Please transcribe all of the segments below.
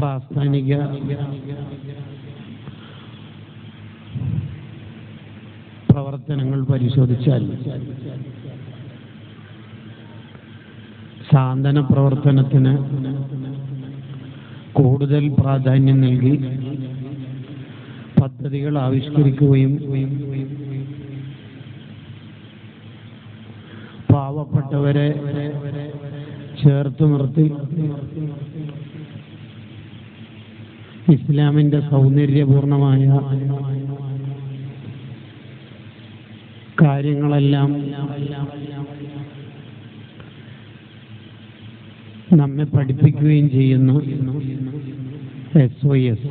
പ്രാസ്ഥാനിക പ്രവർത്തനങ്ങൾ പരിശോധിച്ചാൽ സാന്ത്വന പ്രവർത്തനത്തിന് കൂടുതൽ പ്രാധാന്യം നൽകി പദ്ധതികൾ ആവിഷ്കരിക്കുകയും പാവപ്പെട്ടവരെ ചേർത്ത് നിർത്തി ഇസ്ലാമിന്റെ സൗന്ദര്യപൂർണമായ കാര്യങ്ങളെല്ലാം നമ്മെ പഠിപ്പിക്കുകയും ചെയ്യുന്നു SYS.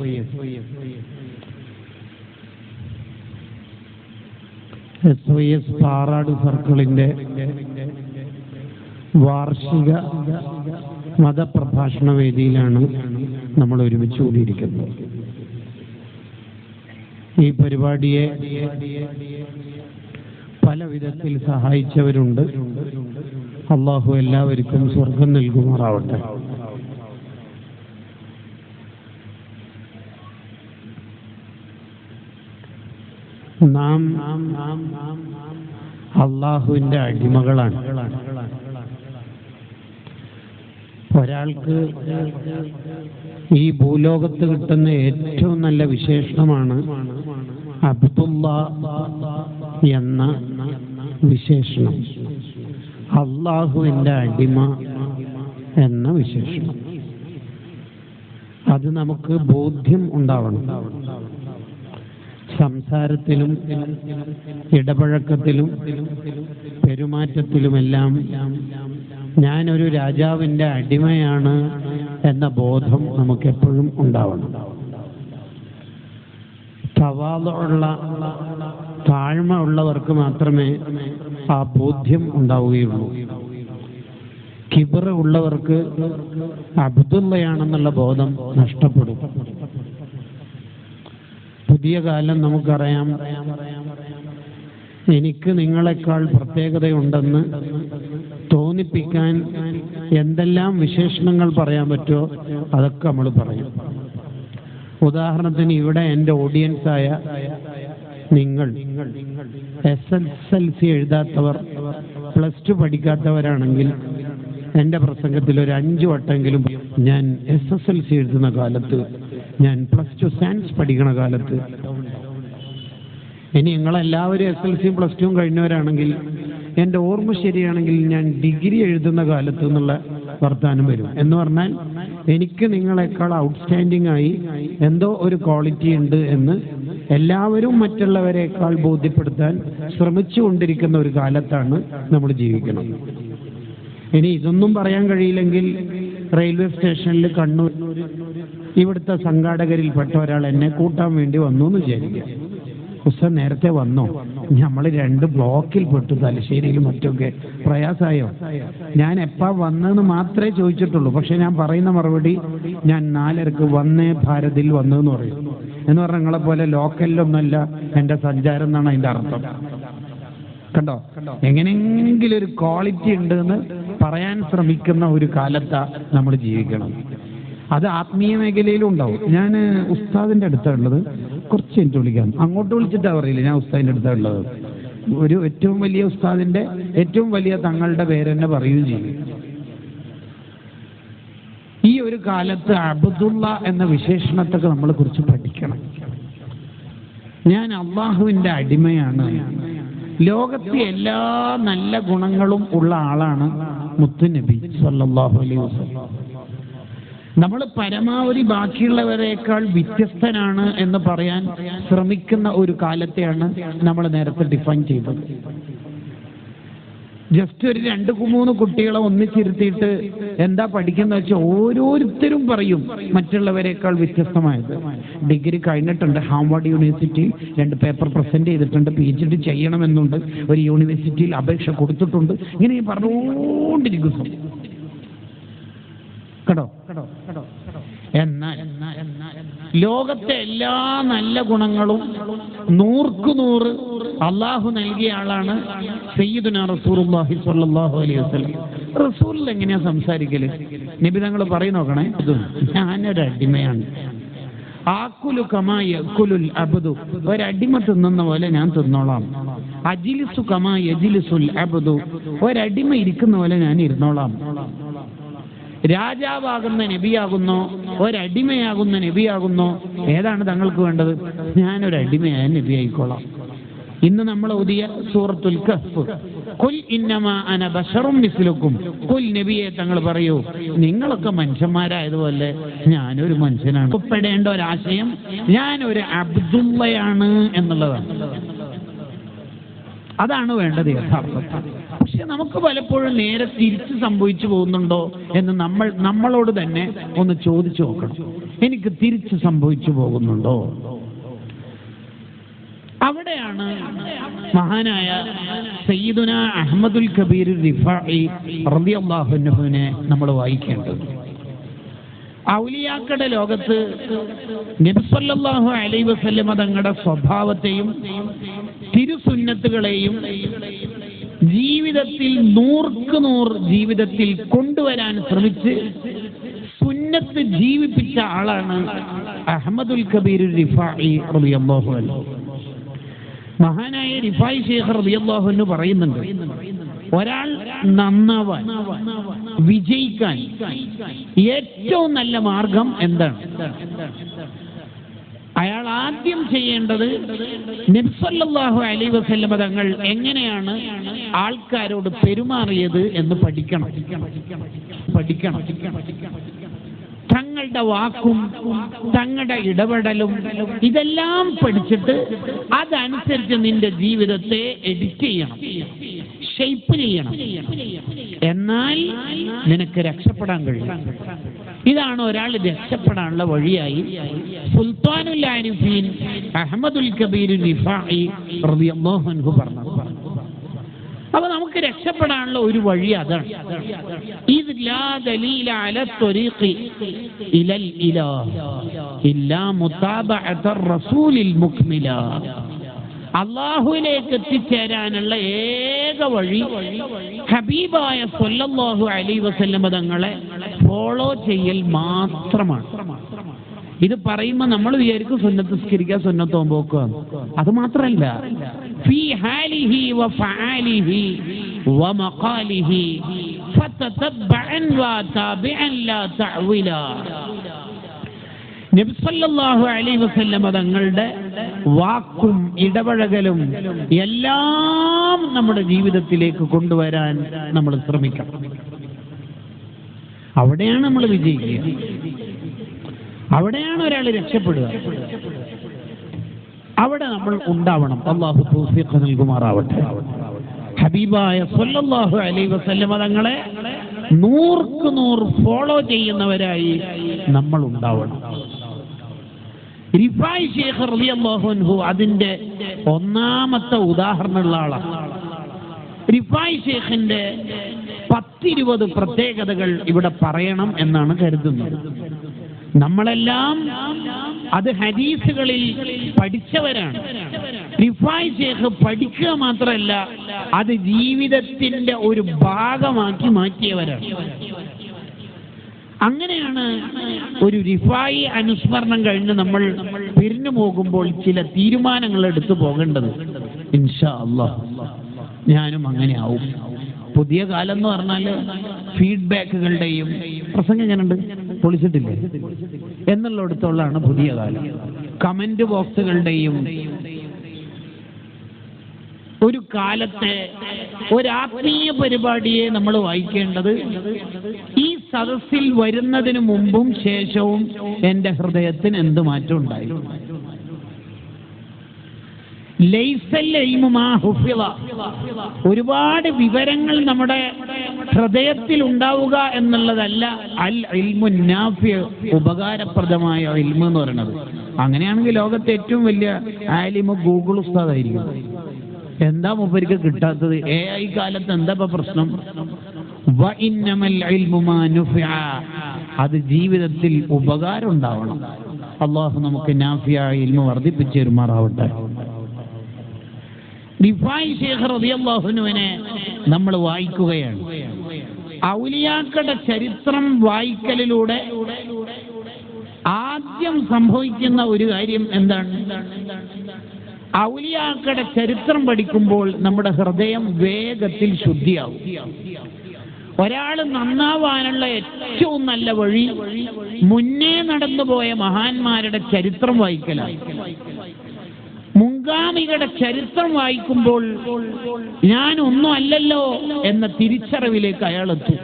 SYS പാറാട് സർക്കിളിന്റെ വാർഷിക മതപ്രഭാഷണ വേദിയിലാണ് നമ്മൾ ഒരുമിച്ച് കൂടിയിരിക്കുന്നത്. ഈ പരിപാടിയെ പല വിധത്തിൽ സഹായിച്ചവരുണ്ട്. അള്ളാഹു എല്ലാവർക്കും സ്വർഗം നൽകുമാറാവട്ടെ. നാം അള്ളാഹുവിന്റെ അടിമകളാണ്. ഒരാൾക്ക് ഈ ഭൂലോകത്ത് കിട്ടുന്ന ഏറ്റവും നല്ല വിശേഷണമാണ് അബ്ദുല്ലാ എന്ന വിശേഷണം, അള്ളാഹുവിന്റെ അടിമ എന്ന വിശേഷണം. അത് നമുക്ക് ബോധ്യം ഉണ്ടാവണം. സംസാരത്തിലും ഇടപഴക്കത്തിലും പെരുമാറ്റത്തിലുമെല്ലാം ഞാനൊരു രാജാവിന്റെ അടിമയാണ് എന്ന ബോധം നമുക്കെപ്പോഴും ഉണ്ടാവണം. തവാളുള്ള താഴ്മ ഉള്ളവർക്ക് മാത്രമേ ആ ബോധ്യം ഉണ്ടാവുകയുള്ളൂ. കിബർ ഉള്ളവർക്ക് അബ്ദുള്ളയാണെന്നുള്ള ബോധം നഷ്ടപ്പെടും. പുതിയ കാലം നമുക്കറിയാം, എനിക്ക് നിങ്ങളെക്കാൾ പ്രത്യേകതയുണ്ടെന്ന് തോന്നിപ്പിക്കാൻ എന്തെല്ലാം വിശേഷണങ്ങൾ പറയാൻ പറ്റുമോ അതൊക്കെ നമ്മൾ പറയും. ഉദാഹരണത്തിന് ഇവിടെ എൻ്റെ ഓഡിയൻസായ നിങ്ങൾ SSLC എഴുതാത്തവർ, +2 പഠിക്കാത്തവരാണെങ്കിൽ എൻ്റെ പ്രസംഗത്തിൽ ഒരു 5 വട്ടെങ്കിലും ഞാൻ SSLC എഴുതുന്ന കാലത്ത്, ഞാൻ +2 സയൻസ് പഠിക്കണ കാലത്ത്, ഇനി നിങ്ങളെല്ലാവരും SSLCയും +2 കഴിഞ്ഞവരാണെങ്കിൽ എൻ്റെ ഓർമ്മ ശരിയാണെങ്കിൽ ഞാൻ ഡിഗ്രി എഴുതുന്ന കാലത്ത് എന്നുള്ള വർത്താനം വരും. എന്ന് പറഞ്ഞാൽ എനിക്ക് നിങ്ങളെക്കാൾ ഔട്ട്സ്റ്റാൻഡിംഗ് ആയി എന്തോ ഒരു ക്വാളിറ്റി ഉണ്ട് എന്ന് എല്ലാവരും മറ്റുള്ളവരെക്കാൾ ബോധ്യപ്പെടുത്താൻ ശ്രമിച്ചുകൊണ്ടിരിക്കുന്ന ഒരു കാലത്താണ് നമ്മൾ ജീവിക്കുന്നത്. ഇനി ഇതൊന്നും പറയാൻ കഴിയില്ലെങ്കിൽ റെയിൽവേ സ്റ്റേഷനിൽ കണ്ണൂർ ഇവിടുത്തെ സംഘാടകരിൽപ്പെട്ട ഒരാൾ എന്നെ കൂട്ടാൻ വേണ്ടി വന്നു എന്ന് വിചാരിക്കുക. ഉസ്താദ് നേരത്തെ വന്നോ? നമ്മൾ 2 ബ്ലോക്കിൽ പെട്ടു, തലശ്ശേരിയിലും മറ്റൊക്കെ. പ്രയാസമായോ? ഞാൻ എപ്പാ വന്നതെന്ന് മാത്രമേ ചോദിച്ചിട്ടുള്ളൂ. പക്ഷെ ഞാൻ പറയുന്ന മറുപടി ഞാൻ 4:30 വന്നേ ഭാരതിൽ വന്നതെന്ന് പറയും. എന്ന് പറഞ്ഞാൽ നിങ്ങളെ പോലെ ലോക്കലിലൊന്നല്ല എൻ്റെ സഞ്ചാരം എന്നാണ് അതിൻ്റെ അർത്ഥം. കണ്ടോ, എങ്ങനെയെങ്കിലും ഒരു ക്വാളിറ്റി ഉണ്ട് എന്ന് പറയാൻ ശ്രമിക്കുന്ന ഒരു കാലത്താണ് നമ്മൾ ജീവിക്കണം. അത് ആത്മീയ മേഖലയിലും ഉണ്ടാവും. ഞാൻ ഉസ്താദിന്റെ അടുത്തുള്ളത്, കുറച്ച് എനിക്ക് വിളിക്കാം, അങ്ങോട്ട് വിളിച്ചിട്ടാ പറയില്ല, ഞാൻ ഉസ്താദിന്റെ അടുത്തുള്ളത്. ഒരു ഏറ്റവും വലിയ ഉസ്താദിന്റെ ഏറ്റവും വലിയ തങ്ങളുടെ പേര് തന്നെ പറയുകയും ചെയ്യും. ഈ ഒരു കാലത്ത് അബ്ദുള്ള എന്ന വിശേഷണത്തൊക്കെ നമ്മളെ കുറിച്ച് പഠിക്കണം. ഞാൻ അള്ളാഹുവിന്റെ അടിമയാണ്. ലോകത്തെ എല്ലാ നല്ല ഗുണങ്ങളും ഉള്ള ആളാണ് മുത്തുനബി സല്ലല്ലാഹു അലൈഹി വസല്ലം. നമ്മൾ പരമാവധി ബാക്കിയുള്ളവരെക്കാൾ വ്യത്യസ്തനാണ് എന്ന് പറയാൻ ശ്രമിക്കുന്ന ഒരു കാലത്തെയാണ് നമ്മൾ നേരത്തെ ഡിഫൈൻ ചെയ്തത്. ജസ്റ്റ് ഒരു 2-3 കുട്ടികളെ ഒന്നിച്ചിരുത്തിയിട്ട് എന്താ പഠിക്കുന്ന വെച്ചാൽ ഓരോരുത്തരും പറയും മറ്റുള്ളവരെക്കാൾ വ്യത്യസ്തമായത്. ഡിഗ്രി കഴിഞ്ഞിട്ടുണ്ട്, ഹാർവാർഡ് യൂണിവേഴ്സിറ്റി 2 പേപ്പർ പ്രസന്റ് ചെയ്തിട്ടുണ്ട്, PhD ചെയ്യണമെന്നുണ്ട്, ഒരു യൂണിവേഴ്സിറ്റിയിൽ അപേക്ഷ കൊടുത്തിട്ടുണ്ട്, ഇങ്ങനെ പറഞ്ഞുകൊണ്ടിരിക്കുന്നു. കേട്ടോ, എന്നാൽ ലോകത്തെ എല്ലാ നല്ല ഗുണങ്ങളും 100% അള്ളാഹു നൽകിയ ആളാണ് സയ്യിദുനാ റസൂലുള്ളാഹി സ്വല്ലല്ലാഹു അലൈഹി വസല്ലം. റസൂൽ എങ്ങനെയാ സംസാരിക്കല്? നബി തങ്ങൾ പറയും നോക്കണേ, ഞാനൊരു അടിമയാണ്. ആക്കുലു കമാ യക്കുലുൽ അബ്ദു, ഒരടിമ തിന്നുന്ന പോലെ ഞാൻ തിന്നോളാം. അജിലിസു കമാ യജിലിസുൽ അബ്ദു, ഒരടിമ ഇരിക്കുന്ന പോലെ ഞാൻ ഇരുന്നോളാം. രാജാവാകുന്ന നബിയാകുന്നോ ഒരടിമയാകുന്ന നബിയാകുന്നോ? ഏതാണ് തങ്ങൾക്ക് വേണ്ടത്? ഞാനൊരു അടിമയായ നബിയായിക്കോളാം. ഇന്ന് നമ്മൾ ഓതിയ സൂറത്തുൽ കഹ്ഫ്, ഖുൽ ഇന്നമാ അന ബശറും മിസ്ലുക്കും, ഖുൽ നബിയെ തങ്ങൾ പറയൂ, നിങ്ങളൊക്കെ മനുഷ്യന്മാരായതുപോലെ ഞാനൊരു മനുഷ്യനാണ്. ഉൾപ്പെടേണ്ട ഒരാശയം ഞാനൊരു അബ്ദുള്ളയാണ് എന്നുള്ളതാണ്. അതാണ് വേണ്ടത് യഥാർത്ഥത്തിൽ. പക്ഷെ നമുക്ക് പലപ്പോഴും നേരെ തിരിച്ച് സംഭവിച്ചു പോകുന്നുണ്ടോ എന്ന് നമ്മളോട് തന്നെ ഒന്ന് ചോദിച്ചു നോക്കണം. എനിക്ക് തിരിച്ച് സംഭവിച്ചു പോകുന്നുണ്ടോ? അവിടെയാണ് മഹാനായ സയ്യിദുന അഹ്മദുൽ കബീർ റിഫാഇ റളിയല്ലാഹു അൻഹുവിനെ നമ്മൾ വായിക്കേണ്ടത്. ഔലിയാക്കളുടെ ലോകത്ത് നബി സല്ലല്ലാഹു അലൈഹി വസല്ലം തങ്ങളുടെ സ്വഭാവത്തെയും തിരുസുന്നത്തുകളെയും ജീവിതത്തിൽ 100% ജീവിതത്തിൽ കൊണ്ടുവരാൻ ശ്രമിച്ച് സുന്നത്ത് ജീവിപ്പിച്ച ആളാണ് അഹ്മദുൽ കബീർ റിഫാഇ റളിയല്ലാഹു അൻഹു. മഹാനായ റിഫായി ശൈഖ് റളിയല്ലാഹു അൻഹു പറയുന്നുണ്ട്, ഒരാൾ നന്നാവാൻ, വിജയിക്കാൻ ഏറ്റവും നല്ല മാർഗം എന്താണ്? അയാൾ ആദ്യം ചെയ്യേണ്ടത് നബി സല്ലല്ലാഹു അലൈഹി വസല്ലം തങ്ങൾ എങ്ങനെയാണ് ആൾക്കാരോട് പെരുമാറിയത് എന്ന് പഠിക്കണം. തങ്ങളുടെ വാക്കും തങ്ങളുടെ ഇടപെടലും ഇതെല്ലാം പഠിച്ചിട്ട് അതനുസരിച്ച് നിന്റെ ജീവിതത്തെ എഡിറ്റ് ചെയ്യണം, ഷേപ്പ് ചെയ്യണം. എന്നാൽ നിനക്ക് രക്ഷപ്പെടാൻ കഴിയും. ഇതാണ് ഒരാൾ രക്ഷപ്പെടാനുള്ള വഴിയായി സുൽത്താനുൽ ആരിഫീൻ അഹ്മദുൽ കബീർ റിഫാഇ റളിയല്ലാഹു അൻഹു പറഞ്ഞത്. അപ്പൊ നമുക്ക് രക്ഷപ്പെടാനുള്ള ഒരു വഴി അതാണ്. ഇത് ലാ ദലീല അല ത്വരീഖി ഇലൽ ഇലാഹ് ഇല്ലാ മുതാബഅത്തുർ റസൂലിൽ മുക്മില. അല്ലാഹുവിലേക്ക് എത്തിച്ചേരാനുള്ള ഏക വഴി ഹബീബായ സ്വല്ലല്ലാഹു അലൈഹി വസല്ലം തങ്ങളെ ഫോളോ ചെയ്യൽ മാത്രമാണ്. ഇത് പറയുമ്പോൾ നമ്മൾ വിചാരിക്കും സുന്നത്ത് സ്കരിക്കുക, സുന്നത്ത് നോമ്പ്. അത് മാത്രമല്ല, ഫീ ഹാലിഹി വഫആലിഹി വമഖാലിഹി ഫതതബ്ബഅൻ വതാബിഅൻ ലാ തഅവില. നബി സല്ലല്ലാഹു അലൈഹി വസല്ലം തങ്ങളുടെ വാക്കും ഇടപഴകലും എല്ലാം നമ്മുടെ ജീവിതത്തിലേക്ക് കൊണ്ടുവരാൻ നമ്മൾ ശ്രമിക്കണം. അവിടെയാണ് നമ്മൾ വിജയിക്കുക, അവിടെയാണ് ഒരാൾ രക്ഷപ്പെടുക. അവിടെ നമ്മൾ ഉണ്ടാവണം. അല്ലാഹു തൗഫീഖ് നൽകുമാറാവട്ടെ. ഹബീബായ സ്വല്ലല്ലാഹു അലൈഹി വസല്ലം തങ്ങളെ 100% ഫോളോ ചെയ്യുന്നവരായി നമ്മൾ ഉണ്ടാവണം. റിഫായി ശൈഖ് റളിയല്ലാഹു അൻഹു അതിന്റെ ഒന്നാമത്തെ ഉദാഹരണമുള്ള ആളാണ്. റിഫായി ശൈഖിന്റെ 10-20 പ്രത്യേകതകൾ ഇവിടെ പറയണം എന്നാണ് കരുതുന്നത്. നമ്മളെല്ലാം അത് ഹദീസുകളിൽ പഠിച്ചവരാണ്. റിഫായി ശൈഖ് പഠിക്കുക മാത്രമല്ല, അത് ജീവിതത്തിന്റെ ഒരു ഭാഗമാക്കി മാറ്റിയവരാണ്. അങ്ങനെയാണ് ഒരു റിഫായി അനുസ്മരണം കഴിഞ്ഞ് നമ്മൾ പിരിഞ്ഞു പോകുമ്പോൾ ചില തീരുമാനങ്ങൾ എടുത്തു പോകേണ്ടത്. ഇൻഷാ അല്ലാഹ് ഞാനും അങ്ങനെ ആവും. പുതിയ കാലം എന്ന് പറഞ്ഞാൽ ഫീഡ്ബാക്കുകളുടെയും പ്രസംഗം എങ്ങനെയുണ്ട്, പൊളിച്ചിട്ടില്ലേ എന്നുള്ളിടത്തോളാണ് പുതിയ കാലം. കമന്റ് ബോക്സുകളുടെയും ഒരു കാലത്തെ ഒരാത്മീയ പരിപാടിയെ നമ്മൾ വായിക്കേണ്ടത് ഈ സദസ്സിൽ വരുന്നതിന് മുമ്പും ശേഷവും എൻ്റെ ഹൃദയത്തിന് എന്ത് മാറ്റം ഉണ്ടായി. ഒരുപാട് വിവരങ്ങൾ നമ്മുടെ ഹൃദയത്തിൽ ഉണ്ടാവുക എന്നുള്ളതല്ല അൽ ഇൽമു നാഫി, ഉപകാരപ്രദമായ ഇൽമു എന്ന് പറയുന്നത്. അങ്ങനെയാണെങ്കിൽ ലോകത്തെ ഏറ്റവും വലിയ ആലിമ് ഗൂഗിൾ ഉസ്താദായിരിക്കും. എന്താ മൂപ്പർക്ക് കിട്ടാത്തത്? AI കാലത്ത് എന്താ പ്രശ്നം? അത് ജീവിതത്തിൽ ഉപകാരം ഉണ്ടാവണം. അള്ളാഹു നമുക്ക് നാഫിയായ ഇൽമു വർദ്ധിപ്പിച്ചു തരുമാറാവട്ടെ. റിഫായി ശൈഖ് റളിയല്ലാഹു അൻഹുവിനെ നമ്മൾ വായിക്കുകയാണ്. ഔലിയാക്കളുടെ ചരിത്രം വായിക്കലിലൂടെ ആദ്യം സംഭവിക്കുന്ന ഒരു കാര്യം എന്താണ്? ഔലിയാക്കളുടെ ചരിത്രം പഠിക്കുമ്പോൾ നമ്മുടെ ഹൃദയം വേഗത്തിൽ ശുദ്ധിയാവും. ഒരാൾ നന്നാവാനുള്ള ഏറ്റവും നല്ല വഴി മുന്നേ നടന്നുപോയ മഹാന്മാരുടെ ചരിത്രം വായിക്കലാണ്. മുൻഗാമികളുടെ ചരിത്രം വായിക്കുമ്പോൾ ഞാൻ ഒന്നും അല്ലല്ലോ എന്ന തിരിച്ചറിവിലേക്ക് അയാൾ എത്തും.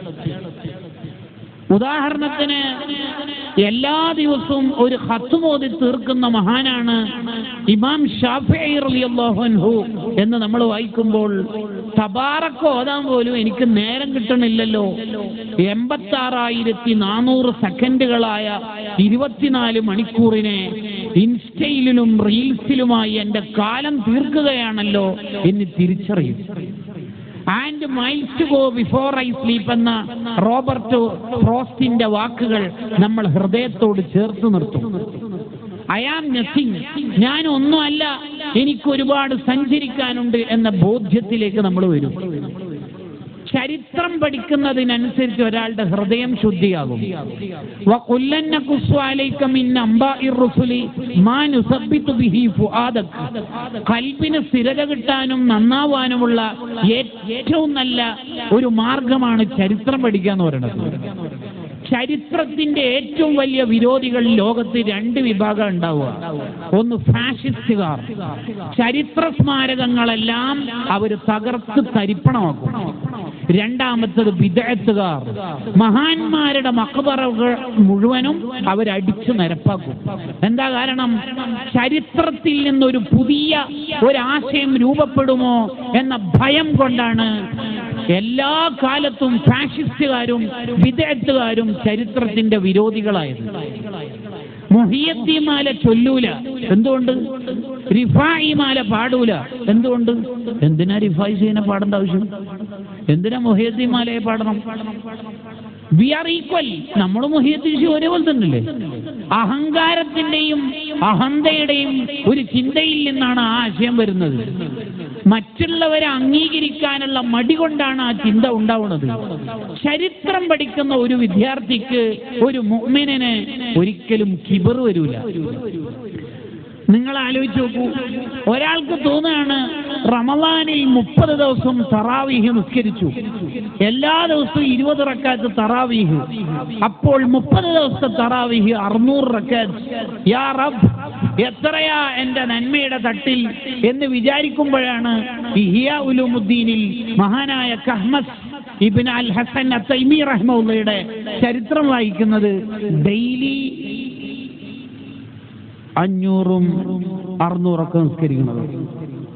ഉദാഹരണത്തിന് എല്ലാ ദിവസവും ഒരു ഖത്ം ഓതി തീർക്കുന്ന മഹാനാണ് ഇമാം ഷാഫിഈ റളിയല്ലാഹു അൻഹു എന്ന് നമ്മൾ വായിക്കുമ്പോൾ തബാറക്ക് ഓതാൻ പോലും എനിക്ക് നേരം കിട്ടണില്ലല്ലോ. 86,400 സെക്കൻഡുകളായ 24 മണിക്കൂറിനെ ഇൻസ്റ്റയിലും റീൽസിലുമായി എൻ്റെ കാലം തീർക്കുകയാണല്ലോ എന്ന് തിരിച്ചറിയും. And miles to go before I sleep എന്ന റോബർട്ട് ഫ്രോസ്റ്റിന്റെ വാക്കുകൾ നമ്മൾ ഹൃദയത്തോട് ചേർത്ത് നിർത്തും. ഐ ആം നത്തിങ്, ഞാൻ ഒന്നുമല്ല, എനിക്ക് ഒരുപാട് സഞ്ചരിക്കാനുണ്ട് എന്ന ബോധ്യത്തിലേക്ക് നമ്മൾ വരും. ചരിത്രം പഠിക്കുന്നതിനനുസരിച്ച് ഒരാളുടെ ഹൃദയം ശുദ്ധിയാകും. കൽബിന് സ്ഥിരത കിട്ടാനും നന്നാവാനുമുള്ള ഏറ്റവും നല്ല ഒരു മാർഗമാണ് ചരിത്രം പഠിക്കുക എന്ന് പറയുന്നത്. ചരിത്രത്തിന്റെ ഏറ്റവും വലിയ വിരോധികൾ ലോകത്ത് 2 വിഭാഗം ഉണ്ടാവുക. ഒന്ന് ഫാഷിസ്റ്റുകാർ, ചരിത്ര സ്മാരകങ്ങളെല്ലാം അവർ തകർത്ത് തരിപ്പണമാക്കും. രണ്ടാമത്തത് ബിദ്അത്തുകാർ, മഹാന്മാരുടെ മഖബറകൾ മുഴുവനും അവരടിച്ചു നിരപ്പാക്കും. എന്താ കാരണം? ചരിത്രത്തിൽ നിന്നൊരു പുതിയ ഒരാശയം രൂപപ്പെടുമോ എന്ന ഭയം കൊണ്ടാണ് എല്ലാ കാലത്തും ഫാഷിസ്റ്റുകാരും ബിദ്അത്തുകാരും ചരിത്രത്തിന്റെ വിരോധികളായത്. മുഹിയദ്ദീൻ മാല ചൊല്ലൂല, എന്തുകൊണ്ട്? റിഫായി മാല പാടൂല, എന്തുകൊണ്ട്? എന്തിനാ റിഫായി ചെയ്യുന്ന പാടേണ്ട ആവശ്യം? എന്തിനാ മുഹിയദ്ദീൻ മാലയെ പാടണം? വി ആർ ഈക്വൽ, നമ്മൾ മുഹിയദ്ദീൻ ഒരേപോലെ തന്നെയല്ലേ? അഹങ്കാരത്തിന്റെയും അഹന്തയുടെയും ഒരു ചിന്തയിൽ നിന്നാണ് ആ ആശയം വരുന്നത്. മറ്റുള്ളവരെ അംഗീകരിക്കാനുള്ള മടി കൊണ്ടാണ് ആ ചിന്ത ഉണ്ടാവുന്നത്. ചരിത്രം പഠിക്കുന്ന ഒരു വിദ്യാർത്ഥിക്ക്, ഒരു മുഅ്മിനിന് ഒരിക്കലും കിബർ വരൂല. നിങ്ങൾ ആലോചിച്ച് നോക്കൂ, ഒരാൾക്ക് തോന്നുകയാണ് റമളാനിൽ 30 ദിവസം തറാവീഹ് നിസ്കരിച്ചു, എല്ലാ ദിവസവും 20 റക്അത്ത് തറാവീഹ്, അപ്പോൾ 30 ദിവസത്തെ തറാവീഹ് 600 റക്അത്ത്. യാ റബ്ബ്, എത്രയാ എൻ്റെ നന്മയുടെ തട്ടിൽ എന്ന് വിചാരിക്കുമ്പോഴാണ് ഇഹ്യാ ഉലൂമുദ്ദീനിൽ മഹാനായ കഹ്മസ് ഇബ്നു അൽ ഹസൻ അത്തൈമി റഹ്മത്തുള്ളാഹിയുടെ ചരിത്രം വായിക്കുന്നത്. ഡെയിലി 500ഉം 600ഒക്കെ നിസ്കരിക്കുന്നത്.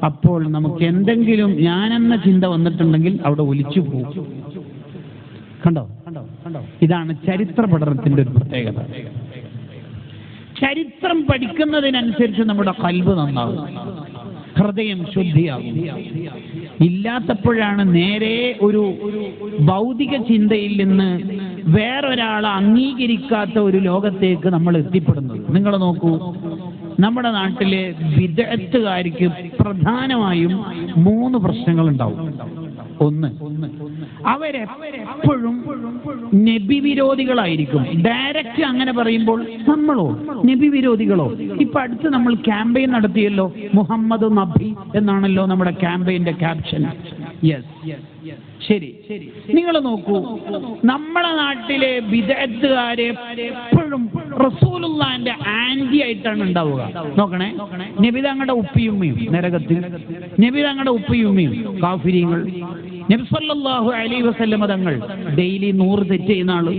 അപ്പോൾ നമുക്ക് എന്തെങ്കിലും ഞാനെന്ന ചിന്ത വന്നിട്ടുണ്ടെങ്കിൽ അവിടെ ഒലിച്ചു പോകും. കണ്ടോ? ഇതാണ് ചരിത്ര പഠനത്തിന്റെ ഒരു പ്രത്യേകത. ചരിത്രം പഠിക്കുന്നതിനനുസരിച്ച് നമ്മുടെ ഖൽബ് നന്നാവും, ഹൃദയം ശുദ്ധിയാകും. ഇല്ലാത്തപ്പോഴാണ് നേരെ ഒരു ഭൗതിക ചിന്തയിൽ നിന്ന് വേറൊരാളെ അംഗീകരിക്കാത്ത ഒരു ലോകത്തേക്ക് നമ്മൾ എത്തിപ്പെടുന്നത്. നിങ്ങൾ നോക്കൂ, നമ്മുടെ നാട്ടിലെ ബിദ്അത്തുകാർക്ക് പ്രധാനമായും 3 പ്രശ്നങ്ങൾ ഉണ്ടാവും. ഒന്ന്, അവരെപ്പോഴും നബി വിരോധികളായിരിക്കും. ഡയറക്റ്റ് അങ്ങനെ പറയുമ്പോൾ നമ്മളോ നബി വിരോധികളോ? ഇപ്പൊ അടുത്ത് നമ്മൾ ക്യാമ്പയിൻ നടത്തിയല്ലോ, മുഹമ്മദ് നബി എന്നാണല്ലോ നമ്മുടെ ക്യാമ്പയിന്റെ ക്യാപ്ഷൻ. യെസ്, ശരി. നിങ്ങൾ നോക്കൂ, നമ്മുടെ നാട്ടിലെ ബിദ്അത്തുകാരെ എപ്പോഴും റസൂലുള്ളാഹിന്റെ ആന്റി ആയിട്ടാണ് ഉണ്ടാവുക. നോക്കണേ, നബി തങ്ങളുടെ ഉപ്പയുമ്മയും നരകത്തിൽ, നബി തങ്ങളുടെ ഉപ്പയുമ്മയും കാഫിരീങ്ങൾ, നബി സല്ലല്ലാഹു അലൈഹി വസല്ലം തങ്ങൾ ഡെയിലി 100 തെറ്റ് ചെയ്യുന്ന ആള്,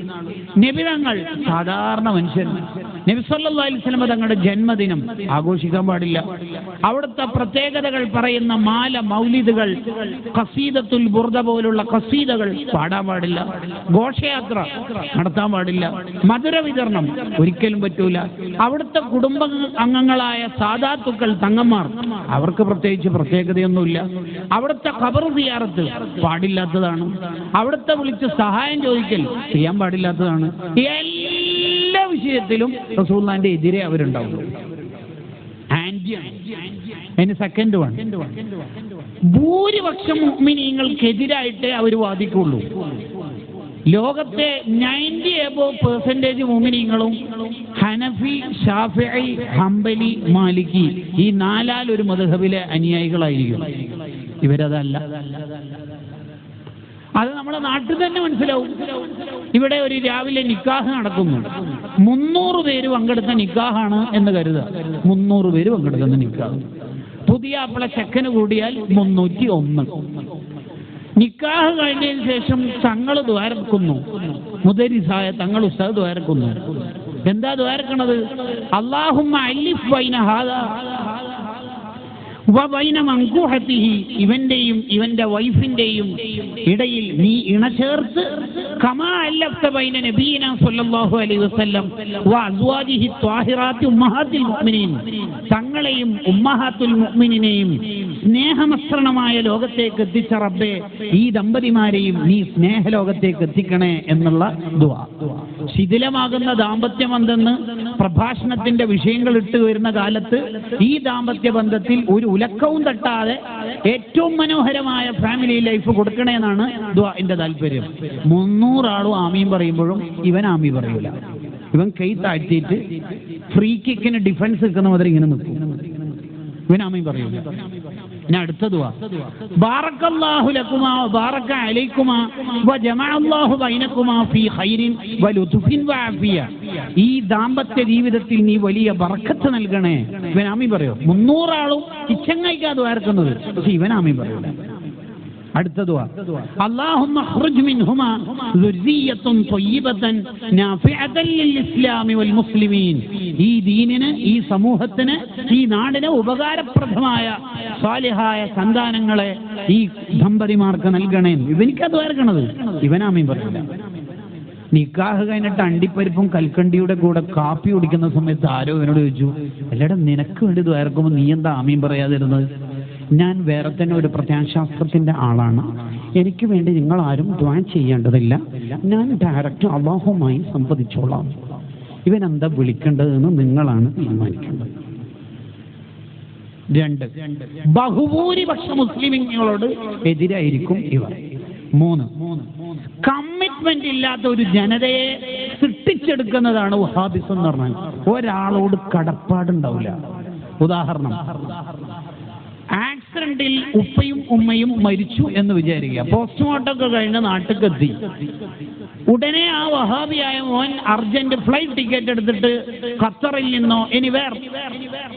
നബി തങ്ങൾ സാധാരണ മനുഷ്യൻ, നബി സല്ലല്ലാഹു അലൈഹി വസല്ലം തങ്ങളുടെ ജന്മദിനം ആഘോഷിക്കാൻ പാടില്ല, അവിടുത്തെ പ്രത്യേകതകൾ പറയുന്ന മാല, മൗലിദുകൾ, ഖസീദത്തുൽ ബുർദ പോലുള്ള ഖസീദകൾ പാടാൻ പാടില്ല, ഘോഷയാത്ര നടത്താൻ പാടില്ല, മധുര വിതരണം ഒരിക്കലും പറ്റൂല, അവിടുത്തെ കുടുംബ അംഗങ്ങളായ സാദാത്തുക്കൾ, തങ്ങന്മാർ, അവർക്ക് പ്രത്യേകിച്ച് പ്രത്യേകതയൊന്നുമില്ല, അവിടുത്തെ ഖബർ സിയാറത്ത് പാടില്ലാത്തതാണ്, അവിടുത്തെ വിളിച്ച് സഹായം ചോദിക്കൽ ചെയ്യാൻ പാടില്ലാത്തതാണ്. എല്ലാ വിഷയത്തിലും റസൂലുള്ളാഹിന്റെ എതിരെ അവരുണ്ടാവും. സെക്കൻഡ് വൺ, ഭൂരിപക്ഷം മുഅ്മിനീങ്ങൾക്കെതിരായിട്ടേ അവർ വാദിക്കുള്ളൂ. ലോകത്തെ 90% മുഅ്മിനീങ്ങളും ഹനഫി, ഷാഫിഈ, ഹംബലി, മാലിക്കി ഈ നാലാൽ ഒരു മദ്ഹബിലെ അനുയായികളായിരിക്കും. ഇവരതല്ല. അത് നമ്മുടെ നാട്ടിൽ തന്നെ മനസ്സിലാവും. ഇവിടെ ഒരു രാവിലെ നിക്കാഹ് നടക്കുന്നു, 300 പേര് പങ്കെടുത്ത നിക്കാഹാണ് എന്ന് കരുതുക. 300 പേര് പങ്കെടുക്കുന്ന നിക്കാഹ്. പുതിയ ആപ്പിള ചെക്കന് കൂടിയാൽ 301. നിക്കാഹ് കഴിഞ്ഞതിന് ശേഷം തങ്ങൾ ദ്വാരക്കുന്നു, മുദരിസായ തങ്ങൾ ഉസ്താദ് ദ്വാരക്കുന്നു. എന്താ ദ്വാരക്കണത്? അല്ലാഹുമ്മ അലിഫ് ബൈന ഹാദാ വബൈന മൻകൂഹതിഹി, ഇവന്റെയും ഇവന്റെ വൈഫിന്റെയും ഇടയിൽ നീ ഇണ ചേർത്ത്, കമാ അല്ലഫ്ത ബൈന നബിയിനാ സല്ലല്ലാഹു അലൈഹി വസല്ലം വഅസ്വാജിഹി ത്വാഹിറാത്തി ഉമ്മഹാത്തുൽ മുഅ്മിനീൻ, തങ്ങളെയും ഉമ്മഹാത്തുൽ മുഅ്മിനീനെയും സ്നേഹമസ്രണമായ ലോകത്തേക്ക് എത്തിച്ച റബ്ബേ, ഈ ദമ്പതിമാരെയും നീ സ്നേഹലോകത്തേക്ക് എത്തിക്കണേ എന്നുള്ള ദുആ. ശിഥിലമാകുന്ന ദാമ്പത്യമന്തെന്ന് പ്രഭാഷണത്തിന്റെ വിഷയങ്ങൾ ഇട്ട് വരുന്ന കാലത്ത് ഈ ദാമ്പത്യ ബന്ധത്തിൽ ഒരു ഉലക്കവും തട്ടാതെ ഏറ്റവും മനോഹരമായ ഫാമിലി ലൈഫ് കൊടുക്കണേന്നാണ് ദുആന്റെ താല്പര്യം. 300 ആളും ആമീൻ പറയുമ്പോഴും ഇവൻ ആമീൻ പറയൂല. ഇവൻ കൈ താഴ്ത്തിയിട്ട് ഫ്രീ കിക്കിന് ഡിഫൻസ് നിൽക്കുന്ന മുതൽ ഇങ്ങനെ നിൽക്കും. ഇവൻ ആമീൻ പറയൂല. ഇനി അടുത്ത ദുആ, ബാറക്കല്ലാഹു ലക്കുമാ വബാറക അലൈക്കുമാ വജമഅല്ലാഹു ബൈനക്കുമാ ഫീ ഖൈരിൻ വലുതുഫിൻ വഅഫിയ, ഈ ദാമ്പത്യ ജീവിതത്തിൽ നീ വലിയ ബർക്കത്ത് നൽകണേ. ഇവൻ ആമീൻ പറയോ? 300 ആളും ഇച്ചങ്ങായിക്കാ ദ്വാരക്കുന്നത്, പക്ഷെ ഇവൻ ആമീൻ പറയൂല. അടുത്ത ദുആ, അല്ലാഹുമ്മ ഖുർജ് മിൻഹുമാ ദുർരിയത്തുൻ ത്വയ്യിബതൻ നാഫിഅതൻ ലിൽ ഇസ്ലാമി വൽ മുസ്ലിമീൻ, ഈ ദീനിന്, ഈ സമൂഹത്തിന്, ഈ നാടിന് ഉപകാരപ്രദമായ സാലിഹായ സന്താനങ്ങളെ ഈ ദമ്പതിമാർക്ക് നൽകണേ. ഇവനിക്കാ ദ്വാരക്കണത്, ഇവൻ ആമീൻ പറയില്ല. നിക്കാഹ് കഴിഞ്ഞിട്ട് അണ്ടിപ്പരിപ്പും കൽക്കണ്ടിയുടെ കൂടെ കാപ്പി കുടിക്കുന്ന സമയത്ത് ആരോ ഇവനോട് ചോദിച്ചു, അല്ലടാ നിനക്ക് വേണ്ടി ദ്വാരക്കുമ്പോൾ നീ എന്താ ആമീൻ പറയാതിരുന്നത്? ഞാൻ വേറെ തന്നെ ഒരു പ്രത്യാശാസ്ത്രത്തിന്റെ ആളാണ്, എനിക്ക് വേണ്ടി നിങ്ങൾ ആരും ദ്വാ ചെയ്യേണ്ടതില്ല, ഞാൻ ഡയറക്റ്റ് അല്ലാഹുമായി സംവദിച്ചോളാം. ഇവൻ എന്താ വിളിക്കേണ്ടതെന്ന് നിങ്ങളാണ് തീരുമാനിക്കേണ്ടത്. 2, ബഹുഭൂരിപക്ഷ മുസ്ലിമീങ്ങളോട് എതിരായിരിക്കും ഇവർ. 3, കമ്മിറ്റ്മെന്റ് ഇല്ലാത്ത ഒരു ജനതയെ സൃഷ്ടിച്ചെടുക്കുന്നതാണ് വഹാബിസം എന്ന് പറഞ്ഞാൽ. ഒരാളോട് കടപ്പാടുണ്ടാവില്ല. ഉദാഹരണം, ആക്സിഡന്റിൽ ഉപ്പയും ഉമ്മയും മരിച്ചു എന്ന് വിചാരിക്കുക. പോസ്റ്റ്മോർട്ടം ഒക്കെ കഴിഞ്ഞ് നാട്ടിലെത്തി. ഉടനെ ആ വഹാബിയായ മോൻ അർജന്റ് ഫ്ലൈറ്റ് ടിക്കറ്റ് എടുത്തിട്ട് ഖത്തറിൽ നിന്നോ എനിവേർ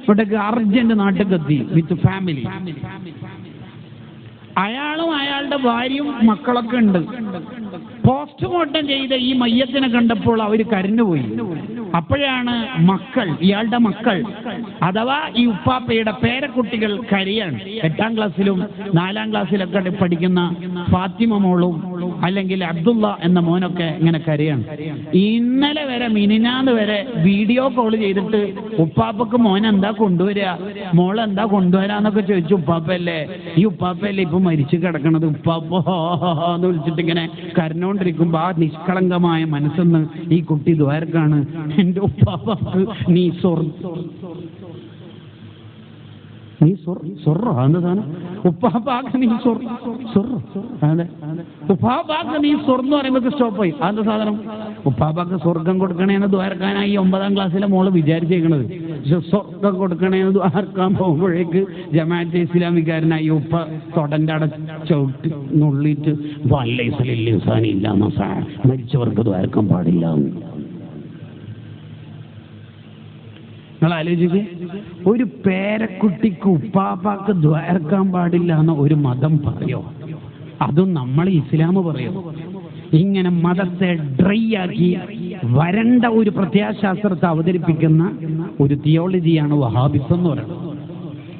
ഇവിടേക്ക് അർജന്റ് നാട്ടിലെത്തി വിത്ത് ഫാമിലി. അയാളും അയാളുടെ ഭാര്യയും മക്കളൊക്കെ ഉണ്ട്. പോസ്റ്റ്മോർട്ടം ചെയ്ത ഈ മയ്യത്തിനെ കണ്ടപ്പോൾ അവർ കരഞ്ഞുപോയി. അപ്പോഴാണ് മക്കൾ, ഇയാളുടെ മക്കൾ അഥവാ ഈ ഉപ്പാപ്പയുടെ പേരക്കുട്ടികൾ കരയാണ്. 8ാം ക്ലാസ്സിലും 4ാം ക്ലാസ്സിലൊക്കെ പഠിക്കുന്ന ഫാത്തിമ മോളും അല്ലെങ്കിൽ അബ്ദുള്ള എന്ന മോനൊക്കെ ഇങ്ങനെ കരയാണ്. ഇന്നലെ വരെ, മിനിനാന്ന് വരെ വീഡിയോ കോൾ ചെയ്തിട്ട് ഉപ്പാപ്പക്ക് മോൻ എന്താ കൊണ്ടുവരിക, മോളെന്താ കൊണ്ടുവരാന്നൊക്കെ ചോദിച്ചു. ഉപ്പാപ്പല്ലേ, ഈ ഉപ്പാപ്പല്ലേ ഇപ്പൊ മരിച്ചു കിടക്കണത്, ഉപ്പാപ്പ എന്ന് വിളിച്ചിട്ട് ഇങ്ങനെ കരഞ്ഞോണ്ടിരിക്കുമ്പോ ആ നിഷ്കളങ്കമായ മനസ്സെന്ന് ഈ കുട്ടി ദ്വാരക്കാണ്, എന്റെ ഉപ്പാപ്പക്ക് നീ ഉപ്പാപ്പാക്ക് നീ ഉപ്പാപ്പാക്ക് നീ സ്വർന്ന് പറയുമ്പോ സ്റ്റോപ്പായി. അതെന്താ സാധനം? ഉപ്പാപ്പാക്ക് സ്വർഗം കൊടുക്കണേന്ന് ദ്വാരക്കാനായി 9ാം ക്ലാസ്സിലെ മോള് വിചാരിച്ചേക്കണത്. പക്ഷെ സ്വർഗം കൊടുക്കണേന്ന് ദ്വാരക്കാൻ പോകുമ്പോഴേക്ക് ജമാഅത്തെ ഇസ്ലാമിക്കാരനായി ഉപ്പ തൊടന്റെ ചവിട്ടി നുള്ളിയിട്ട് ഇല്ല മരിച്ചവർക്ക് ദ്വാരക്കാൻ പാടില്ല. നിങ്ങൾ ആലോചിക്കുക, ഒരു പേരക്കുട്ടിക്ക് ഉപ്പാപ്പാക്ക് ദ്വാരക്കാൻ പാടില്ല എന്ന് ഒരു മതം പറയോ? അതും നമ്മൾ ഇസ്ലാം പറയോ? ഇങ്ങനെ മതത്തെ ഡ്രൈ ആക്കി വരണ്ട ഒരു പ്രത്യാശാസ്ത്രത്തെ അവതരിപ്പിക്കുന്ന ഒരു തിയോളജിയാണ് വഹാബിസം എന്ന് പറയുന്നത്.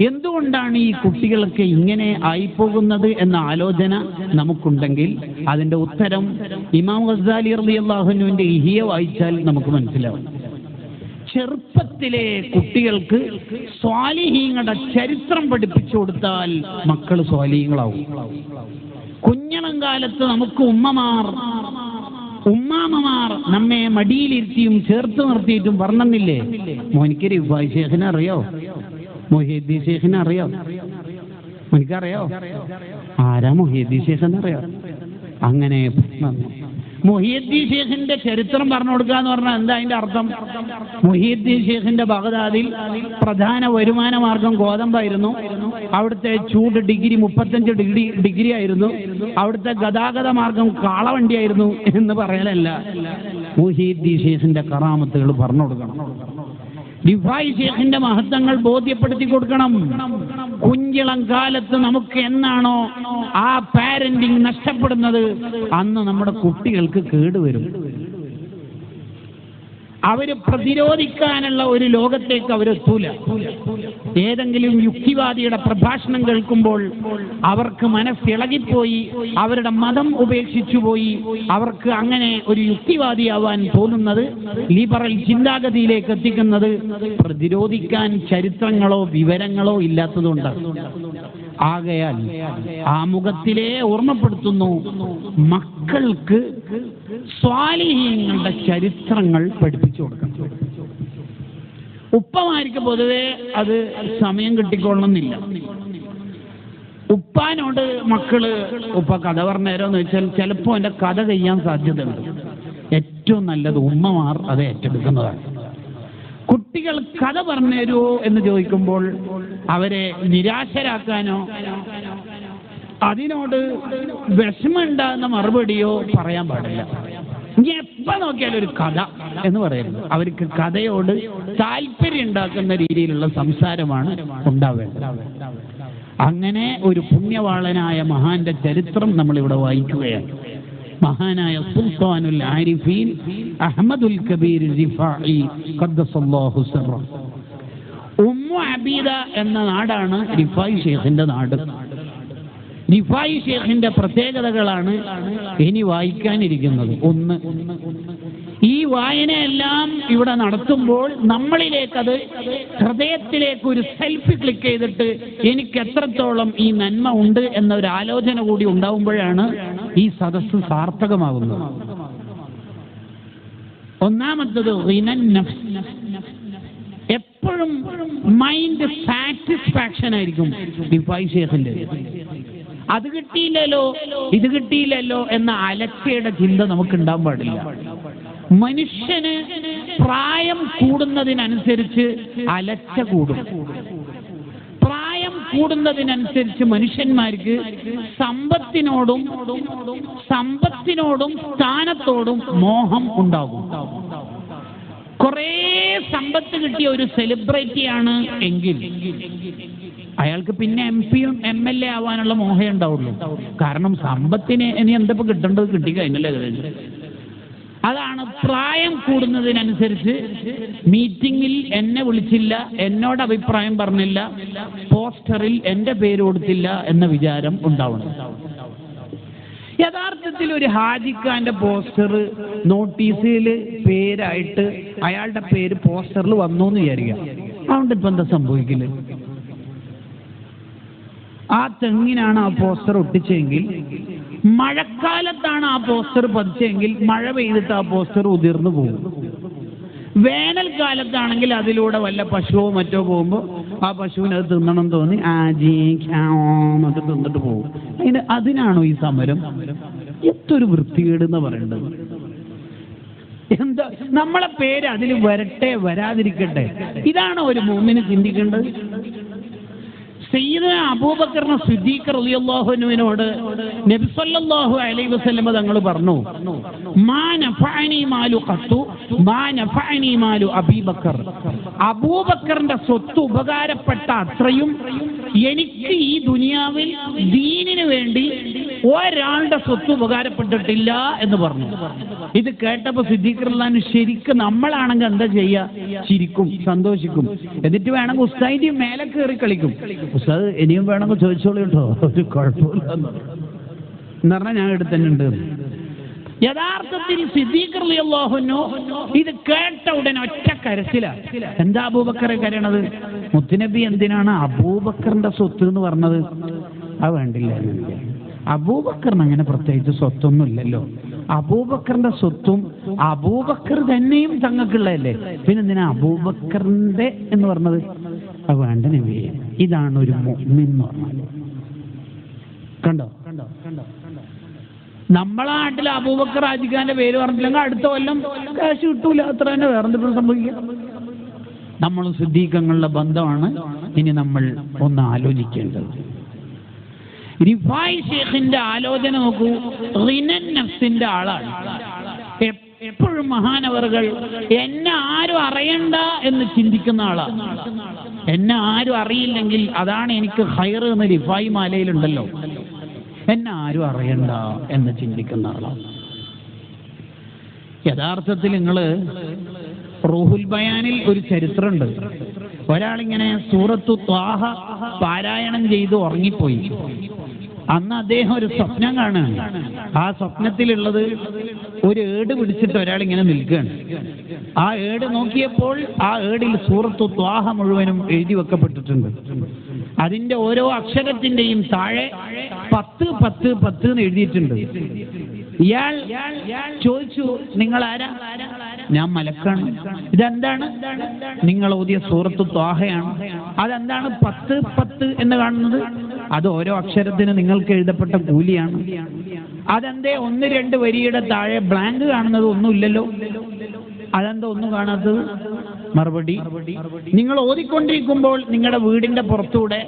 എന്തുകൊണ്ടാണ് ഈ കുട്ടികളൊക്കെ ഇങ്ങനെ ആയിപ്പോകുന്നത് എന്ന ആലോചന നമുക്കുണ്ടെങ്കിൽ അതിന്റെ ഉത്തരം ഇമാം ഗസാലി റളിയല്ലാഹു അൻഹുവിന്റെ ഇഹിയ വായിച്ചാൽ നമുക്ക് മനസ്സിലാവും. ചെറുപ്പത്തിലെ കുട്ടികൾക്ക് സ്വാലിഹീങ്ങളുടെ ചരിത്രം പഠിപ്പിച്ചു കൊടുത്താൽ മക്കൾ സ്വാലിഹീങ്ങളാവും. കുഞ്ഞളം കാലത്ത് നമുക്ക് ഉമ്മാമമാർ നമ്മെ മടിയിലിരുത്തിയും ചേർത്ത് നിർത്തിയിട്ടും പറഞ്ഞില്ലേ, മോനിക്ക് റിഫായി ശേഖിനെ അറിയോ, മൊഹീദ്ദീൻ ശേഖിനെ അറിയോ, മോനിക്കറിയോ, ആരാ മൊഹീദ്ദീൻ ശേഖെന്ന് അറിയോ? അങ്ങനെ മുഹിയുദ്ദീൻ ഷേഖിന്റെ ചരിത്രം പറഞ്ഞു കൊടുക്കുക എന്ന് പറഞ്ഞാൽ എന്താ അതിന്റെ അർത്ഥം? മുഹിയുദ്ദീൻ ഷേഖിന്റെ ബഗ്ദാദിൽ പ്രധാന വരുമാന മാർഗം ഗോതമ്പായിരുന്നു. അവിടുത്തെ ചൂട് 35 ഡിഗ്രി ആയിരുന്നു. അവിടുത്തെ ഗതാഗത മാർഗം കാളവണ്ടിയായിരുന്നു എന്ന് പറയലല്ല. മുഹിയുദ്ദീൻ ഷേഖിന്റെ കറാമത്തുകൾ പറഞ്ഞു കൊടുക്കണം. റിഫായി ഷേഖിന്റെ മഹത്വങ്ങൾ ബോധ്യപ്പെടുത്തി കൊടുക്കണം. കുഞ്ഞിളം കാലത്ത് നമുക്ക് എന്നാണോ ആ പാരന്റിങ് നഷ്ടപ്പെടുന്നത്, അന്ന് നമ്മുടെ കുട്ടികൾക്ക് കേടുവരും. അവര് പ്രതിരോധിക്കാനുള്ള ഒരു ലോകത്തേക്ക് അവരെത്തൂല. ഏതെങ്കിലും യുക്തിവാദിയുടെ പ്രഭാഷണം കേൾക്കുമ്പോൾ അവർക്ക് മനസ്സിളകിപ്പോയി, അവരുടെ മതം ഉപേക്ഷിച്ചുപോയി, അവർക്ക് അങ്ങനെ ഒരു യുക്തിവാദിയാവാൻ തോന്നുന്നത്, ലിബറൽ ചിന്താഗതിയിലേക്ക് എത്തിക്കുന്നത് പ്രതിരോധിക്കാൻ ചരിത്രങ്ങളോ വിവരങ്ങളോ ഇല്ലാത്തതുകൊണ്ടാണ്. ആകയാൽ ആമുഖത്തിലെ ഓർമ്മപ്പെടുത്തുന്നു, മക്കൾക്ക് സ്വാലിഹീങ്ങളുടെ ചരിത്രങ്ങൾ പഠിപ്പിച്ചു കൊടുക്കണം. ഉപ്പമാർക്ക് പൊതുവെ അത് സമയം കിട്ടിക്കൊള്ളണമെന്നില്ല. ഉപ്പാനോട് മക്കള് ഉപ്പ കഥ പറഞ്ഞുതരോന്ന് വെച്ചാൽ ചിലപ്പോൾ എൻ്റെ കഥ കഴിയാൻ സാധ്യതയുണ്ട്. ഏറ്റവും നല്ലത് ഉമ്മമാർ അത് ഏറ്റെടുക്കുന്നതാണ്. കുട്ടികൾ കഥ പറഞ്ഞു തരുമോ എന്ന് ചോദിക്കുമ്പോൾ അവരെ നിരാശരാക്കാനോ അതിനോട് വിഷമമുണ്ടാകുന്ന മറുപടിയോ പറയാൻ പാടില്ല. ഇനി എപ്പോൾ നോക്കിയാലും ഒരു കഥ എന്ന് പറയുന്നത് അവർക്ക് കഥയോട് താല്പര്യം ഉണ്ടാക്കുന്ന രീതിയിലുള്ള സംസാരമാണ് ഉണ്ടാവേണ്ടത്. അങ്ങനെ ഒരു പുണ്യവാളനായ മഹാന്റെ ചരിത്രം നമ്മളിവിടെ വായിക്കുകയാണ്. മഹാനായ സുൽത്താനുൽ ആരിഫീൻ അഹ്മദുൽ കബീർ റിഫാഇ ഖദ്ദസല്ലാഹു സിർറഹു. ഉമ്മു അബീദ എന്ന നാടാണ് റിഫായി ഷേഖിന്റെ നാട്. റിഫായി ഷേഖിന്റെ പ്രത്യേകതകളാണ് ഇനി വായിക്കാനിരിക്കുന്നത്. ഒന്ന്, ഈ വായനയെല്ലാം ഇവിടെ നടത്തുമ്പോൾ നമ്മളിലേക്കത് ഹൃദയത്തിലേക്ക് ഒരു സെൽഫി ക്ലിക്ക് ചെയ്തിട്ട് എനിക്ക് എത്രത്തോളം ഈ നന്മ ഉണ്ട് എന്നൊരു ആലോചന കൂടി ഉണ്ടാവുമ്പോഴാണ് ഈ സദസ്സ് സാർത്ഥകമാകുന്നത്. ഒന്നാമത്തത് എപ്പോഴും മൈൻഡ് സാറ്റിസ്ഫാക്ഷൻ ആയിരിക്കും റിഫായി ഷേഖിന്റെ. അത് കിട്ടിയില്ലല്ലോ ഇത് കിട്ടിയില്ലല്ലോ എന്ന അലച്ചയുടെ ചിന്ത നമുക്ക് ഉണ്ടാവാൻ പാടില്ല. മനുഷ്യന് പ്രായം കൂടുന്നതിനനുസരിച്ച് അലച്ച കൂടും. പ്രായം കൂടുന്നതിനനുസരിച്ച് മനുഷ്യന്മാർക്ക് സമ്പത്തിനോടും സ്ഥാനത്തോടും മോഹം ഉണ്ടാകും. കുറേ സമ്പത്ത് കിട്ടിയ ഒരു സെലിബ്രിറ്റിയാണ് എങ്കിൽ അയാൾക്ക് പിന്നെ MP യും MLA ആവാനുള്ള മോഹം ഉണ്ടാവുള്ളൂ. കാരണം സമ്പത്തിന് ഇനി എന്തപ്പോ കിട്ടേണ്ടത് കിട്ടിക്കഴിഞ്ഞല്ലേ. അതാണ് പ്രായം കൂടുന്നതിനനുസരിച്ച് മീറ്റിംഗിൽ എന്നെ വിളിച്ചില്ല, എന്നോട് അഭിപ്രായം പറഞ്ഞില്ല, പോസ്റ്ററിൽ എൻ്റെ പേര് കൊടുത്തില്ല എന്ന വിചാരം ഉണ്ടാവണം. യഥാർത്ഥത്തിൽ ഒരു ഹാജിഖാന്റെ പോസ്റ്റർ നോട്ടീസിൽ പേരായിട്ട് അയാളുടെ പേര് പോസ്റ്ററിൽ വന്നു എന്ന് വിചാരിക്കുക. അതുകൊണ്ട് ഇപ്പൊ എന്താ സംഭവിക്കില്ല? ആ തെങ്ങിനാണ് ആ പോസ്റ്റർ ഒട്ടിച്ചെങ്കിൽ, മഴക്കാലത്താണ് ആ പോസ്റ്റർ പതിച്ചെങ്കിൽ മഴ പെയ്തിട്ട് ആ പോസ്റ്റർ ഉതിർന്നു പോകും. വേനൽക്കാലത്താണെങ്കിൽ അതിലൂടെ വല്ല പശുവോ മറ്റോ പോകുമ്പോൾ ആ പശുവിന് അത് തിന്നണം തോന്നി അത് തിന്നിട്ട് പോകും. അതിനാണോ ഈ സമരം? എത്തൊരു വൃത്തികേട് എന്ന് പറയേണ്ടത്. എന്താ നമ്മളെ പേര് അതിൽ വരട്ടെ വരാതിരിക്കട്ടെ, ഇതാണോ ഒരു മുഅ്മിന് ചിന്തിക്കേണ്ടത്? സയ്യിദുന അബൂബക്കർ സിദ്ദീഖ് റളിയല്ലാഹു അൻഹുവിനോട് നബി സല്ലല്ലാഹു അലൈഹി വസല്ലം തങ്ങൾ പറഞ്ഞു, മാ നഫഅനി മാലു ഖത്തു മാ നഫഅനി മാലു അബൂബക്കർ. അബൂബക്കറിന്റെ സ്വത്ത് ഉപകാരപ്പെട്ട അത്രയും എനിക്ക് ഈ ദുനിയാവിൽ ദീനിന് വേണ്ടി ഒരാളുടെ സ്വത്ത് ഉപകാരപ്പെട്ടിട്ടില്ല എന്ന് പറഞ്ഞു. ഇത് കേട്ടപ്പോ സിദ്ദീഖ് റളിയല്ലാഹു ശരിക്കും നമ്മളാണെങ്കിൽ എന്താ ചെയ്യുക? ചിരിക്കും, സന്തോഷിക്കും. എന്നിട്ട് വേണമെങ്കിൽ ഉസ്താദി മേലെ കയറി കളിക്കും. ഉസ്താദ് ഇനിയും വേണമെങ്കിൽ ചോദിച്ചോളൂ കേട്ടോ, ഒരു കുഴപ്പമില്ല എന്ന് പറഞ്ഞാൽ ഞാൻ ഇവിടെ തന്നെ ഉണ്ട്. യഥാർത്ഥത്തിൽ സിദ്ദീഖ് റളിയല്ലാഹു അൻഹു ഇത് കേട്ട ഉടനെ ഒറ്റ കരച്ചിലാണ്. എന്താ അബൂബക്കറെ കരയണത്? മുത്തുനബി എന്തിനാണ് അബൂബക്കറിന്റെ സ്വത്ത് എന്ന് പറഞ്ഞത്? അത് വേണ്ടില്ല. അബൂബക്കറിന് അങ്ങനെ പ്രത്യേകിച്ച് സ്വത്തൊന്നും ഇല്ലല്ലോ. അബൂബക്കറിന്റെ സ്വത്തും അബൂബക്കർ തന്നെയും തങ്ങൾക്കുള്ളതല്ലേ, പിന്നെ എന്തിനാ അബൂബക്കറിന്റെ എന്ന് പറഞ്ഞത്? അത് വേണ്ട നബിയെ. ഇതാണ് ഒരു മുഅ്മിൻ എന്ന് പറഞ്ഞത്. കണ്ടോ? നമ്മളെ നാട്ടിൽ അബൂബക്കർ ഹാജിഖാന്റെ പേര് പറഞ്ഞില്ലെങ്കിൽ അടുത്ത കൊല്ലം കാശ് കിട്ടൂല, അത്ര തന്നെ. വേറെ എന്തെങ്കിലും സംഭവിക്കുക? നമ്മൾ സിദ്ദീഖങ്ങളുടെ ബന്ധമാണ് ഇനി നമ്മൾ ഒന്ന് ആലോചിക്കേണ്ടത്. റിഫായി ഷേഖിന്റെ ആലോചന നോക്കൂ. റിനൻ നഫ്സിന്റെ ആളാണ്. എപ്പോഴും മഹാനവറുകൾ എന്നെ ആരും അറിയണ്ട എന്ന് ചിന്തിക്കുന്ന ആളാണ്. എന്നെ ആരും അറിയില്ലെങ്കിൽ അതാണ് എനിക്ക് ഖൈർ എന്ന് റിഫായി മാലയിലുണ്ടല്ലോ. എന്നെ ആരും അറിയണ്ട എന്ന് ചിന്തിക്കുന്ന ആളാണ്. യഥാർത്ഥത്തിൽ നിങ്ങൾ റൂഹുൽ ബയാനിൽ ഒരു ചരിത്രമുണ്ട്. ഒരാളിങ്ങനെ സൂറത്തു ത്വാഹ പാരായണം ചെയ്ത് ഉറങ്ങിപ്പോയി. അന്ന് അദ്ദേഹം ഒരു സ്വപ്നം കാണുകയാണ്. ആ സ്വപ്നത്തിലുള്ളത് ഒരു ഏട് പിടിച്ചിട്ട് ഒരാളിങ്ങനെ നിൽക്കുകയാണ്. ആ ഏട് നോക്കിയപ്പോൾ ആ ഏടിൽ സൂറത്തു ത്വാഹ മുഴുവനും എഴുതി വെക്കപ്പെട്ടിട്ടുണ്ട്. അതിന്റെ ഓരോ അക്ഷരത്തിന്റെയും താഴെ 10 10 10 എന്ന് എഴുതിയിട്ടുണ്ട്. ഇയാൾ ചോദിച്ചു, നിങ്ങൾ ആരാ? ഞാൻ മലക്കാണ്. ഇതെന്താണ്? നിങ്ങൾ ഓതിയ സൂറത്തു ത്വാഹയാണ്. അതെന്താണ് 10 10 എന്ന് കാണുന്നത്? അത് ഓരോ അക്ഷരത്തിന് നിങ്ങൾക്ക് എഴുതപ്പെട്ട കൂലിയാണ്. അതെന്തേ 1 2 വരിയുടെ താഴെ ബ്ലാങ്ക് കാണുന്നത്? ഒന്നുമില്ലല്ലോ. അതെന്താ ഒന്നും കാണാത്തത്? മറുപടി, നിങ്ങൾ ഓതിക്കൊണ്ടിരിക്കുമ്പോൾ നിങ്ങളുടെ വീടിന്റെ പുറത്തൂടെ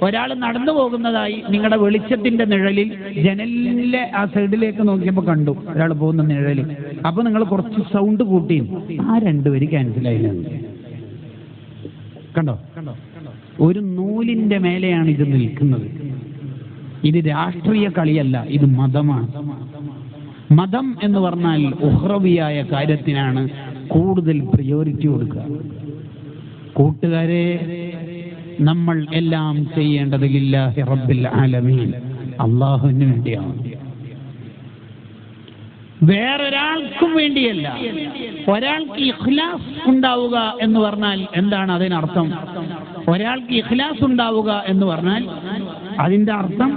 ഒരാൾ നടന്നു പോകുന്നതായി നിങ്ങളുടെ വെളിച്ചത്തിന്റെ നിഴലിൽ ജനലിലെ ആ സൈഡിലേക്ക് നോക്കിയപ്പോൾ കണ്ടു ഒരാൾ പോകുന്ന നിഴലിൽ. അപ്പൊ നിങ്ങൾ കുറച്ച് സൗണ്ട് കൂട്ടി ആ 2 വരി ക്യാൻസൽ ആയി. കണ്ടോ? ഒരു നൂലിന്റെ മേലെയാണ് ഇത് നിൽക്കുന്നത്. ഇത് രാഷ്ട്രീയ കളിയല്ല, ഇത് മതമാണ്. മതം എന്ന് പറഞ്ഞാൽ ഉഹ്റവിയായ കാര്യത്തിനാണ് കൂടുതൽ പ്രയോറിറ്റി കൊടുക്കുക. കൂട്ടുകാരെ, നമ്മൾ എല്ലാം ചെയ്യേണ്ടത് ലില്ലാഹി റബ്ബിൽ ആലമീൻ, അല്ലാഹുവിന് വേണ്ടിയാണ്, വേറൊരാൾക്കും വേണ്ടിയല്ല. ഒരാൾക്ക് ഇഖ്ലാസ് ഉണ്ടാവുക എന്ന് പറഞ്ഞാൽ എന്താണ് അതിനർത്ഥം? ഒരാൾക്ക് ഇഖ്ലാസ് ഉണ്ടാവുക എന്ന് പറഞ്ഞാൽ അതിന്റെ അർത്ഥം,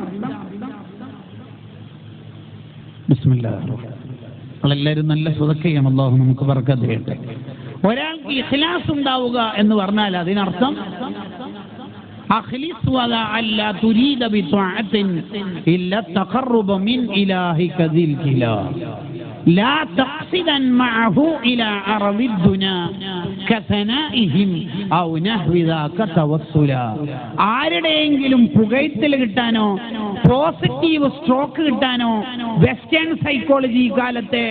ബിസ്മില്ലാഹിർ റഹ്മാനിർ റഹീം, എല്ലാവരും നല്ല സ്വതക്ക ചെയ്യണം, അല്ലാഹു നമുക്ക് ബർക്കത്ത് ചെയ്യട്ടെ. ഒരാൾക്ക് ഇഖ്ലാസ് ഉണ്ടാവുക എന്ന് പറഞ്ഞാൽ അതിനർത്ഥം അഖ്ലിസ് വലാ അല്ലാ തുരീദ ബിത്വഅത്തിൻ ഇല്ലാ തഖറബ മിൻ ഇലാഹിക ദിൽ കിലാ ലാ തഖ്സിദൻ മഅഹു ഇലാ അർദിദ് ദുനാ കസനാഇഹിം ഔ നഹ്വി ദാക തവസ്സുല. ആരുടെയെങ്കിലും പുകഴ്ത്തൽ കിട്ടാനോ പോസിറ്റീവ് സ്ട്രോക്ക് കിട്ടാനോ വെസ്റ്റേൺ സൈക്കോളജി കാലത്തെ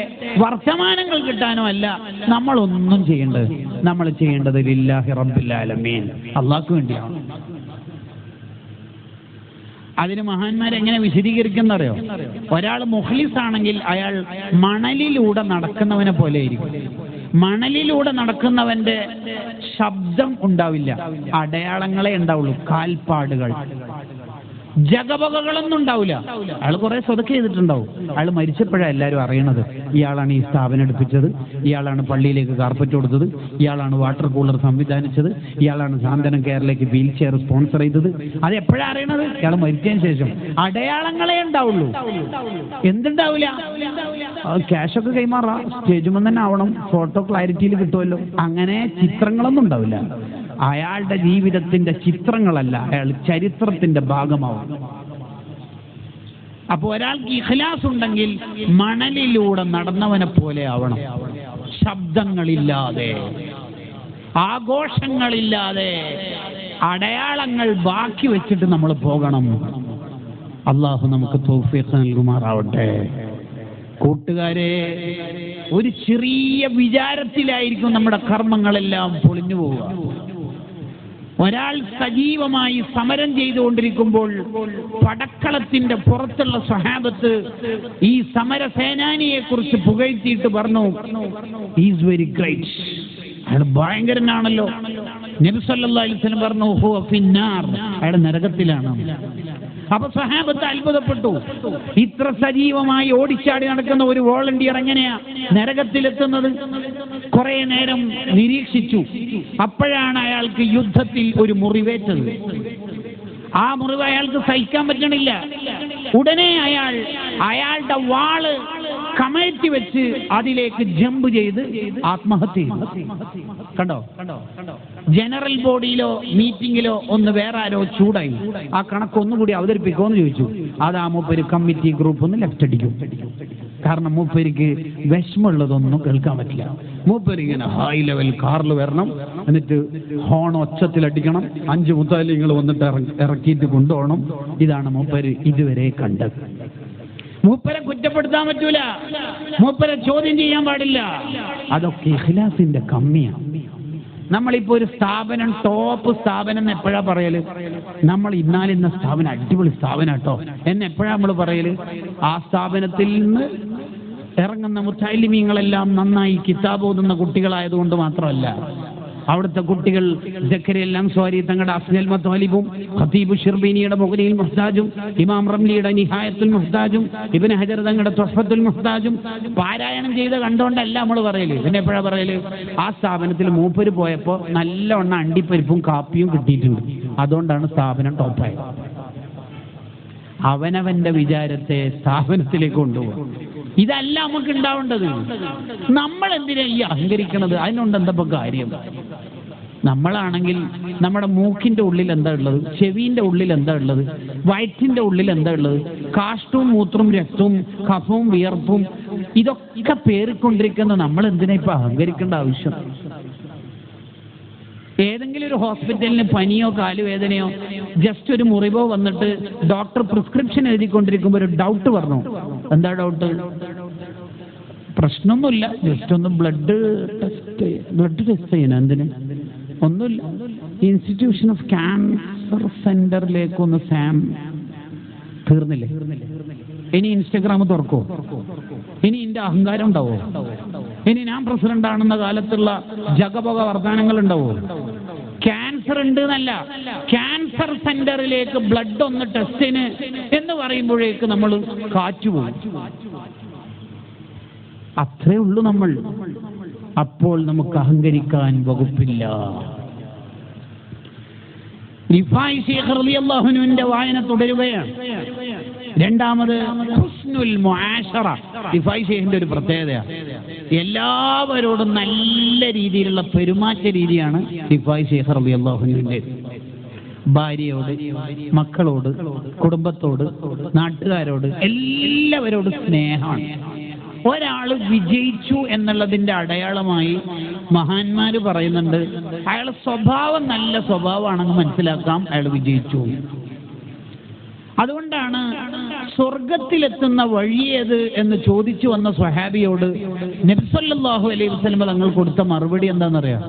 വർത്തമാനങ്ങൾ കിട്ടാനോ അല്ല നമ്മളൊന്നും ചെയ്യേണ്ടത്. നമ്മൾ ചെയ്യേണ്ടത് ലില്ലാഹി റബ്ബിൽ ആലമീൻ, അല്ലാഹുവിന് വേണ്ടിയാണ്. അതിന് മഹാന്മാരെങ്ങനെ വിശദീകരിക്കുന്നറിയോ? ഒരാൾ മുഖ്ലിസ് ആണെങ്കിൽ അയാൾ മണലിലൂടെ നടക്കുന്നവനെ പോലെ ആയിരിക്കും. മണലിലൂടെ നടക്കുന്നവന്റെ ശബ്ദം ഉണ്ടാവില്ല, അടയാളങ്ങളെ ഉണ്ടാവുള്ളൂ, കാൽപ്പാടുകൾ. ജഗബകളൊന്നും ഉണ്ടാവില്ല. അയാൾ കുറെ സ്വതക്ക ചെയ്തിട്ടുണ്ടാവും. അയാൾ മരിച്ചപ്പോഴാണ് എല്ലാവരും അറിയണത്. ഇയാളാണ് ഈ സ്ഥാപനം എടുപ്പിച്ചത്, ഇയാളാണ് പള്ളിയിലേക്ക് കാർപ്പറ്റ് കൊടുത്തത്, ഇയാളാണ് വാട്ടർ കൂളർ സംവിധാനിച്ചത്, ഇയാളാണ് സാന്ത്വനം കേരളയ്ക്ക് വീൽ ചെയർ സ്പോൺസർ ചെയ്തത്. അത് എപ്പോഴാണ് അറിയണത്? ഇയാൾ മരിച്ചതിന് ശേഷം. അടയാളങ്ങളെ ഉണ്ടാവുള്ളൂ, എന്തുണ്ടാവില്ല. ക്യാഷൊക്കെ കൈമാറാം, സ്റ്റേജുമ്പോൾ തന്നെ ആവണം, ഫോട്ടോ ക്ലാരിറ്റിയിൽ കിട്ടുമല്ലോ. അങ്ങനെ ചിത്രങ്ങളൊന്നും ഉണ്ടാവില്ല. അയാളുടെ ജീവിതത്തിന്റെ ചിത്രങ്ങളല്ല, അയാൾ ചരിത്രത്തിന്റെ ഭാഗമാവും. അപ്പൊ ഒരാൾക്ക് ഇഖ്ലാസ് ഉണ്ടെങ്കിൽ മണലിലൂടെ നടന്നവനെ പോലെ ആവണം. ശബ്ദങ്ങളില്ലാതെ, ആഘോഷങ്ങളില്ലാതെ, അടയാളങ്ങൾ ബാക്കി വെച്ചിട്ട് നമ്മൾ പോകണം. അള്ളാഹു നമുക്ക് തൗഫീഖ് നൽകുമാറാവട്ടെ. കൂട്ടുകാരെ, ഒരു ചെറിയ വിചാരത്തിലായിരിക്കും നമ്മുടെ കർമ്മങ്ങളെല്ലാം പൊളിഞ്ഞു പോവുക. ഒരാൾ സജീവമായി സമരം ചെയ്തുകൊണ്ടിരിക്കുമ്പോൾ പടക്കളത്തിന്റെ പുറത്തുള്ള സ്വഹാബത്ത് ഈ സമരസേനാനിയെ കുറിച്ച് പുകഴ്ത്തിയിട്ട് പറഞ്ഞു, ഈസ് വെരി ഗ്രേറ്റ്, അയാൾ ഭയങ്കരനാണല്ലോ. നബി സല്ലല്ലാഹു അലൈഹി വസല്ലം പറഞ്ഞു, ഹുവ ഫിന്നാർ, അയാൾ നരകത്തിലാണ്. അപ്പൊ സ്വഹാബത്ത് അത്ഭുതപ്പെട്ടു. ഇത്ര സജീവമായി ഓടിച്ചാടി നടക്കുന്ന ഒരു വോളണ്ടിയർ എങ്ങനെയാ നരകത്തിലെത്തുന്നത്? കുറെ നേരം നിരീക്ഷിച്ചു. അപ്പോഴാണ് അയാൾക്ക് യുദ്ധത്തിൽ ഒരു മുറിവേറ്റത്. ആ മുറിവ് അയാൾക്ക് സഹിക്കാൻ പറ്റണില്ല. ഉടനെ അയാളുടെ വാള് കമഴ്ത്തി വെച്ച് അതിലേക്ക് ജമ്പ് ചെയ്ത് ആത്മഹത്യ ചെയ്തു. കണ്ടോ? ജനറൽ ബോഡിയിലോ മീറ്റിങ്ങിലോ ഒന്ന് വേറെ ആരോ ചൂടായി, ആ കണക്ക് ഒന്നുകൂടി അവതരിപ്പിക്കുമെന്ന് ചോദിച്ചു. അത് ആ മൂപ്പര് കമ്മിറ്റി ഗ്രൂപ്പ് ഒന്ന് ലെഫ്റ്റ് അടിക്കും. കാരണം മൂപ്പരിക്ക് വിഷമുള്ളതൊന്നും കേൾക്കാൻ പറ്റില്ല. മൂപ്പര് ഇങ്ങനെ ഹൈ ലെവൽ കാറിൽ വരണം, എന്നിട്ട് ഹോൺ ഒച്ചത്തിലടിക്കണം, 5 മുത്താലിങ്ങൾ വന്നിട്ട് ഇറക്കിയിട്ട് കൊണ്ടുപോകണം. ഇതാണ് മൂപ്പര് ഇതുവരെ കണ്ടത്. മൂപ്പരെ കുറ്റപ്പെടുത്താൻ പറ്റൂല, മൂപ്പരെ ചോദ്യം ചെയ്യാൻ പാടില്ല. അതൊക്കെ ഇഖ്ലാസിന്റെ കമ്മിയാണ്. നമ്മളിപ്പോ ഒരു സ്ഥാപനം ടോപ്പ് സ്ഥാപനം എന്ന് എപ്പോഴാ പറയല്? നമ്മൾ ഇന്നാലിന്ന സ്ഥാപനം അടിപൊളി സ്ഥാപനം കേട്ടോ എന്ന് എപ്പോഴാ നമ്മൾ പറയല്? ആ സ്ഥാപനത്തിൽ നിന്ന് ഇറങ്ങുന്ന മുത്തഅല്ലിമീങ്ങളെല്ലാം നന്നായി കിതാബ് ഓതുന്ന കുട്ടികളായതുകൊണ്ട് മാത്രമല്ല. അവിടുത്തെ കുട്ടികൾ സക്കരിയ അൻസ്വാരി തങ്ങളുടെ അസ്നൽ മത്വാലിബും ഖതീബ് ഷിർബീനിയുടെ മുഗ്നിൽ മുഹ്താജും ഇമാം റംലിയുടെ നിഹായത്തുൽ മുഹ്താജും ഇബ്നു ഹജർ തങ്ങളുടെ തുഹ്ഫത്തുൽ മുഹ്താജും പാരായണം ചെയ്ത് കണ്ടുകൊണ്ടല്ല നമ്മൾ പറയല്. പിന്നെ എപ്പോഴാ പറയല്? ആ സ്ഥാപനത്തിൽ മൂപ്പര് പോയപ്പോൾ നല്ലവണ്ണം അണ്ടിപ്പരിപ്പും കാപ്പിയും കിട്ടിയിട്ടുണ്ട്, അതുകൊണ്ടാണ് സ്ഥാപനം ടോപ്പായത്. അവനവന്റെ വിചാരത്തെ സ്ഥാപനത്തിലേക്ക് കൊണ്ടുപോകും. ഇതല്ല നമുക്ക് ഉണ്ടാവേണ്ടത്. നമ്മൾ എന്തിനാ ഈ അഹങ്കരിക്കണത്? അതിനുണ്ട് എന്താ കാര്യം? നമ്മളാണെങ്കിൽ നമ്മുടെ മൂക്കിന്റെ ഉള്ളിൽ എന്താ ഉള്ളത്, ചെവിന്റെ ഉള്ളിൽ എന്താ ഉള്ളത്, വയറ്റിന്റെ ഉള്ളിൽ എന്താ ഉള്ളത്, കാഷ്ടവും മൂത്രവും രക്തവും കഫവും വിയർപ്പും ഇതൊക്കെ പേറിക്കൊണ്ടിരിക്കുന്ന നമ്മൾ എന്തിനാ ഇപ്പൊ അഹങ്കരിക്കേണ്ട ആവശ്യം? ഏതെങ്കിലും ഒരു ഹോസ്പിറ്റലിന് പനിയോ കാലുവേദനയോ ജസ്റ്റ് ഒരു മുറിവോ വന്നിട്ട് ഡോക്ടർ പ്രിസ്ക്രിപ്ഷൻ എഴുതിക്കൊണ്ടിരിക്കുമ്പോൾ ഒരു ഡൗട്ട് പറഞ്ഞു. എന്താ ഡൗട്ട്? പ്രശ്നമൊന്നുമില്ല, ജസ്റ്റ് ഒന്ന് ബ്ലഡ് ടെസ്റ്റ് ചെയ്യണം. എന്തിന്? ഒന്നുമില്ല, ഇൻസ്റ്റിറ്റ്യൂഷൻ ഓഫ് ക്യാൻസർ സെന്ററിലേക്കൊന്ന് തീർന്നില്ലേ? ഇനി ഇൻസ്റ്റഗ്രാം തുറക്കോ? ഇനി ഇതിന്റെ അഹങ്കാരം ഉണ്ടാവോ? ഇനി ഞാൻ പ്രസിഡന്റ് ആണെന്ന കാലത്തുള്ള ജഗപൊക വർത്തമാനങ്ങൾ ഉണ്ടാവോ? ക്യാൻസർ ഉണ്ട് എന്നല്ല, ക്യാൻസർ സെന്ററിലേക്ക് ബ്ലഡ് ഒന്ന് ടെസ്റ്റിന് എന്ന് പറയുമ്പോഴേക്ക് നമ്മൾ കാറ്റുപോകും. അത്രേ ഉള്ളൂ നമ്മൾ. അപ്പോൾ നമുക്ക് അഹങ്കരിക്കാൻ വകുപ്പില്ല. റിഫായി ശൈഖ് റളിയല്ലാഹു അൻഹുവിന്റെ വായന തുടരുകയാണ്. രണ്ടാമത് ഹുസ്നുൽ മുആശറ. റിഫായി ശൈഖിന്റെ ഒരു പ്രത്യേകതയാണ്, എല്ലാവരോടും നല്ല രീതിയിലുള്ള പെരുമാറ്റ രീതിയാണ് റിഫായി ശൈഖ് റളിയല്ലാഹു അൻഹുവിന്റെ. ഭാര്യയോട്, മക്കളോട്, കുടുംബത്തോട്, നാട്ടുകാരോട് എല്ലാവരോടും സ്നേഹമാണ്. ഒരാൾ വിജയിച്ചു എന്നുള്ളതിന്റെ അടയാളമായി മഹാന്മാര് പറയുന്നുണ്ട്, അയാൾ സ്വഭാവം നല്ല സ്വഭാവമാണെന്ന് മനസ്സിലാക്കാം അയാൾ വിജയിച്ചു. അതുകൊണ്ടാണ് സ്വർഗത്തിലെത്തുന്ന വഴിയേത് എന്ന് ചോദിച്ചു വന്ന സ്വഹാബിയോട് നബി സല്ലല്ലാഹു അലൈഹി വസല്ലം തങ്ങൾ കൊടുത്ത മറുപടി എന്താണെന്നറിയാം?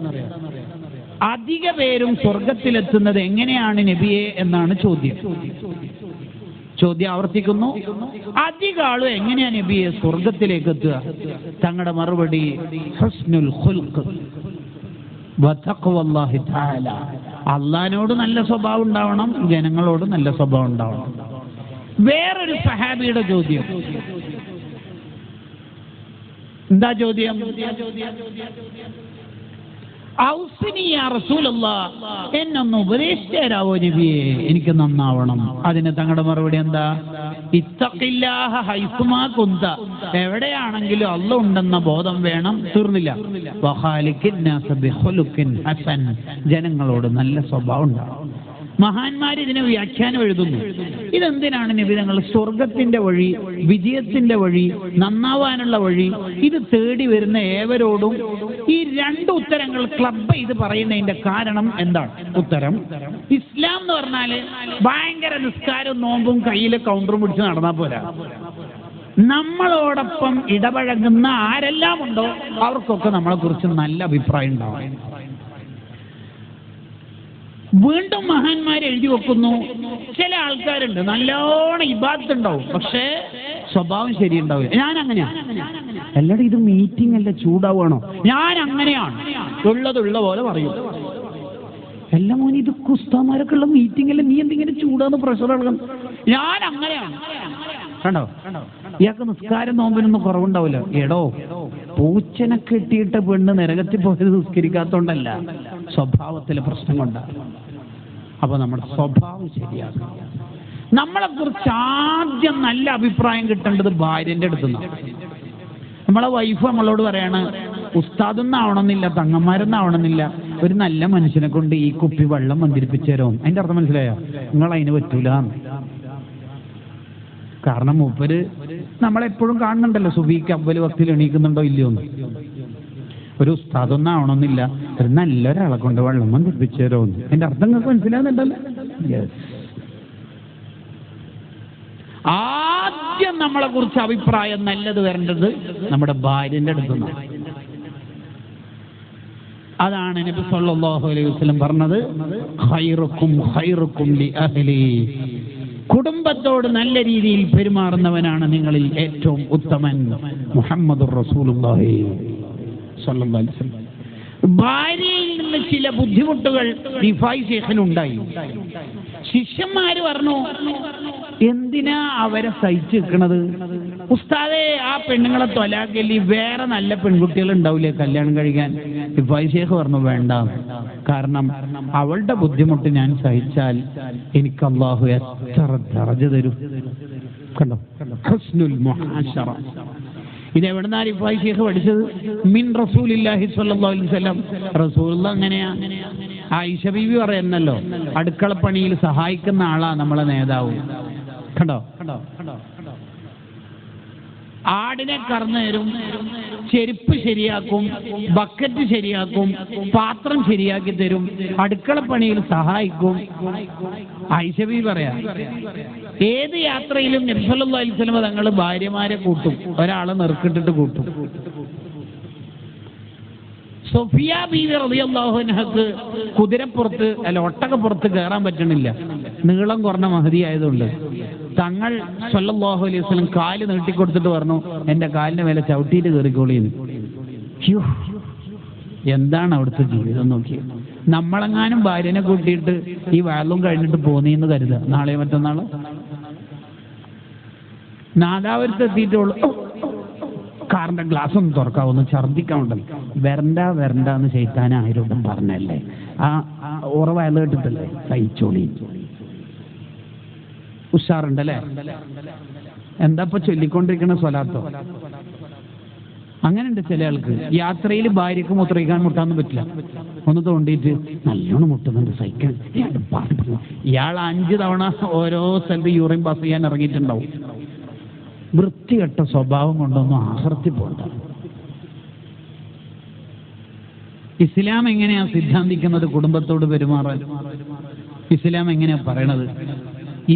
അധിക പേരും സ്വർഗത്തിലെത്തുന്നത് എങ്ങനെയാണ് നബിയെ എന്നാണ് ചോദ്യം. ചോദ്യം ആവർത്തിക്കുന്നു, അധിക ആളും എങ്ങനെയാ നബിയെ സ്വർഗത്തിലേക്ക് എത്തുക? തങ്ങളുടെ മറുപടി ഹുസ്നുൽ ഖുൽഖ് വ തഖ്വല്ലാഹി തആല. അള്ളാഹിനോട് നല്ല സ്വഭാവം ഉണ്ടാവണം, ജനങ്ങളോട് നല്ല സ്വഭാവം ഉണ്ടാവണം. വേറൊരു സഹാബിയുടെ ചോദ്യം, എന്താ ചോദ്യം? ഔസിനി യാ റസൂലല്ലാഹ്, എന്നൊന്ന് ഉപദേശിച്ചു തരാവോ നബിയെ, എനിക്ക് നന്നാവണം. അതിന് തങ്ങളുടെ മറുപടി എന്താ? ഇത്തഖില്ലാഹ ഹൈസുമാ കുന്ത, എവിടെയാണെങ്കിലും അല്ലാഹ് ഉണ്ടെന്ന ബോധം വേണം. തീർന്നില്ല. വഖാലിഖിൻ നാസ ബിഖുലുഖിൻ ഹസൻ, ജനങ്ങളോട് നല്ല സ്വഭാവം ഉണ്ടാവണം. മഹാന്മാർ ഇതിനെ വ്യാഖ്യാനം എഴുതുന്നു. ഇതെന്തിനാണ് നബി തങ്ങൾ സ്വർഗത്തിന്റെ വഴി, വിജയത്തിന്റെ വഴി, നന്നാവാനുള്ള വഴി ഇത് തേടി വരുന്ന ഏവരോടും ഈ രണ്ട് ഉത്തരങ്ങൾ ക്ലബ് ചെയ്ത് പറയുന്നതിന്റെ കാരണം എന്താണ്? ഉത്തരം, ഇസ്ലാം എന്ന് പറഞ്ഞാല് ഭയങ്കര നിസ്കാരവും നോമ്പും കയ്യില് കൗണ്ടറും പിടിച്ച് നടന്നാൽ പോരാ. നമ്മളോടൊപ്പം ഇടപഴകുന്ന ആരെല്ലാം ഉണ്ടോ അവർക്കൊക്കെ നമ്മളെ കുറിച്ച് നല്ല അഭിപ്രായം ഉണ്ടാവും. വീണ്ടും മഹാന്മാരെ എഴുതി വെക്കുന്നു, ചില ആൾക്കാരുണ്ട് നല്ലോണം ഇബാദത്ത് ഉണ്ടാവും, പക്ഷേ സ്വഭാവം ശരിയുണ്ടാവില്ല. ഞാൻ അങ്ങനെയാണ്. എല്ലാവരും ഇത് മീറ്റിംഗ് അല്ല, ചൂടാവണോ? ഞാൻ അങ്ങനെയാണ്, ഉള്ളതുള്ള പോലെ പറയും. എല്ലാം മോനി ഇത് കുസ്താമാരൊക്കെ ഉള്ള മീറ്റിംഗ് അല്ല, നീ എന്തിങ്ങനെ ചൂടാന്ന് പ്രഷർ എടുക്കണം? ഞാൻ അങ്ങനെയാണ്. കണ്ടോ, ഇയാൾക്ക് നിസ്കാരം നോമ്പിനൊന്നും കുറവുണ്ടാവില്ല. എടോ, പൂച്ചനെ കെട്ടിയിട്ട് പെണ്ണ് നരകത്തിൽ പോയത് നിസ്കരിക്കാത്തോണ്ടല്ല, സ്വഭാവത്തിലെ പ്രശ്നം കൊണ്ടാണ്. അപ്പൊ നമ്മുടെ സ്വഭാവം ശരിയാകും. നമ്മളെ കുറിച്ച് ആദ്യം നല്ല അഭിപ്രായം കിട്ടേണ്ടത് ഭാര്യന്റെ അടുത്തുനിന്ന്. നമ്മളെ വൈഫ് നമ്മളോട് പറയാണ്, ഉസ്താദൊന്നും ആവണമെന്നില്ല, തങ്ങന്മാരൊന്നും ആവണമെന്നില്ല, ഒരു നല്ല മനുഷ്യനെ കൊണ്ട് ഈ കുപ്പി വെള്ളം മന്ദിരിപ്പിച്ചു തരും. അതിന്റെ അർത്ഥം മനസ്സിലായോ? നിങ്ങൾ അതിന് പറ്റൂല. കാരണം മൂപ്പര് നമ്മളെപ്പോഴും കാണുന്നുണ്ടല്ലോ, സുബീക്ക് അവ്വൽ വക്തിൽ എണീക്കുന്നുണ്ടോ ഇല്ലയോ എന്ന്. ഒരു ഉസ്താദൊന്നും ആവണമെന്നില്ല, ഒരു നല്ലൊരാളെ കൊണ്ട് വെള്ളം മന്ദിരിപ്പിച്ചു തരുമെന്ന്. അതിന്റെ അർത്ഥം നിങ്ങൾക്ക് മനസ്സിലാകുന്നുണ്ടല്ലോ? ആദ്യം നമ്മളെ കുറിച്ച് അഭിപ്രായം നല്ലത് വരേണ്ടത് നമ്മുടെ ഭാര്യന്റെ അടുത്തുനിന്ന്. അതാണ് നബി സല്ലല്ലാഹു അലൈഹി വസല്ലം പറഞ്ഞത്, ഖൈറുക്കും ഖൈറുക്കും ലി അഹ്ലി. കുടുംബത്തോട് നല്ല രീതിയിൽ പെരുമാറുന്നവനാണ് നിങ്ങളിൽ ഏറ്റവും ഉത്തമൻ. മുഹമ്മദുർ റസൂലുള്ളാഹി സ്വല്ലല്ലാഹു അലൈഹി വസല്ലം. ഭാര്യയിൽ നിന്ന് ചില ബുദ്ധിമുട്ടുകൾ റിഫായി ശൈഖിനുണ്ടായി. ശിഷ്യന്മാര് പറഞ്ഞു, എന്തിനാ അവരെ സഹിച്ചു നിൽക്കണത്? ഉസ്താദേ, ആ പെണ്ണുങ്ങളെ തൊലാക്കല്ലി, വേറെ നല്ല പെൺകുട്ടികൾ ഉണ്ടാവില്ലേ കല്യാണം കഴിക്കാൻ? റിഫായി ശൈഖ് പറഞ്ഞു, വേണ്ട. കാരണം അവളുടെ ബുദ്ധിമുട്ട് ഞാൻ സഹിച്ചാൽ എനിക്ക് അല്ലാഹു എത്ര ദറജ തരും. കണ്ടോ, ഹുസ്നുൽ മുആശറ. ഇതെവിടുന്നാ റിഫായി ശൈഖ് പഠിച്ചത്? മിൻ റസൂലില്ലാഹി സ്വല്ലല്ലാഹു അലൈഹി വസല്ലം. റസൂലുള്ളാഹി അങ്ങനെയാ. ആയിഷ ബീവി പറയുന്നല്ലോ, അടുക്കളപ്പണിയിൽ സഹായിക്കുന്ന ആളാ നമ്മളെ നേതാവ്. കണ്ടോ, ആടിനെ കറന്നു തരും, ചെരുപ്പ് ശരിയാക്കും, ബക്കറ്റ് ശരിയാക്കും, പാത്രം ശരിയാക്കി തരും, അടുക്കളപ്പണിയിൽ സഹായിക്കും. ആയിഷ ബീവി പറയാ, ഏത് യാത്രയിലും നബി സല്ലല്ലാഹു അലൈഹി വസല്ലം തങ്ങൾ ഭാര്യമാരെ കൂട്ടും, ഒരാളെ നെറുക്കിട്ടിട്ട് കൂട്ടും. സഫിയ ബീവി റളിയല്ലാഹു അൻഹക്ക് കുതിരപ്പുറത്ത് ഒട്ടകപ്പുറത്ത് കയറാൻ പറ്റണില്ല, നീളം കുറഞ്ഞ മഹദി ആയതുകൊണ്ട്. തങ്ങൾ സല്ലല്ലാഹു അലൈഹി വസല്ലം കാല് നീട്ടിക്കൊടുത്തിട്ട് പറഞ്ഞു, എന്റെ കാലിന് മേലെ ചവിട്ടിയിട്ട് കയറിക്കോളിന്ന്. എന്താണ് അവിടുത്തെ ജീവിതം നോക്കി. നമ്മളെങ്ങാനും ഭാര്യനെ കൂട്ടിയിട്ട് ഈ വയലും കഴിഞ്ഞിട്ട് പോന്നീന്ന് കരുതുക, നാളെ മറ്റന്നാള് നാദാപുരത്ത് എത്തിയിട്ടുള്ളൂ, കാറിന്റെ ഗ്ലാസ് ഒന്ന് തുറക്കാവുന്ന ഛർദിക്കാവുണ്ടല്ലോ. വരണ്ട ശൈത്താൻ ആയിരം പറഞ്ഞല്ലേ, ആ ഉറവയൽ കേട്ടിട്ടല്ലേ, സഹിച്ചോളി. ഉഷാറുണ്ടല്ലേ? എന്താ ഇപ്പൊ ചൊല്ലിക്കൊണ്ടിരിക്കണ സ്വലാത്തോ? അങ്ങനെയുണ്ട് ചില ആൾക്ക്. യാത്രയിൽ ഭാര്യക്ക് മുത്രയിക്കാൻ മുട്ടാന്ന് പറ്റില്ല, ഒന്ന് തോണ്ടിയിട്ട് നല്ലോണം മുട്ടുന്നുണ്ട്, സഹിക്കാൻ. ഇയാൾ 5 തവണ ഓരോ സ്ഥലത്ത് യൂറിൻ പാസ് ചെയ്യാൻ ഇറങ്ങിയിട്ടുണ്ടാവും. വൃത്തികെട്ട സ്വഭാവം കൊണ്ടൊന്നും ആഹർത്തി പോണ്ട. ഇസ്ലാം എങ്ങനെയാ സിദ്ധാന്തിക്കുന്നത് കുടുംബത്തോട് പെരുമാറാൻ? ഇസ്ലാം എങ്ങനെയാ പറയണത്?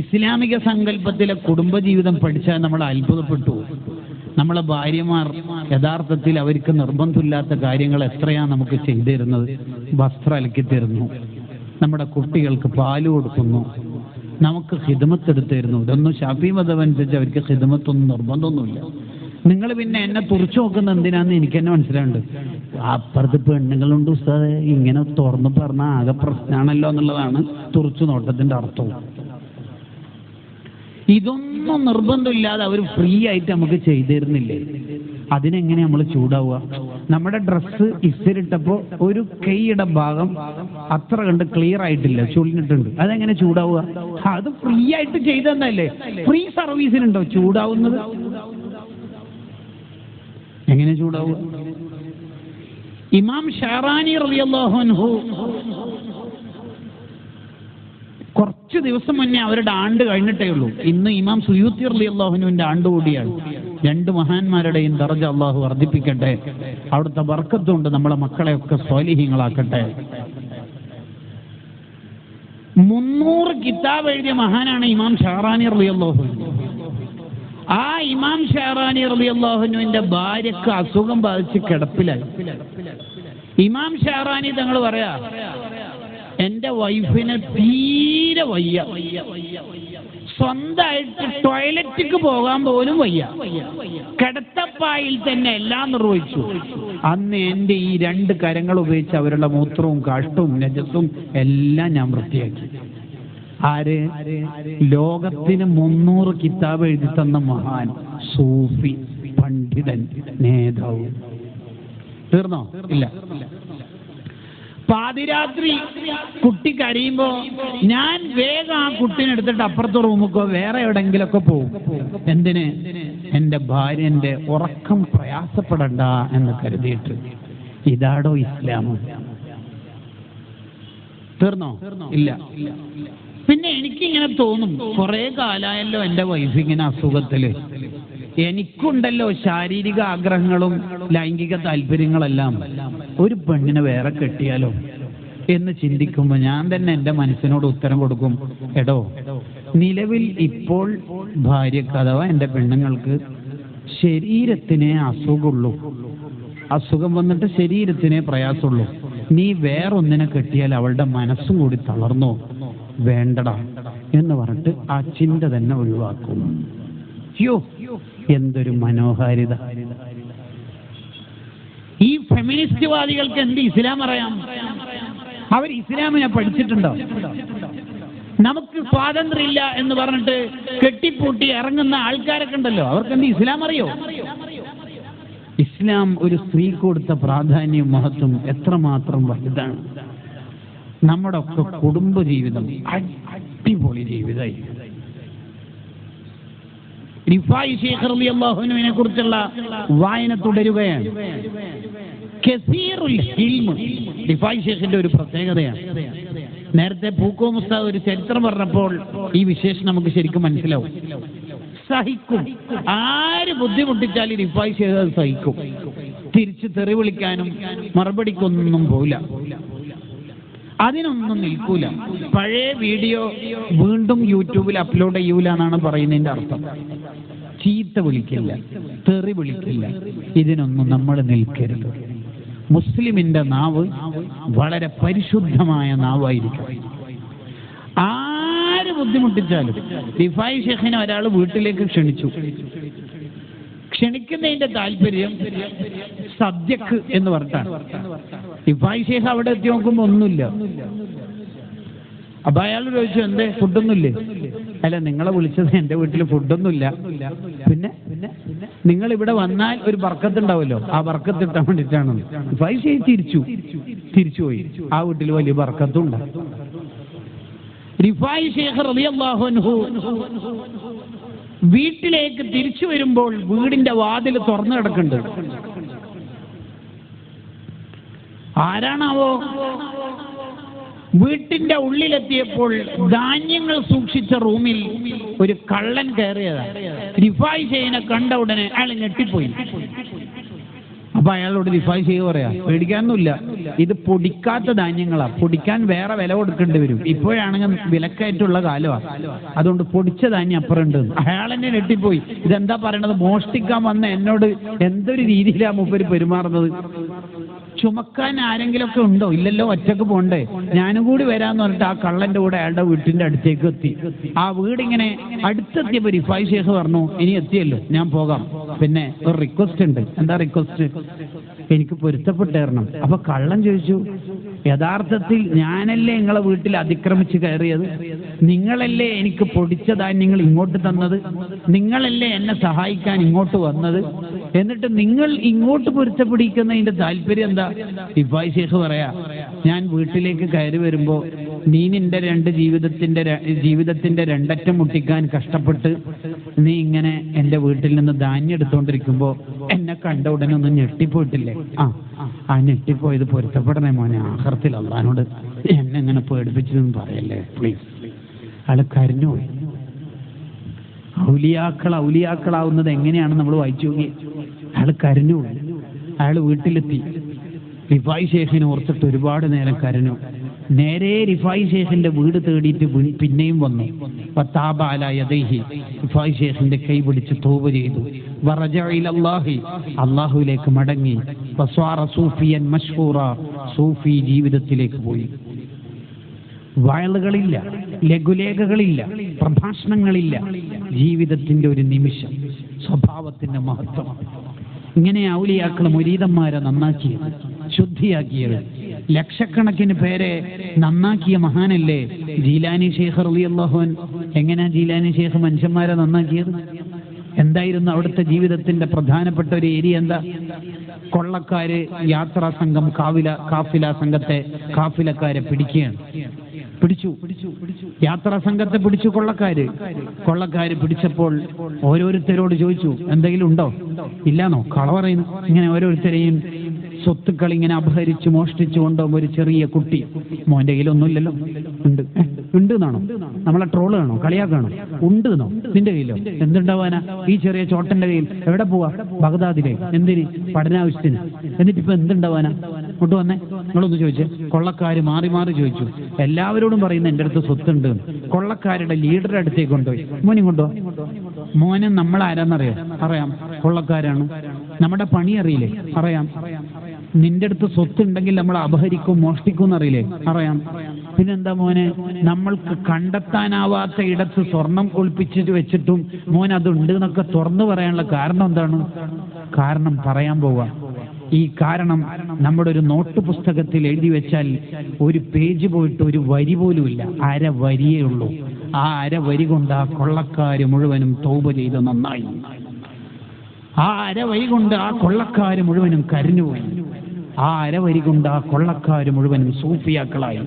ഇസ്ലാമിക സങ്കല്പത്തിലെ കുടുംബജീവിതം പഠിച്ചാൽ നമ്മൾ അത്ഭുതപ്പെട്ടു. നമ്മളെ ഭാര്യമാർ യഥാർത്ഥത്തിൽ അവർക്ക് നിർബന്ധമില്ലാത്ത കാര്യങ്ങൾ എത്രയാ നമുക്ക് ചെയ്തു തരുന്നത്. വസ്ത്രം അലക്കി തരുന്നു, നമ്മുടെ കുട്ടികൾക്ക് പാല് കൊടുക്കുന്നു, നമുക്ക് ഖിദ്മത്ത് എടുത്തു തരുന്നു. ഇതൊന്നും ശാഫി മതം അനുസരിച്ച് അവർക്ക് ഖിദ്മത്തൊന്നും നിർബന്ധമൊന്നുമില്ല. നിങ്ങൾ പിന്നെ എന്നെ തുറച്ചു നോക്കുന്ന എന്തിനാന്ന് എനിക്ക് തന്നെ മനസ്സിലാവുന്നുണ്ട്. അപ്പുറത്ത് പെണ്ണുങ്ങളുണ്ട് ഉസ്താദേ, ഇങ്ങനെ തുറന്നു പറഞ്ഞാൽ ആകെ പ്രശ്നമാണല്ലോ എന്നുള്ളതാണ് തുറച്ചു നോട്ടത്തിന്റെ അർത്ഥവും. ഇതൊന്നും നിർബന്ധമില്ലാതെ അവർ ഫ്രീ ആയിട്ട് നമുക്ക് ചെയ്തു തരുന്നില്ലേ? അതിനെങ്ങനെ നമ്മൾ ചൂടാവുക? നമ്മുടെ ഡ്രസ്സ് ഇസ്തിരിട്ടപ്പോ ഒരു കൈയുടെ ഭാഗം അത്ര കണ്ട് ക്ലിയർ ആയിട്ടില്ല, ചുളിഞ്ഞിട്ടുണ്ട്, അതെങ്ങനെ ചൂടാവുക? അത് ഫ്രീ ആയിട്ട് ചെയ്തെന്നല്ലേ? ഫ്രീ സർവീസിനുണ്ടോ ചൂടാവുന്നത്? എങ്ങനെ ചൂടാവുക? ഇമാം ഷാറാനി റളിയല്ലാഹു അൻഹു കുറച്ച് ദിവസം മുന്നേ അവരുടെ ആണ്ട് കഴിഞ്ഞിട്ടേ ഉള്ളൂ. ഇന്ന് ഇമാം സുയൂത്തി റളിയല്ലാഹു അൻഹുവിന്റെ ആണ്ട് കൂടിയാണ്. 2 മഹാന്മാരുടെയും ദറജ അല്ലാഹു വർദ്ധിപ്പിക്കട്ടെ. അവിടുത്തെ ബർക്കത്തുകൊണ്ട് നമ്മളെ മക്കളെയൊക്കെ സ്വാലിഹീങ്ങളാക്കട്ടെ. 300 കിതാബ് എഴുതിയ മഹാനാണ് ഇമാം ഷാറാനി റളിയല്ലാഹു അൻഹു. ആ ഇമാം ഷാറാനി റളിയല്ലാഹു അൻഹുവിന്റെ ഭാര്യക്ക് അസുഖം ബാധിച്ച് കിടപ്പിലായി. ഇമാം ഷാറാനി തങ്ങൾ പറയാ, എന്റെ വൈഫിന് തീരെ വയ്യ, സ്വന്തമായിട്ട് ടോയ്ലറ്റിക്ക് പോകാൻ പോലും വയ്യ, കിടത്തപ്പായിൽ തന്നെ എല്ലാം നിർവഹിച്ചു. അന്ന് എന്റെ ഈ 2 കരങ്ങൾ ഉപയോഗിച്ച് അവരുടെ മൂത്രവും കാഷ്ടവും നജസും എല്ലാം ഞാൻ വൃത്തിയാക്കി. ആര്? ലോകത്തിന് 300 കിതാബ് എഴുതി തന്ന മഹാൻ, സൂഫി പണ്ഡിതൻ, നേതാവ്. തീർന്നോ? ഇല്ല. പാതിരാത്രി കുട്ടി കരയുമ്പോ ഞാൻ വേഗം ആ കുട്ടീനെ എടുത്തിട്ട് അപ്പുറത്തെ റൂമിക്കോ വേറെ എവിടെങ്കിലൊക്കെ പോകും. എന്തിന്? എന്റെ ഭാര്യന്റെ ഉറക്കം പ്രയാസപ്പെടണ്ട എന്ന് കരുതിയിട്ട്. ഇതാടോ ഇസ്ലാം? തീർന്നോ? ഇല്ല. പിന്നെ എനിക്കിങ്ങനെ തോന്നും, കുറെ കാലമായല്ലോ എൻ്റെ വൈഫ് ഇങ്ങനെ അസുഖത്തില്, എനിക്കുണ്ടല്ലോ ശാരീരിക ആഗ്രഹങ്ങളും ലൈംഗിക താല്പര്യങ്ങളെല്ലാം, ഒരു പെണ്ണിനെ വേറെ കെട്ടിയാലോ എന്ന് ചിന്തിക്കുമ്പോൾ ഞാൻ തന്നെ എൻ്റെ മനസ്സിനോട് ഉത്തരം കൊടുക്കും, എടോ, നിലവിൽ ഇപ്പോൾ ഭാര്യക്ക് അഥവാ എൻ്റെ പെണ്ണുങ്ങൾക്ക് ശരീരത്തിനെ അസുഖമുള്ളൂ, അസുഖം വന്നിട്ട് ശരീരത്തിനെ പ്രയാസമുള്ളൂ. നീ വേറൊന്നിനെ കെട്ടിയാൽ അവളുടെ മനസ്സും കൂടി തളർന്നോ, വേണ്ടടാ എന്ന് പറഞ്ഞിട്ട് ആ ചിന്ത തന്നെ ഒഴിവാക്കും. യോ, എന്തൊരു മനോഹാരിത! ഈ ഫെമിനിസ്റ്റ് വാദികൾക്ക് എന്ത് ഇസ്ലാം അറിയാം? അവർ ഇസ്ലാമിനെ പഠിച്ചിട്ടുണ്ടോ? നമുക്ക് സ്വാതന്ത്ര്യമില്ല എന്ന് പറഞ്ഞിട്ട് കെട്ടിപ്പൂട്ടി ഇറങ്ങുന്ന ആൾക്കാരൊക്കെ ഉണ്ടല്ലോ, അവർക്ക് എന്ത് ഇസ്ലാം അറിയോ? ഇസ്ലാം ഒരു സ്ത്രീ കൊടുത്ത പ്രാധാന്യം മഹത്വം എത്രമാത്രം വലുതാണ്. നമ്മുടെ ഒക്കെ കുടുംബ ജീവിതം അടിപൊളി ജീവിതമായി. റിഫായി ശൈഖ് റളിയല്ലാഹു അൻഹുവിനെ കുറിച്ചുള്ള വായന തുടരുകയാണ്. കസീറുൽ ഹിൽമ് റിഫായി ശൈഖിന്റെ ഒരു പ്രത്യേകതയാണ്. നേരത്തെ പൂക്കോ മുസ്താദ് ഒരു ചരിത്രം പറഞ്ഞപ്പോൾ ഈ വിശേഷം നമുക്ക് ശരിക്കും മനസ്സിലാവും. സഹിക്കും, ആര് ബുദ്ധിമുട്ടിച്ചാലും റിഫായി ശൈഖ് അത് സഹിക്കും. തിരിച്ച് തെറി വിളിക്കാനും മറുപടിക്കൊന്നും പോവില്ല, അതിനൊന്നും നിൽക്കൂല. പഴയ വീഡിയോ വീണ്ടും യൂട്യൂബിൽ അപ്ലോഡ് ചെയ്യൂല എന്നാണ് പറയുന്നതിന്റെ അർത്ഥം. ചീത്ത വിളിക്കില്ല, തെറി വിളിക്കില്ല, ഇതിനൊന്നും നമ്മൾ നിൽക്കരുത്. മുസ്ലിമിന്റെ നാവ് വളരെ പരിശുദ്ധമായ നാവായിരിക്കും. ആര് ബുദ്ധിമുട്ടിച്ചാലും, റിഫായി ശൈഖിനെ ഒരാൾ വീട്ടിലേക്ക് ക്ഷണിച്ചു. ക്ഷണിക്കുന്നതിന്റെ താല്പര്യം സദ്യക്ക് എന്ന് പറഞ്ഞിട്ടാണ്. റിഫായി ശൈഖ് അവിടെ എത്തി നോക്കുമ്പോ ഒന്നുമില്ല. അപ്പൊ അയാൾ ചോദിച്ചു, എന്തേ, ഫുഡൊന്നുമില്ലേ? അല്ല, നിങ്ങളെ വിളിച്ചത് എന്റെ വീട്ടിൽ ഫുഡൊന്നുമില്ല, പിന്നെ നിങ്ങൾ ഇവിടെ വന്നാൽ ഒരു ബർക്കത്ത് ഉണ്ടാവുമല്ലോ, ആ ബർക്കത്ത് ഇട്ടാൻ വേണ്ടിയിട്ടാണ്. റിഫായി ശൈഖ് തിരിച്ചുപോയി. ആ വീട്ടിൽ വലിയ ബർക്കത്തും ഉണ്ട്. റിഫായി ശൈഖ് റളിയല്ലാഹു അൻഹു വീട്ടിലേക്ക് തിരിച്ചു വരുമ്പോൾ വീടിന്റെ വാതിൽ തുറന്നു കിടക്കുന്നുണ്ട്. ആരാണാവോ? വീട്ടിന്റെ ഉള്ളിലെത്തിയപ്പോൾ ധാന്യങ്ങൾ സൂക്ഷിച്ച റൂമിൽ ഒരു കള്ളൻ കയറിയതാണ്. റിഫായി ശൈഖിനെ കണ്ട ഉടനെ അയാൾ ഞെട്ടിപ്പോയി. അപ്പൊ അയാളോട് റിഫായി ശൈഖ് പറയാ, പേടിക്കാനൊന്നുമില്ല, ഇത് പൊടിക്കാത്ത ധാന്യങ്ങളാ, പൊടിക്കാൻ വേറെ വില കൊടുക്കേണ്ടി വരും, ഇപ്പോഴാണെങ്കിൽ വിലക്കയറ്റുള്ള കാലമാണ്, അതുകൊണ്ട് പൊടിച്ച ധാന്യം അപ്പുറം ഉണ്ട്. അയാൾ എന്നെ ഞെട്ടിപ്പോയി. ഇതെന്താ പറയണത്? മോഷ്ടിക്കാൻ വന്ന എന്നോട് എന്തൊരു രീതിയിലാണ് മൂപ്പര് പെരുമാറുന്നത്? ചുമക്കാൻ ആരെങ്കിലും ഒക്കെ ഉണ്ടോ? ഇല്ലല്ലോ, ഒറ്റക്ക് പോണ്ടേ, ഞാനും കൂടി വരാന്ന് പറഞ്ഞിട്ട് ആ കള്ളന്റെ കൂടെ അയാളുടെ വീട്ടിന്റെ അടുത്തേക്ക് എത്തി. ആ വീടിങ്ങനെ അടുത്തെത്തിയപ്പോ റിഫായി ശൈഖ് പറഞ്ഞു, ഇനി എത്തിയല്ലോ, ഞാൻ പോകാം, പിന്നെ ഒരു റിക്വസ്റ്റ് ഉണ്ട്. എന്താ റിക്വസ്റ്റ്? എനിക്ക് പൊരുത്തപ്പെട്ട് തരണം. അപ്പൊ കള്ളൻ ചോദിച്ചു, യഥാർത്ഥത്തിൽ ഞാനല്ലേ നിങ്ങളെ വീട്ടിൽ അതിക്രമിച്ച് കയറിയത്? നിങ്ങളല്ലേ എനിക്ക് പൊടിച്ച ധാന്യങ്ങൾ ഇങ്ങോട്ട് തന്നത്? നിങ്ങളല്ലേ എന്നെ സഹായിക്കാൻ ഇങ്ങോട്ട് വന്നത്? എന്നിട്ട് നിങ്ങൾ ഇങ്ങോട്ട് പൊരുത്തപ്പെടിക്കുന്നതിന്റെ താല്പര്യം എന്താ? റിഫായി ശൈഖ് പറയാ, ഞാൻ വീട്ടിലേക്ക് കയറി വരുമ്പോ നീ നിന്റെ ജീവിതത്തിന്റെ രണ്ടറ്റം മുട്ടിക്കാൻ കഷ്ടപ്പെട്ട് നീ ഇങ്ങനെ എന്റെ വീട്ടിൽ നിന്ന് ധാന്യം എടുത്തോണ്ടിരിക്കുമ്പോ എന്നെ കണ്ട ഉടനെ ഒന്നും ഞെട്ടിപ്പോയിട്ടില്ലേ? ആ ഞെട്ടിപ്പോയത് പൊരുത്തപ്പെടണേ മോനെ, ആഖിറത്തിൽ അള്ളാനോട് എന്നെ എങ്ങനെ പേടിപ്പിച്ചതെന്ന് പറയല്ലേ പ്ലീസ്. അയാൾ കരഞ്ഞുപോയി. ഔലിയാക്കളാവുന്നത് എങ്ങനെയാണ് നമ്മൾ വായിച്ചു നോക്കി. അയാൾ കരഞ്ഞുപോയി. അയാൾ വീട്ടിലെത്തി. റിഫായി ശൈഖിനെ ഓർത്തിട്ട് ഒരുപാട് നേരം കരഞ്ഞു. നേരെ റിഫായി ശൈഖിന്റെ വീട് തേടിയിട്ട് പിന്നെയും വന്നു. ഫതാബ അലാ യദൈഹി, റിഫായി ശൈഖിന്റെ കൈ പിടിച്ച് തൗബ ചെയ്തു. വറജഅ ഇലല്ലാഹി, അല്ലാഹുവിലേക്ക് മടങ്ങി. ഫസ്വാറ സൂഫിയൻ മശ്ഹൂറ, സൂഫി ജീവിതത്തിലേക്ക് പോയി. വയലുകളില്ല, ലഘുലേഖകളില്ല, പ്രഭാഷണങ്ങളില്ല, ജീവിതത്തിന്റെ ഒരു നിമിഷം, സ്വഭാവത്തിന്റെ മഹത്വം. ഇങ്ങനെ ഔലിയാക്കൾ മുരീദന്മാരെ നന്നാക്കിയത്, ശുദ്ധിയാക്കിയത്. ലക്ഷക്കണക്കിന് പേരെ നന്നാക്കിയ മഹാനല്ലേ ജീലാനി ശൈഖ് റളിയല്ലാഹു അൻഹു. എങ്ങനെയാ ജീലാനി ശൈഖ് മനുഷ്യന്മാരെ നന്നാക്കിയത്? എന്തായിരുന്നു അവിടുത്തെ ജീവിതത്തിന്റെ പ്രധാനപ്പെട്ട ഒരു ഏരിയ? എന്താ? കൊള്ളക്കാര്, യാത്രാ സംഘം, കാഫില സംഘത്തെ, കാഫിലക്കാരെ പിടിക്കുകയാണ്. പിടിച്ചു, യാത്രാ സംഘത്തെ പിടിച്ചു കൊള്ളക്കാര് പിടിച്ചപ്പോൾ ഓരോരുത്തരോട് ചോദിച്ചു, എന്തെങ്കിലും ഉണ്ടോ? ഇല്ലാന്നോ? കള പറയുന്നു. ഇങ്ങനെ ഓരോരുത്തരെയും സ്വത്തുക്കൾ ഇങ്ങനെ അപഹരിച്ച് മോഷ്ടിച്ചു കൊണ്ടുപോകുമ്പോൾ ഒരു ചെറിയ കുട്ടി, മോന്റെ കയ്യിലൊന്നുമില്ലല്ലോ, ഉണ്ട് ഉണ്ട് എന്നാണോ, നമ്മളെ ട്രോള് കാണോ, കളിയാക്കാണോ, ഉണ്ട് എന്നോ, നിന്റെ കയ്യിലോ, എന്തുണ്ടാവാനാ ഈ ചെറിയ ചോട്ടന്റെ കയ്യിൽ? എവിടെ പോവാ? ബഗ്ദാദിലേക്ക്. എന്തിന്? പഠനാവശ്യത്തിന്. എന്നിട്ട് ഇപ്പൊ എന്തുണ്ടാവാനാ? കൊണ്ട് വന്നേ, നിങ്ങളൊന്ന് ചോദിച്ചേ. കൊള്ളക്കാര് മാറി മാറി ചോദിച്ചു. എല്ലാവരോടും പറയുന്ന എൻ്റെ അടുത്ത് സ്വത്തുണ്ട്. കൊള്ളക്കാരുടെ ലീഡറുടെ അടുത്തേക്ക് കൊണ്ടുപോയി. മോനെ കൊണ്ടുപോവാ. മോനെ നമ്മളാരാന്നറിയോ? അറിയാം, കൊള്ളക്കാരാണ്. നമ്മുടെ പണി അറിയില്ലേ? അറിയാം. നിന്റെ അടുത്ത് സ്വത്തുണ്ടെങ്കിൽ നമ്മൾ അപഹരിക്കും മോഷ്ടിക്കും എന്നറിയില്ലേ? അറിയാം. പിന്നെന്താ മോനെ, നമ്മൾക്ക് കണ്ടെത്താനാവാത്ത ഇടത്ത് സ്വർണം ഒളിപ്പിച്ചിട്ട് വെച്ചിട്ടും മോൻ അതുണ്ട് എന്നൊക്കെ തുറന്നു പറയാനുള്ള കാരണം എന്താണ്? കാരണം പറയാൻ പോവാ. ഈ കാരണം നമ്മുടെ ഒരു നോട്ട് പുസ്തകത്തിൽ എഴുതി വെച്ചാൽ ഒരു പേജ് പോയിട്ട് ഒരു വരി പോലും ഇല്ല, അര വരിയേ ഉള്ളൂ. ആ അര വരി കൊണ്ട് ആ കൊള്ളക്കാര് മുഴുവനും തൗബ ചെയ്ത് നന്നായി. ആ അര വരി കൊണ്ട് ആ കൊള്ളക്കാര് മുഴുവനും കരഞ്ഞുപോയി. ആ അര വരി കൊണ്ട് ആ കൊള്ളക്കാര് മുഴുവനും സൂഫിയാക്കളായി.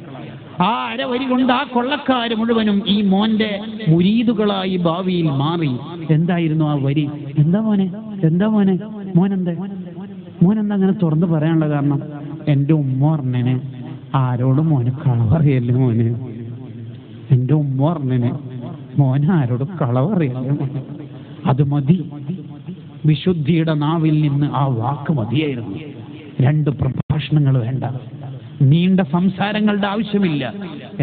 ആ അര വരി കൊണ്ട് ആ കൊള്ളക്കാര് മുഴുവനും ഈ മോന്റെ മുരീദുകളായി ഭാവിയിൽ മാറി. എന്തായിരുന്നു ആ വരി? എന്താ മോനെ, എന്താ മോനെ, മോനെന്താ അങ്ങനെ തുറന്ന് പറയാനുള്ള കാരണം? എൻ്റെ ഉമ്മ പറഞ്ഞനെ ആരോടും മോന് കളവറിയല്ലേ മോന്. എൻ്റെ ഉമ്മ പറഞ്ഞനെ മോന് ആരോടും കളവറിയല്ലേ മോന്. അത് മതി. വിശുദ്ധിയുടെ നാവിൽ നിന്ന് ആ വാക്ക് മതിയായിരുന്നു. 2 പ്രഭാഷണങ്ങൾ വേണ്ട, നീണ്ട സംസാരങ്ങളുടെ ആവശ്യമില്ല.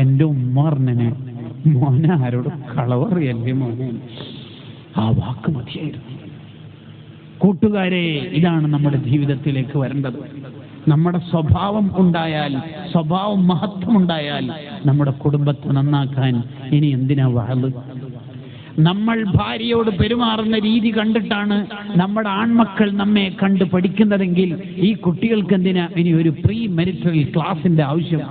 എൻ്റെ ഉമ്മ പറഞ്ഞനെ മോന് ആരോടും കളവറിയല്ലേ മോനെ. ആ വാക്ക് മതിയായിരുന്നു. കൂട്ടുകാരെ, ഇതാണ് നമ്മുടെ ജീവിതത്തിലേക്ക് വരേണ്ടത്. നമ്മുടെ സ്വഭാവം ഉണ്ടായാൽ, സ്വഭാവം മഹത്വമുണ്ടായാൽ നമ്മുടെ കുടുംബത്തെ നന്നാക്കാൻ ഇനി എന്തിനാ വഅദ്? നമ്മൾ ഭാര്യയോട് പെരുമാറുന്ന രീതി കണ്ടിട്ടാണ് നമ്മുടെ ആൺമക്കൾ നമ്മെ കണ്ട് പഠിക്കുന്നതെങ്കിൽ ഈ കുട്ടികൾക്ക് എന്തിനാ ഇനി ഒരു പ്രീ മെരിറ്റൽ ക്ലാസിന്റെ ആവശ്യം?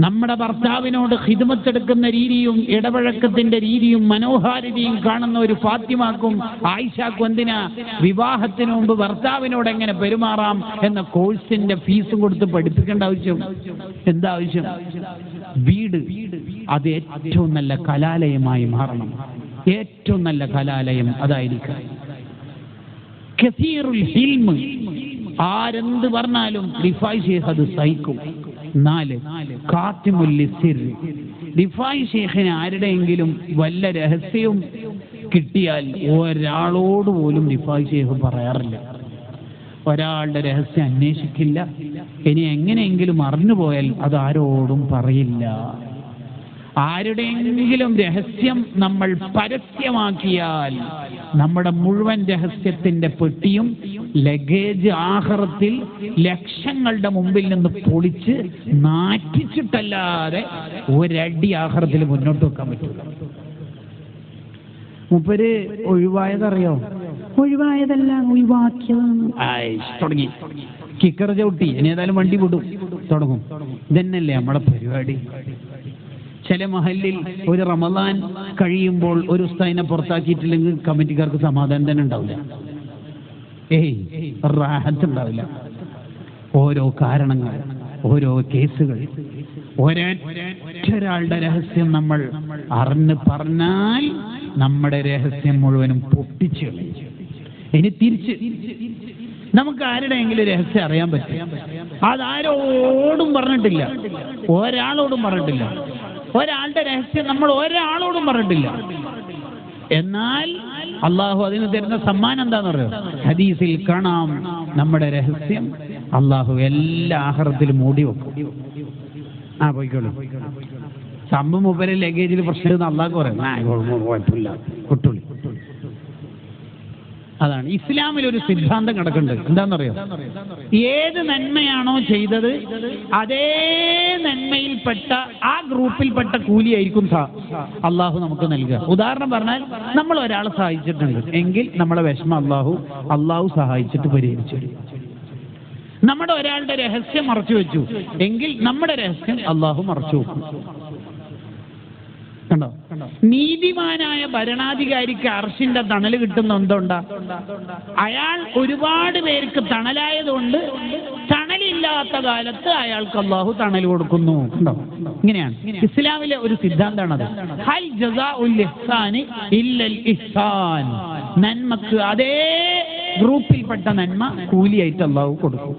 നമ്മുടെ ഭർത്താവിനോട് ഖിദ്മത്തെടുക്കുന്ന രീതിയും ഇടപഴക്കത്തിന്റെ രീതിയും മനോഹാരിതയും കാണുന്ന ഒരു ഫാത്തിമാക്കും ആയിഷാക്കും എന്തിനാ വിവാഹത്തിന് മുമ്പ് ഭർത്താവിനോട് എങ്ങനെ പെരുമാറാം എന്ന കോഴ്സിന്റെ ഫീസും കൊടുത്ത് പഠിപ്പിക്കേണ്ട ആവശ്യം? എന്താ ആവശ്യം? വീട് അത് ഏറ്റവും നല്ല കലാലയമായി മാറണം. ഏറ്റവും നല്ല കലാലയം അതായിരിക്കും. കസീറുൽ ഹിൽമ്, ആരെന്ത് പറഞ്ഞാലും റിഫായ് ശൈഖ് അത് സഹിക്കും. 4 ഖാത്തിമുൽ ലിസിർ, റിഫായ് ശൈഖിന് ആരുടെയെങ്കിലും വല്ല രഹസ്യവും കിട്ടിയാൽ ഒരാളോട് പോലും റിഫായ് ശൈഖ് പറയാറില്ല. ഒരാളുടെ രഹസ്യം അന്വേഷിക്കില്ല. ഇനി എങ്ങനെയെങ്കിലും അറിഞ്ഞുപോയാൽ അത് ആരോടും പറയില്ല. ആരുടെയെങ്കിലും രഹസ്യം നമ്മൾ പരസ്യമാക്കിയാൽ നമ്മുടെ മുഴുവൻ രഹസ്യത്തിന്റെ പെട്ടിയും ലഗേജ് ആഖിറത്തിൽ ലക്ഷങ്ങളുടെ മുമ്പിൽ നിന്ന് പൊളിച്ച് നാറ്റിച്ചിട്ടല്ലാതെ ഒരടി ആഖിറത്തിൽ മുന്നോട്ട് വെക്കാൻ പറ്റില്ല. മൂപ്പര് ഒഴിവായതറിയോ? ഒഴിവായതല്ല, ഒഴിവാക്കിയതാണ്. തുടങ്ങി കിക്കർ ചവിട്ടി. ഇനി ഏതായാലും വണ്ടി വിടും, തുടങ്ങും. ഇതന്നെയല്ലേ നമ്മുടെ പരിപാടി. ചില മഹല്ലിൽ ഒരു റമദാൻ കഴിയുമ്പോൾ ഒരു ഉസ്താദിനെ പുറത്താക്കിയിട്ടില്ലെങ്കിൽ കമ്മിറ്റിക്കാർക്ക് സമാധാനം തന്നെ ഉണ്ടാവില്ല. റാഹത്ത് ഉണ്ടാവില്ല. ഓരോ കാരണങ്ങൾ, ഓരോ കേസുകൾ. ഒരൊറ്റൊരാളുടെ രഹസ്യം നമ്മൾ അറിഞ്ഞ് പറഞ്ഞാൽ നമ്മുടെ രഹസ്യം മുഴുവനും പൊട്ടിച്ചു. ഇനി തിരിച്ച് നമുക്ക് ആരുടെയെങ്കിലും രഹസ്യം അറിയാൻ പറ്റും, അതാരോടും പറഞ്ഞിട്ടില്ല, ഒരാളോടും പറഞ്ഞിട്ടില്ല. ഒരാളുടെ രഹസ്യം നമ്മൾ ഒരാളോടും പറഞ്ഞിട്ടില്ല. എന്നാൽ അള്ളാഹു അതിന് തരുന്ന സമ്മാനം എന്താന്ന് പറയോ? ഹദീസിൽ കാണാം, നമ്മുടെ രഹസ്യം അള്ളാഹു എല്ലാ ആഖിറത്തിലും മൂടി വെക്കും. പോയിക്കോളൂ. സംഭവം മൂപ്പരെ ലഗേജിൽ പ്രശ്നം അള്ളാഹു പറയും, കുഴപ്പമില്ല, കുട്ടുള്ളി. അതാണ് ഇസ്ലാമിൽ ഒരു സിദ്ധാന്തം കിടക്കുന്നുണ്ട്. എന്താണെന്നറിയോ? ഏത് നന്മയാണോ ചെയ്തത് അതേ നന്മയിൽപ്പെട്ട ആ ഗ്രൂപ്പിൽപ്പെട്ട കൂലിയായിരിക്കും അള്ളാഹു നമുക്ക് നൽകുക. ഉദാഹരണം പറഞ്ഞാൽ, നമ്മൾ ഒരാളെ സഹായിച്ചിട്ടുണ്ട് എങ്കിൽ നമ്മളെ വിഷമം അള്ളാഹു സഹായിച്ചിട്ട് പരിഹരിച്ചു. നമ്മുടെ ഒരാളുടെ രഹസ്യം മറച്ചു വെച്ചു എങ്കിൽ നമ്മുടെ രഹസ്യം അള്ളാഹു മറച്ചു വെക്കും. കണ്ടോ? നീതിമാനായ ഭരണാധികാരിക്ക് അർശിന്റെ തണല് കിട്ടുന്ന എന്തുണ്ടാ? അയാൾ ഒരുപാട് പേർക്ക് തണലായതുകൊണ്ട് തണലില്ലാത്ത കാലത്ത് അയാൾക്ക് അള്ളാഹു തണൽ കൊടുക്കുന്നു. കണ്ടോ? ഇങ്ങനെയാണ് ഇസ്ലാമിലെ ഒരു സിദ്ധാന്തമാണത്. ഹൽ ജസാഉൽ ഇഹ്സാനി ഇല്ലൽ ഇഹ്സാൻ. നന്മക്ക് അതേ ഗ്രൂപ്പിൽപ്പെട്ട നന്മ കൂലിയായിട്ട് അള്ളാഹു കൊടുക്കും.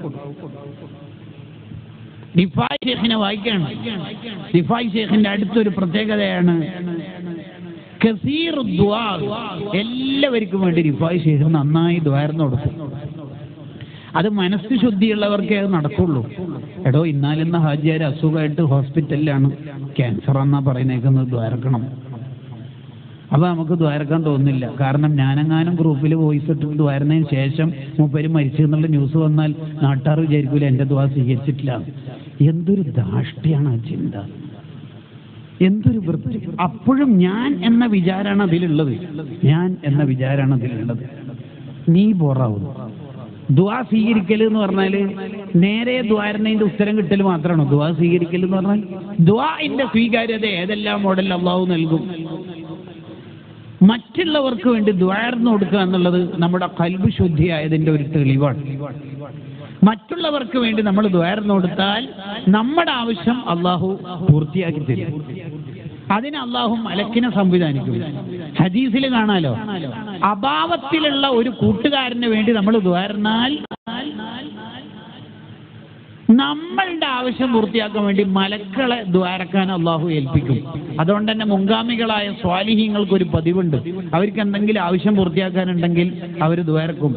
റിഫായി ഷേഖിനെ വായിക്കണം. റിഫായി ഷേഖിന്റെ അടുത്തൊരു പ്രത്യേകതയാണ് കസീറു ദുആ. എല്ലാവർക്കും വേണ്ടി റിഫായി ഷേഖ് നന്നായി ദ്വാരം കൊടുക്കും. അത് മനസ്സ് ശുദ്ധിയുള്ളവർക്കേ അത് നടക്കുള്ളൂ. എടോ, ഇന്നാലിന്ന ഹാജിയാർ അസുഖമായിട്ട് ഹോസ്പിറ്റലിലാണ്, ക്യാൻസർ എന്നാ പറയുന്നേക്കുന്നത്, ദ്വാരക്കണം. അപ്പൊ നമുക്ക് ദ്വാരക്കാൻ തോന്നുന്നില്ല. കാരണം ഞാനെങ്ങാനും ഗ്രൂപ്പിൽ വോയിസ് ഇട്ടിട്ട് ദ്വാരുന്നതിന് ശേഷം മൂപ്പര് മരിച്ചു എന്നുള്ള ന്യൂസ് വന്നാൽ നാട്ടുകാർ വിചാരിക്കൂല എന്റെ ദ്വാ സ്വീകരിച്ചിട്ടില്ല. എന്തൊരു ധാഷ്ട്യാണ് ആ ചിന്ത, എന്തൊരു വൃത്തി. അപ്പോഴും ഞാൻ എന്ന വിചാരാണ് അതിലുള്ളത്, ഞാൻ എന്ന വിചാരാണ് അതിലുള്ളത്. നീ ബോറാവുന്നു. ദുആ സ്വീകരിക്കൽ എന്ന് പറഞ്ഞാല് നേരെ ദ്വാരനതിന്റെ ഉത്തരം കിട്ടൽ മാത്രമാണോ ദുആ സ്വീകരിക്കൽ എന്ന് പറഞ്ഞാൽ? ദുആഇന്റെ സ്വീകാര്യത ഏതെല്ലാം മോഡൽ അള്ളാഹു നൽകും. മറ്റുള്ളവർക്ക് വേണ്ടി ദ്വാർന്നു കൊടുക്കുക എന്നുള്ളത് നമ്മുടെ ഖൽബ് ശുദ്ധിയായതിന്റെ ഒരു തെളിവാണ്. മറ്റുള്ളവർക്ക് വേണ്ടി നമ്മൾ ദ്വാർന്നു കൊടുത്താൽ നമ്മുടെ ആവശ്യം അള്ളാഹു പൂർത്തിയാക്കി തരും. അതിന് അള്ളാഹു മലക്കിനെ സംവിധാനിക്കും. ഹദീസിൽ കാണാലോ, അഭാവത്തിലുള്ള ഒരു കൂട്ടുകാരന് വേണ്ടി നമ്മൾ ദ്വാർന്നാൽ നമ്മളുടെ ആവശ്യം പൂർത്തിയാക്കാൻ വേണ്ടി മലക്കളെ ദ്വാരക്കാൻ അള്ളാഹു ഏൽപ്പിക്കും. അതുകൊണ്ട് തന്നെ മുൻഗാമികളായ സ്വാലിഹീങ്ങൾക്ക് ഒരു പതിവുണ്ട്. അവർക്ക് എന്തെങ്കിലും ആവശ്യം പൂർത്തിയാക്കാനുണ്ടെങ്കിൽ അവർ ദ്വാരക്കും,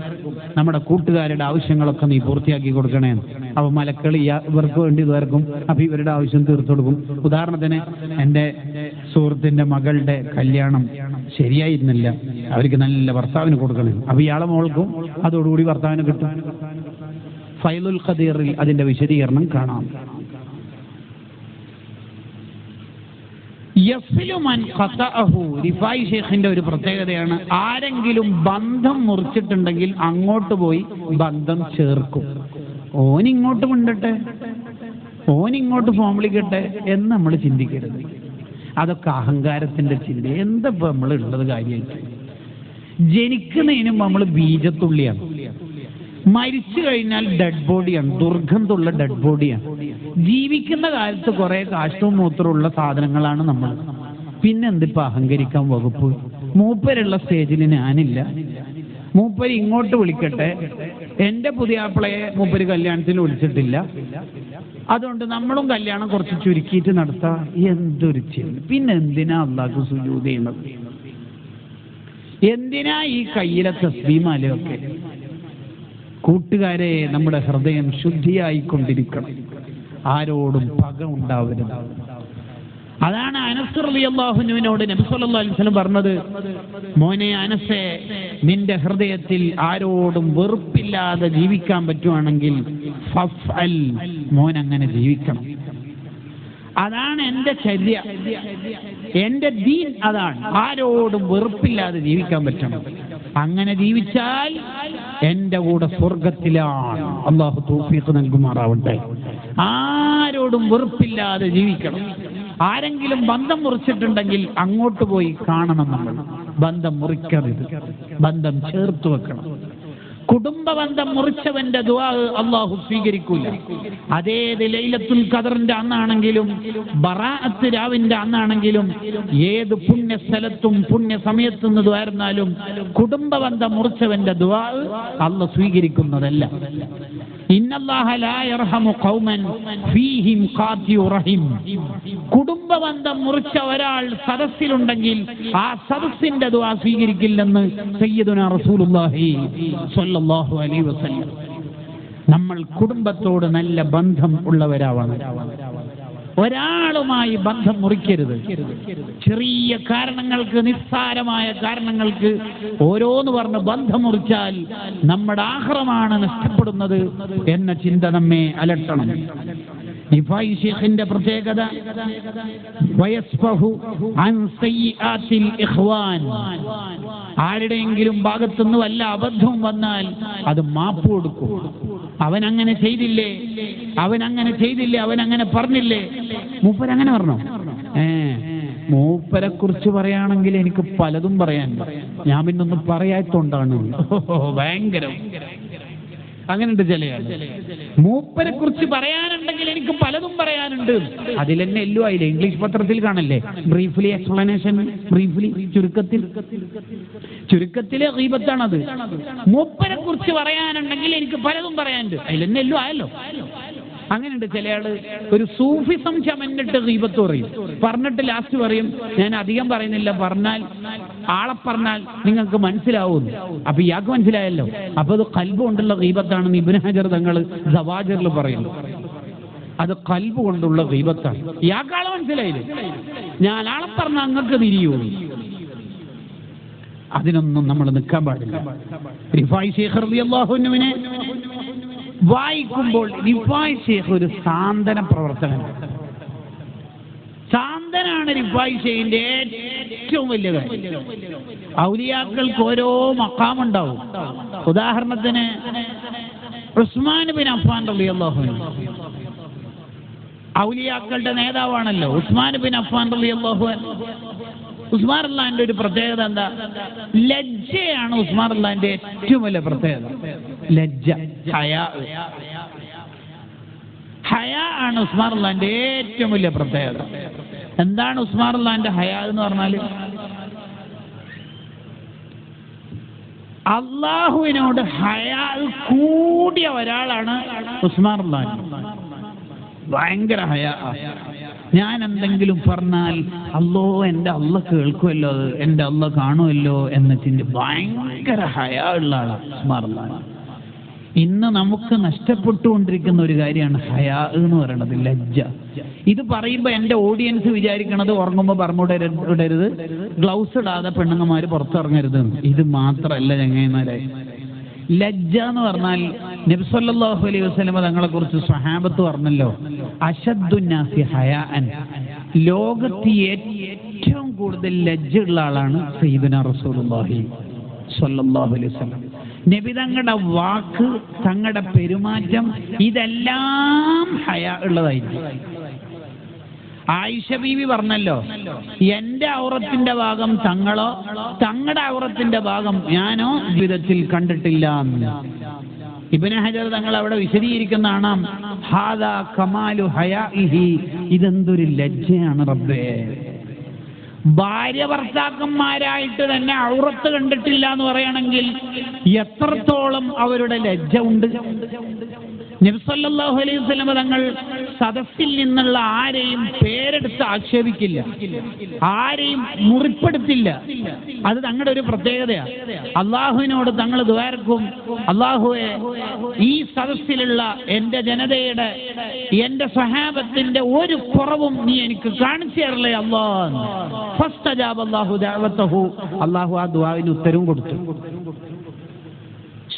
നമ്മുടെ കൂട്ടുകാരുടെ ആവശ്യങ്ങളൊക്കെ നീ പൂർത്തിയാക്കി കൊടുക്കണേ. അപ്പൊ മലക്കൾ ഇവർക്ക് വേണ്ടി ദ്വാരക്കും. അപ്പൊ ഇവരുടെ ആവശ്യം തീർത്തു കൊടുക്കും. ഉദാഹരണത്തിന് എൻ്റെ സുഹൃത്തിന്റെ മകളുടെ കല്യാണം ശരിയായിരുന്നില്ല, അവർക്ക് നല്ല ഭർത്താവിന് കൊടുക്കണം. അപ്പൊ ഇയാളെ മോൾക്കും അതോടുകൂടി ഭർത്താവിന് കിട്ടും. ഫൈലുൽ ഖദീറിൽ അതിന്റെ വിശദീകരണം കാണാം. റിഫായി ഷേഖിന്റെ ഒരു പ്രത്യേകതയാണ്, ആരെങ്കിലും ബന്ധം മുറിച്ചിട്ടുണ്ടെങ്കിൽ അങ്ങോട്ട് പോയി ബന്ധം ചേർക്കും. ഓനിങ്ങോട്ട് മിണ്ടട്ടെ, ഓനിങ്ങോട്ട് ഫോം വിളിക്കട്ടെ എന്ന് നമ്മൾ ചിന്തിക്കരുത്. അതൊക്കെ അഹങ്കാരത്തിന്റെ ചിന്ത. എന്താ നമ്മൾ ഉള്ളത് കാര്യമായിട്ട്? ജനിക്കുന്നതിനും നമ്മൾ ബീജത്തുള്ളിയാണ്, മരിച്ചു കഴിഞ്ഞാൽ ഡെഡ് ബോഡിയാണ്, ദുർഗന്ധമുള്ള ഡെഡ് ബോഡിയാണ്. ജീവിക്കുന്ന കാലത്ത് കുറെ കാഷ്ടവും മൂത്രമുള്ള സാധനങ്ങളാണ് നമ്മൾ. പിന്നെന്തിപ്പോ അഹങ്കരിക്കാൻ വകുപ്പ്? മൂപ്പരുള്ള സ്റ്റേജിൽ ഞാനില്ല, മൂപ്പര് ഇങ്ങോട്ട് വിളിക്കട്ടെ. എന്റെ പുതിയാപ്പിളയെ മൂപ്പര് കല്യാണത്തിന് വിളിച്ചിട്ടില്ല, അതുകൊണ്ട് നമ്മളും കല്യാണം കുറച്ച് ചുരുക്കിയിട്ട് നടത്താം. എന്തൊരു ചിന്ത! പിന്നെ എന്തിനാ അള്ളാഹു സുജൂദ് ചെയ്യുന്നത്? എന്തിനാ ഈ കയ്യിലെ തസ്ബീഹ്? കൂട്ടുകാരെ, നമ്മുടെ ഹൃദയം ശുദ്ധിയായിക്കൊണ്ടിരിക്കണം, ആരോടും പക ഉണ്ടാവരുത്. അതാണ് അനസ് റളിയല്ലാഹു അൻഹുവിനോട് നബി സല്ലല്ലാഹു അലൈഹി വസല്ലം പറഞ്ഞത്, മോനെ അനസേ, നിന്റെ ഹൃദയത്തിൽ ആരോടും വെറുപ്പില്ലാതെ ജീവിക്കാൻ പറ്റുവാണെങ്കിൽ ഫഫ്അൽ, മോൻ അങ്ങനെ ജീവിക്കണം. അതാണ് എന്റെ ചര്യ, എന്റെ ദീൻ അതാണ്. ആരോടും വെറുപ്പില്ലാതെ ജീവിക്കാൻ പറ്റണം. അങ്ങനെ ജീവിച്ചാൽ എന്റെ കൂടെ സ്വർഗത്തിലാണ്. അള്ളാഹു തൗഫീഖ് നൽകുമാറാവട്ടെ. ആരോടും വെറുപ്പില്ലാതെ ജീവിക്കണം. ആരെങ്കിലും ബന്ധം മുറിച്ചിട്ടുണ്ടെങ്കിൽ അങ്ങോട്ട് പോയി കാണണം. നമ്മൾ ബന്ധം മുറിക്കരുത്, ബന്ധം ചേർത്ത് വെക്കണം. കുടുംബബന്ധം മുറിച്ചവന്റെ ദുആ അള്ളാഹു സ്വീകരിക്കൂല. അതേത് ലൈലത്തുൽ ഖദറിന്റെ അന്നാണെങ്കിലും ബറാഅത്ത് രാവിന്റെ അന്നാണെങ്കിലും ഏത് പുണ്യ സ്ഥലത്തും പുണ്യ സമയത്തും ദ്വാരുന്നാലും കുടുംബബന്ധം മുറിച്ചവന്റെ ദുആ അള്ളാഹു സ്വീകരിക്കുന്നതല്ല. ഇന്നല്ലാഹ ലാ യർഹമു ഖൗമൻ ഫീഹിം ഖാതിഉ റഹിം. കുടുംബബന്ധം മുറിച്ച ഒരാൾ സദസ്സിലുണ്ടെങ്കിൽ ആ സദസ്സിന്റെ ദുആ സ്വീകരിക്കില്ലെന്ന് സയ്യിദുനാ റസൂലുള്ളാഹി സ്വല്ലല്ലാഹു അലൈഹി വസല്ലം. നമ്മൾ കുടുംബത്തോട് നല്ല ബന്ധം ഉള്ളവരാവണം. ഒരാളുമായി ബന്ധം മുറിക്കരുത്. ചെറിയ കാരണങ്ങൾക്ക്, നിസ്സാരമായ കാരണങ്ങൾക്ക് ഓരോന്ന് പറഞ്ഞ് ബന്ധം മുറിച്ചാൽ നമ്മുടെ ആഖിറമാണ് നഷ്ടപ്പെടുന്നത് എന്ന ചിന്ത നമ്മെ അലട്ടണം. റിഫായി ഷേഖിന്റെ പ്രത്യേകത വയസ്ഫഹു അൻ സയ്യിആത്തിൽ ഇഖ്വാൻ. ആരുടെയെങ്കിലും ഭാഗത്തുനിന്ന് വല്ല അബദ്ധവും വന്നാൽ അത് മാപ്പ് കൊടുക്കും. അവൻ അങ്ങനെ ചെയ്തില്ലേ, അവൻ അങ്ങനെ ചെയ്തില്ലേ, അവൻ അങ്ങനെ പറഞ്ഞില്ലേ, മൂപ്പരങ്ങനെ പറഞ്ഞോ? മൂപ്പരെ കുറിച്ച് പറയുകയാണെങ്കിൽ എനിക്ക് പലതും പറയാനുണ്ട്. ഞാൻ പിന്നൊന്നും പറയാത്തോണ്ടാണ്. ഭയങ്കരം. അങ്ങനെയുണ്ട് ചില ആളുകൾ. മൂപ്പരെ കുറിച്ച് പറയാനുണ്ടെങ്കിൽ എനിക്ക് പലതും പറയാനുണ്ട്. അതിൽ തന്നെ എല്ലോ ആയില്ലേ, ഇംഗ്ലീഷ് പത്രത്തിൽ കാണല്ലേ, ബ്രീഫ്ലി എക്സ്പ്ലനേഷൻ, ബ്രീഫ്ലി, ചുരുക്കത്തിലെ ഗീബത്താണത്. മൂപ്പരെ കുറിച്ച് പറയാനുണ്ടെങ്കിൽ എനിക്ക് പലതും പറയാനുണ്ട്, അതിൽ തന്നെ എല്ലോ ആയല്ലോ. അങ്ങനെയുണ്ട് ചില ആള് ഒരു സൂഫിസം ചമന്നിട്ട് ഗീബത്ത് പറയും, പറഞ്ഞിട്ട് ലാസ്റ്റ് പറയും ഞാൻ അധികം പറയുന്നില്ല, പറഞ്ഞാൽ ആളെ പറഞ്ഞാൽ നിങ്ങൾക്ക് മനസ്സിലാവുന്നു. അപ്പൊ ഇയാൾക്ക് മനസ്സിലായല്ലോ, അപ്പൊ അത് ഖൽബ് കൊണ്ടുള്ള ഗീബത്താണെന്ന് ഇബ്നു ഹജർ തങ്ങൾ സവാജിറിൽ പറയുന്നു. അത് ഖൽബ് കൊണ്ടുള്ള ഗീബത്താണ്. ഇയാൾക്കാളെ മനസ്സിലായില്ലേ, ഞാൻ ആളെ പറഞ്ഞാൽ നിങ്ങൾക്ക് തിരിയൂ. അതിനൊന്നും നമ്മൾ നിൽക്കാൻ പാടില്ല. റിഫായി ശൈഖ് റളിയല്ലാഹു അൻഹുവിനെ വായിക്കുമ്പോൾ റിഫായി ശൈഖ് ഒരു സാന്ത്വന പ്രവർത്തകനാണ്. സാന്ത്വനാണ് റിഫായി ശൈഖിന്റെ ഏറ്റവും വലിയ കാര്യം. ഔലിയാക്കൾക്ക് ഓരോ മഖാമുണ്ടാവും. ഉദാഹരണത്തിന് ഉസ്മാൻ ബിൻ അഫ്ഫാൻ റളിയല്ലാഹു അൻഹു ഔലിയാക്കളുടെ നേതാവാണല്ലോ. ഉസ്മാൻ ബിൻ അഫ്ഫാൻ റളിയല്ലാഹു അൻഹു, ഉസ്മാൻ അള്ളാഹിന്റെ ഒരു പ്രത്യേകത എന്താ? ലജ്ജയാണ് ഉസ്മാൻ അള്ളാഹിന്റെ ഏറ്റവും വലിയ പ്രത്യേകത. ലജ്ജ, ഹയാ ആണ് ഉസ്മാൻ അള്ളാഹിന്റെ ഏറ്റവും വലിയ പ്രത്യേകത. എന്താണ് ഉസ്മാൻ അള്ളാഹിന്റെ ഹയാ എന്ന് പറഞ്ഞാൽ? അള്ളാഹുവിനോട് ഹയാ കൂടിയ ഒരാളാണ് ഉസ്മാൻ അള്ളാഹി. ഭയങ്കര ഹയാ. ഞാൻ എന്തെങ്കിലും പറഞ്ഞാൽ എൻ്റെ അള്ള കേൾക്കുമല്ലോ, എൻ്റെ അള്ള കാണുമല്ലോ എന്ന ചിന്ത, ഭയങ്കര ഹയാ ഉള്ള ആളാണ് ഉസ്മാൻ അള്ളാഹി. ഇന്ന് നമുക്ക് നഷ്ടപ്പെട്ടുകൊണ്ടിരിക്കുന്ന ഒരു കാര്യമാണ് ഹയാ എന്ന് പറയുന്നത്, ലജ്ജ. ഇത് പറയുമ്പോൾ എൻ്റെ ഓഡിയൻസ് വിചാരിക്കണത് ഉറങ്ങുമ്പോൾ പറമ്പിടരുത്, ഗ്ലൗസ് ഇടാതെ പെണ്ണുങ്ങന്മാർ പുറത്തിറങ്ങരുത്. ഇത് മാത്രമല്ല ചങ്ങായിമാരെ, ലജ്ജ എന്ന് പറഞ്ഞാൽ നബി സല്ലല്ലാഹു അലൈഹി വസല്ലമ തങ്ങളെ കുറിച്ച് സ്വഹാബത്ത് പറഞ്ഞല്ലോ, അശദ്ദുന്നാസി ഹയാഅൻ, ലോകത്ത് ഏറ്റവും കൂടുതൽ ലജ്ജയുള്ള ആളാണ് സയ്യിദുനാ റസൂലുള്ളാഹി സ്വല്ലല്ലാഹു അലൈഹി വസല്ലം. നബി തങ്ങളുടെ വാക്ക്, തങ്ങളുടെ പെരുമാറ്റം, ഇതെല്ലാം ഹയാ ഉള്ളതായിരിക്കും. ആയിഷ ബീവി പറഞ്ഞല്ലോ, എന്റെ ഔറത്തിന്റെ ഭാഗം തങ്ങളോ തങ്ങളുടെ ഔറത്തിന്റെ ഭാഗം ഞാനോ ജീവിതത്തിൽ കണ്ടിട്ടില്ല എന്ന്. ഇബ്നു ഹജർ തങ്ങൾ അവിടെ വിശദീകരിക്കുന്നതാണ്, ഹാദാ കമാലു ഹയാഇഹി, ഇതെന്തൊരു ലജ്ജയാണ് റബ്ബേ. ഭാര്യ ഭർത്താക്കന്മാരായിട്ട് തന്നെ ഔറത്ത് കണ്ടിട്ടില്ല എന്ന് പറയണമെങ്കിൽ എത്രത്തോളം അവരുടെ ലജ്ജ ഉണ്ട്. നബി സല്ലല്ലാഹു അലൈഹി വസല്ലം തങ്ങൾ സദസ്സിൽ നിന്നുള്ള ആരെയും പേരെടുത്ത് ആക്ഷേപിക്കില്ല, ആരെയും മുറിപ്പെടുത്തില്ല. അത് തങ്ങളുടെ ഒരു പ്രത്യേകതയാണ്. അള്ളാഹുവിനോട് തങ്ങൾ ദുആർക്കും, അള്ളാഹുവേ ഈ സദസ്സിലുള്ള എൻ്റെ ജനതയുടെ, എൻ്റെ സ്വഹാബത്തിന്റെ ഒരു കുറവും നീ എനിക്ക് കാണിച്ചു തരല്ലേ അല്ലാഹ്. ഫസ്തജാബ അല്ലാഹു ദഅവതഹു, അള്ളാഹു ആ ദുആവിന് ഉത്തരവും കൊടുത്തു.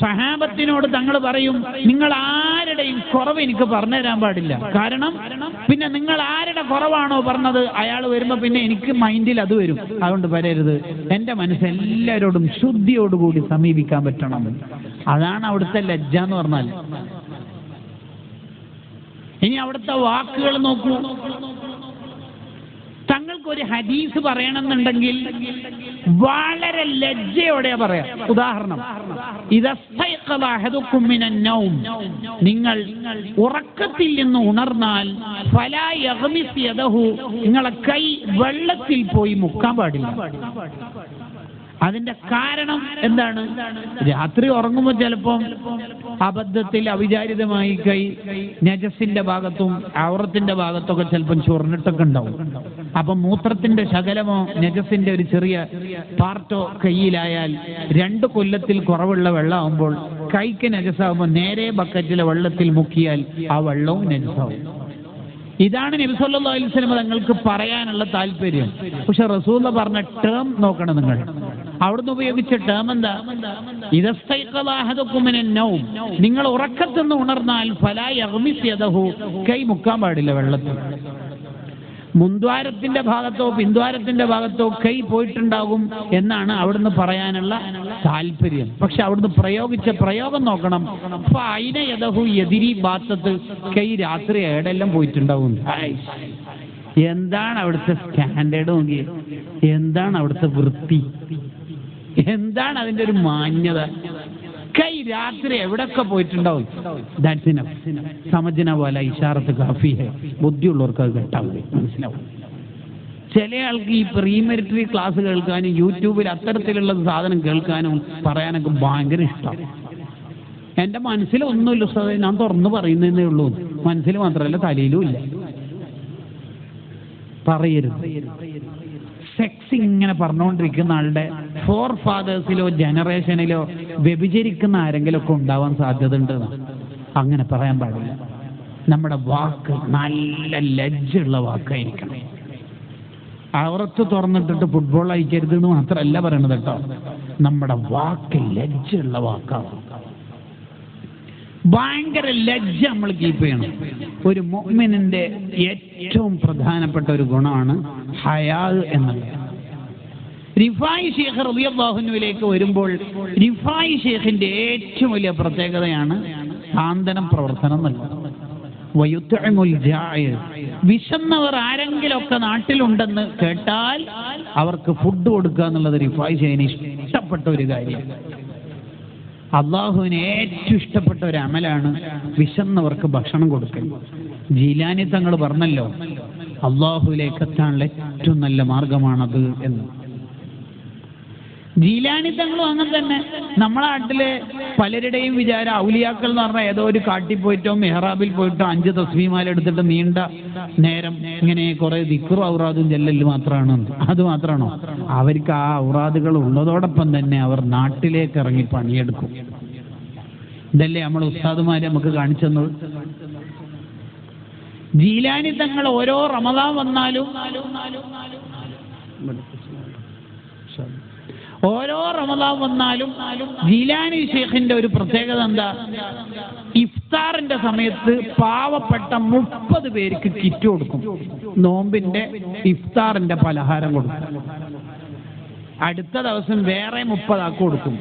സഹാബത്തിനോട് തങ്ങൾ പറയും, നിങ്ങൾ ആരുടെയും കുറവ് എനിക്ക് പറഞ്ഞു തരാൻ പാടില്ല. കാരണം പിന്നെ നിങ്ങൾ ആരുടെ കുറവാണോ പറഞ്ഞത്, അയാൾ വരുമ്പോ പിന്നെ എനിക്ക് മൈൻഡിൽ അത് വരും. അതുകൊണ്ട് വരരുത്. എൻ്റെ മനസ്സ് എല്ലാവരോടും ശുദ്ധിയോടുകൂടി സമീപിക്കാൻ പറ്റണം. അതാണ് അവിടുത്തെ ലജ്ജ എന്ന് പറഞ്ഞാൽ. ഇനി അവിടുത്തെ വാക്കുകൾ നോക്കൂ. തങ്ങൾക്കൊരു ഹദീസ് പറയണമെന്നുണ്ടെങ്കിൽ വളരെ ലജ്ജയോടെ പറയാം. ഉദാഹരണം, നിങ്ങൾ ഉറക്കത്തിൽ നിന്ന് ഉണർന്നാൽ ഫലാ യഗ്മിസ് യദഹു, നിങ്ങളെ കൈ വെള്ളത്തിൽ പോയി മുക്കാൻ പാടില്ല. അതിന്റെ കാരണം എന്താണ്? രാത്രി ഉറങ്ങുമ്പോൾ ചിലപ്പം അബദ്ധത്തിൽ അവിചാരിതമായി കൈ നജസിന്റെ ഭാഗത്തും ഔറത്തിന്റെ ഭാഗത്തൊക്കെ ചിലപ്പം ചൊറിഞ്ഞിട്ടൊക്കെ ഉണ്ടാവും. അപ്പം മൂത്രത്തിന്റെ ശകലമോ നജസിന്റെ ഒരു ചെറിയ പാർട്ടോ കയ്യിലായാൽ 2 കൊല്ലത്തിൽ കുറവുള്ള വെള്ളമാകുമ്പോൾ കൈക്ക് നജസാകുമ്പോൾ നേരെ ബക്കറ്റിലെ വെള്ളത്തിൽ മുക്കിയാൽ ആ വെള്ളവും നജസാവും. ഇതാണ് നബി സല്ലല്ലാഹു അലൈഹി വസല്ലം തങ്ങൾക്ക് പറയാനുള്ള താല്പര്യം. പക്ഷെ റസൂൽ പറഞ്ഞ ടേം നോക്കണം നിങ്ങൾ. അവിടുന്ന് ഉപയോഗിച്ച ടേം എന്താ? ഇദസ്തൈഖദ അഹദുകും മിനൻ നൗം, നിങ്ങൾ ഉറക്കത്തിൽ നിന്ന് ഉണർന്നാൽ ഫലാ യഗ്മിസ് യദഹു, കൈ മുക്കാൻ പാടില്ല വെള്ളത്തിൽ. മുൻദ്വാരത്തിന്റെ ഭാഗത്തോ പിൻദ്വാരത്തിന്റെ ഭാഗത്തോ കൈ പോയിട്ടുണ്ടാകും എന്നാണ് അവിടുന്ന് പറയാനുള്ള താല്പര്യം. പക്ഷെ അവിടുന്ന് പ്രയോഗിച്ച പ്രയോഗം നോക്കണം. ഫൈന യദഹു യദിരി ബാത്തത്ത്, കൈ രാത്രി ഏടെല്ലാം പോയിട്ടുണ്ടാവും. എന്താണ് അവിടുത്തെ സ്റ്റാൻഡേർഡ് നോക്കി, എന്താണ് അവിടുത്തെ വൃത്തി, എന്താണ് അതിന്റെ ഒരു മാന്യത. കൈ രാത്രി എവിടൊക്കെ പോയിട്ടുണ്ടാവും. That's enough. സമജ്ന പോലെ ഇഷാറത്ത് കാഫി ഹെ. ബുദ്ധിയുള്ളവർക്ക് അത് കേട്ടാവില്ലേ, മനസ്സിലാവും. ചില ആൾക്ക് ഈ പ്രീമെരിറ്ററി ക്ലാസ് കേൾക്കാനും യൂട്യൂബിൽ അത്തരത്തിലുള്ള സാധനം കേൾക്കാനും പറയാനൊക്കെ ഭയങ്കര ഇഷ്ടമാണ്. എൻ്റെ മനസ്സിലൊന്നുമില്ല ഉസ്താദേ, ഞാൻ തുറന്നു പറയുന്നതേ ഉള്ളൂ. മനസ്സിൽ മാത്രമല്ല, തലയിലും ഇല്ല. പറയരുത്. സെക്സ് ഇങ്ങനെ പറഞ്ഞുകൊണ്ടിരിക്കുന്ന ആളുടെ ഫോർ ഫാദേഴ്സിലോ ജനറേഷനിലോ വ്യഭിചരിക്കുന്ന ആരെങ്കിലും ഒക്കെ ഉണ്ടാവാൻ സാധ്യത ഉണ്ട്. അങ്ങനെ പറയാൻ പാടില്ല. നമ്മുടെ വാക്ക് നല്ല ലജ്ജുള്ള വാക്കായിരിക്കണം. അവറത്ത് തുറന്നിട്ടിട്ട് ഫുട്ബോൾ അയക്കരുത് എന്ന് മാത്രമല്ല പറയണത് കേട്ടോ. നമ്മുടെ വാക്ക് ലജ്ജുള്ള വാക്കാണ്. ഭയങ്കര ലജ്ജ നമ്മൾ കീപ്പ് ചെയ്യണം. ഒരു മുഅ്മിനിന്റെ ഏറ്റവും പ്രധാനപ്പെട്ട ഒരു ഗുണമാണ് ഹയാ എന്നത്. റിഫായി ശൈഖ് റളിയല്ലാഹു അൻഹുവിലേക്ക് വരുമ്പോൾ റിഫായി ശൈഖിന്റെ ഏറ്റവും വലിയ പ്രത്യേകതയാണ് സാന്ത്വനം പ്രവർത്തനം നൽകുന്നത്. വയുത്ഇമുൽ ജാഇ, വിശന്നവർ ആരെങ്കിലുമൊക്കെ നാട്ടിലുണ്ടെന്ന് കേട്ടാൽ അവർക്ക് ഫുഡ് കൊടുക്കുക എന്നുള്ളത് റിഫായി ശൈഖിന് ഇഷ്ടപ്പെട്ട ഒരു കാര്യമാണ്. അള്ളാഹുവിന് ഏറ്റവും ഇഷ്ടപ്പെട്ട ഒരു അമലാണ് വിശന്നവർക്ക് ഭക്ഷണം കൊടുക്കൽ. ജീലാനി തങ്ങൾ പറഞ്ഞല്ലോ, അള്ളാഹുവിലേക്ക് എത്താനുള്ള ഏറ്റവും നല്ല മാർഗമാണത് എന്ന്. ജീലാനി തങ്ങളും അങ്ങനെ തന്നെ. നമ്മളെ നാട്ടിലെ പലരുടെയും വിചാരം ഔലിയാക്കൾ എന്ന് പറഞ്ഞാൽ ഏതോ ഒരു കാട്ടിൽ പോയിട്ടോ മെഹ്റാബിൽ പോയിട്ടോ 5 തസ്ബീഹ് എടുത്തിട്ട് നീണ്ട നേരം ഇങ്ങനെ കുറെ ദിക്റും ഔറാദും ചെല്ലല് മാത്രമാണ്. അത് മാത്രമാണോ? അവർക്ക് ആ ഔറാദുകൾ ഉള്ളതോടൊപ്പം തന്നെ അവർ നാട്ടിലേക്ക് ഇറങ്ങി പണിയെടുക്കും. ഇതല്ലേ നമ്മൾ ഉസ്താദുമാരെ നമുക്ക് കാണിച്ചു തന്നത്. ജീലാനി തങ്ങൾ ഓരോ റമദാൻ വന്നാലും ജീലാനി ശൈഖിന്റെ ഒരു പ്രത്യേകത എന്താ? ഇഫ്താറിന്റെ സമയത്ത് പാവപ്പെട്ട 30 പേർക്ക് കിറ്റ് കൊടുക്കും. നോമ്പിന്റെ ഇഫ്താറിന്റെ പലഹാരം കൊടുക്കും. അടുത്ത ദിവസം വേറെ 30 ആൾക്ക് കൊടുക്കും.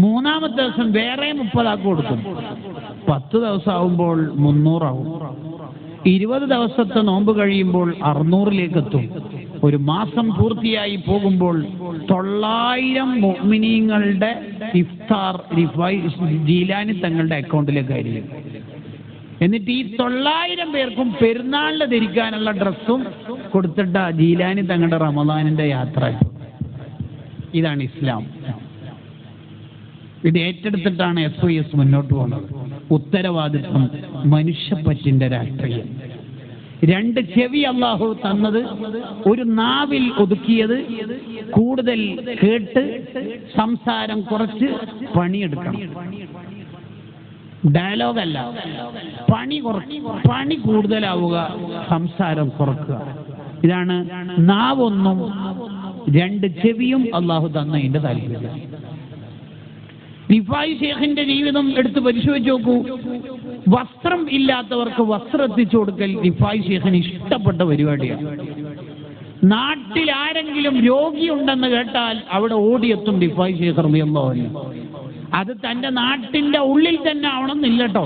മൂന്നാമത്തെ ദിവസം വേറെ 30 ആൾക്ക് കൊടുക്കും. 10 ദിവസം ആവുമ്പോൾ 300 ആവും. 20 ദിവസത്തെ നോമ്പ് കഴിയുമ്പോൾ 600ലേക്ക് എത്തും. ഒരു മാസം പൂർത്തിയായി പോകുമ്പോൾ 900 മുഅ്മിനീങ്ങളുടെ ഇഫ്താർ ജീലാനി തങ്ങളുടെ അക്കൗണ്ടിലേക്ക് ആയിരിക്കും. എന്നിട്ട് ഈ 900 പേർക്കും പെരുന്നാളിന് ധരിക്കാനുള്ള ഡ്രസ്സും കൊടുത്തിട്ട ജീലാനി തങ്ങളുടെ റമദാനിന്റെ യാത്ര. ഇതാണ് ഇസ്ലാം. ഇത് ഏറ്റെടുത്തിട്ടാണ് SOS മുന്നോട്ട് പോകുന്നത്. ഉത്തരവാദിത്വം, മനുഷ്യപ്പറ്റിന്റെ രാഷ്ട്രീയം. 2 ചെവി അള്ളാഹു തന്നത്, ഒരു നാവിൽ ഒതുക്കിയത്, കൂടുതൽ കേട്ട് സംസാരം കുറച്ച് പണിയെടുക്കണം. ഡയലോഗല്ല, പണി കൂടുതലാവുക, സംസാരം കുറക്കുക. ഇതാണ് നാവൊന്നും 2 ചെവിയും അള്ളാഹു തന്നതിന്റെ താല്പര്യം. റിഫായി ശൈഖിന്റെ ജീവിതം എടുത്ത് പരിശോധിച്ച് നോക്കൂ. വസ്ത്രം ഇല്ലാത്തവർക്ക് വസ്ത്രം എത്തിച്ചു കൊടുക്കൽ റിഫായി ശൈഖിന് ഇഷ്ടപ്പെട്ട പരിപാടിയാണ്. നാട്ടിൽ ആരെങ്കിലും രോഗിയുണ്ടെന്ന് കേട്ടാൽ അവിടെ ഓടിയെത്തും റിഫായി ശൈഖ് റളിയല്ലാഹു അൻഹു. അത് തന്റെ നാട്ടിന്റെ ഉള്ളിൽ തന്നെ ആവണമെന്നില്ല കേട്ടോ.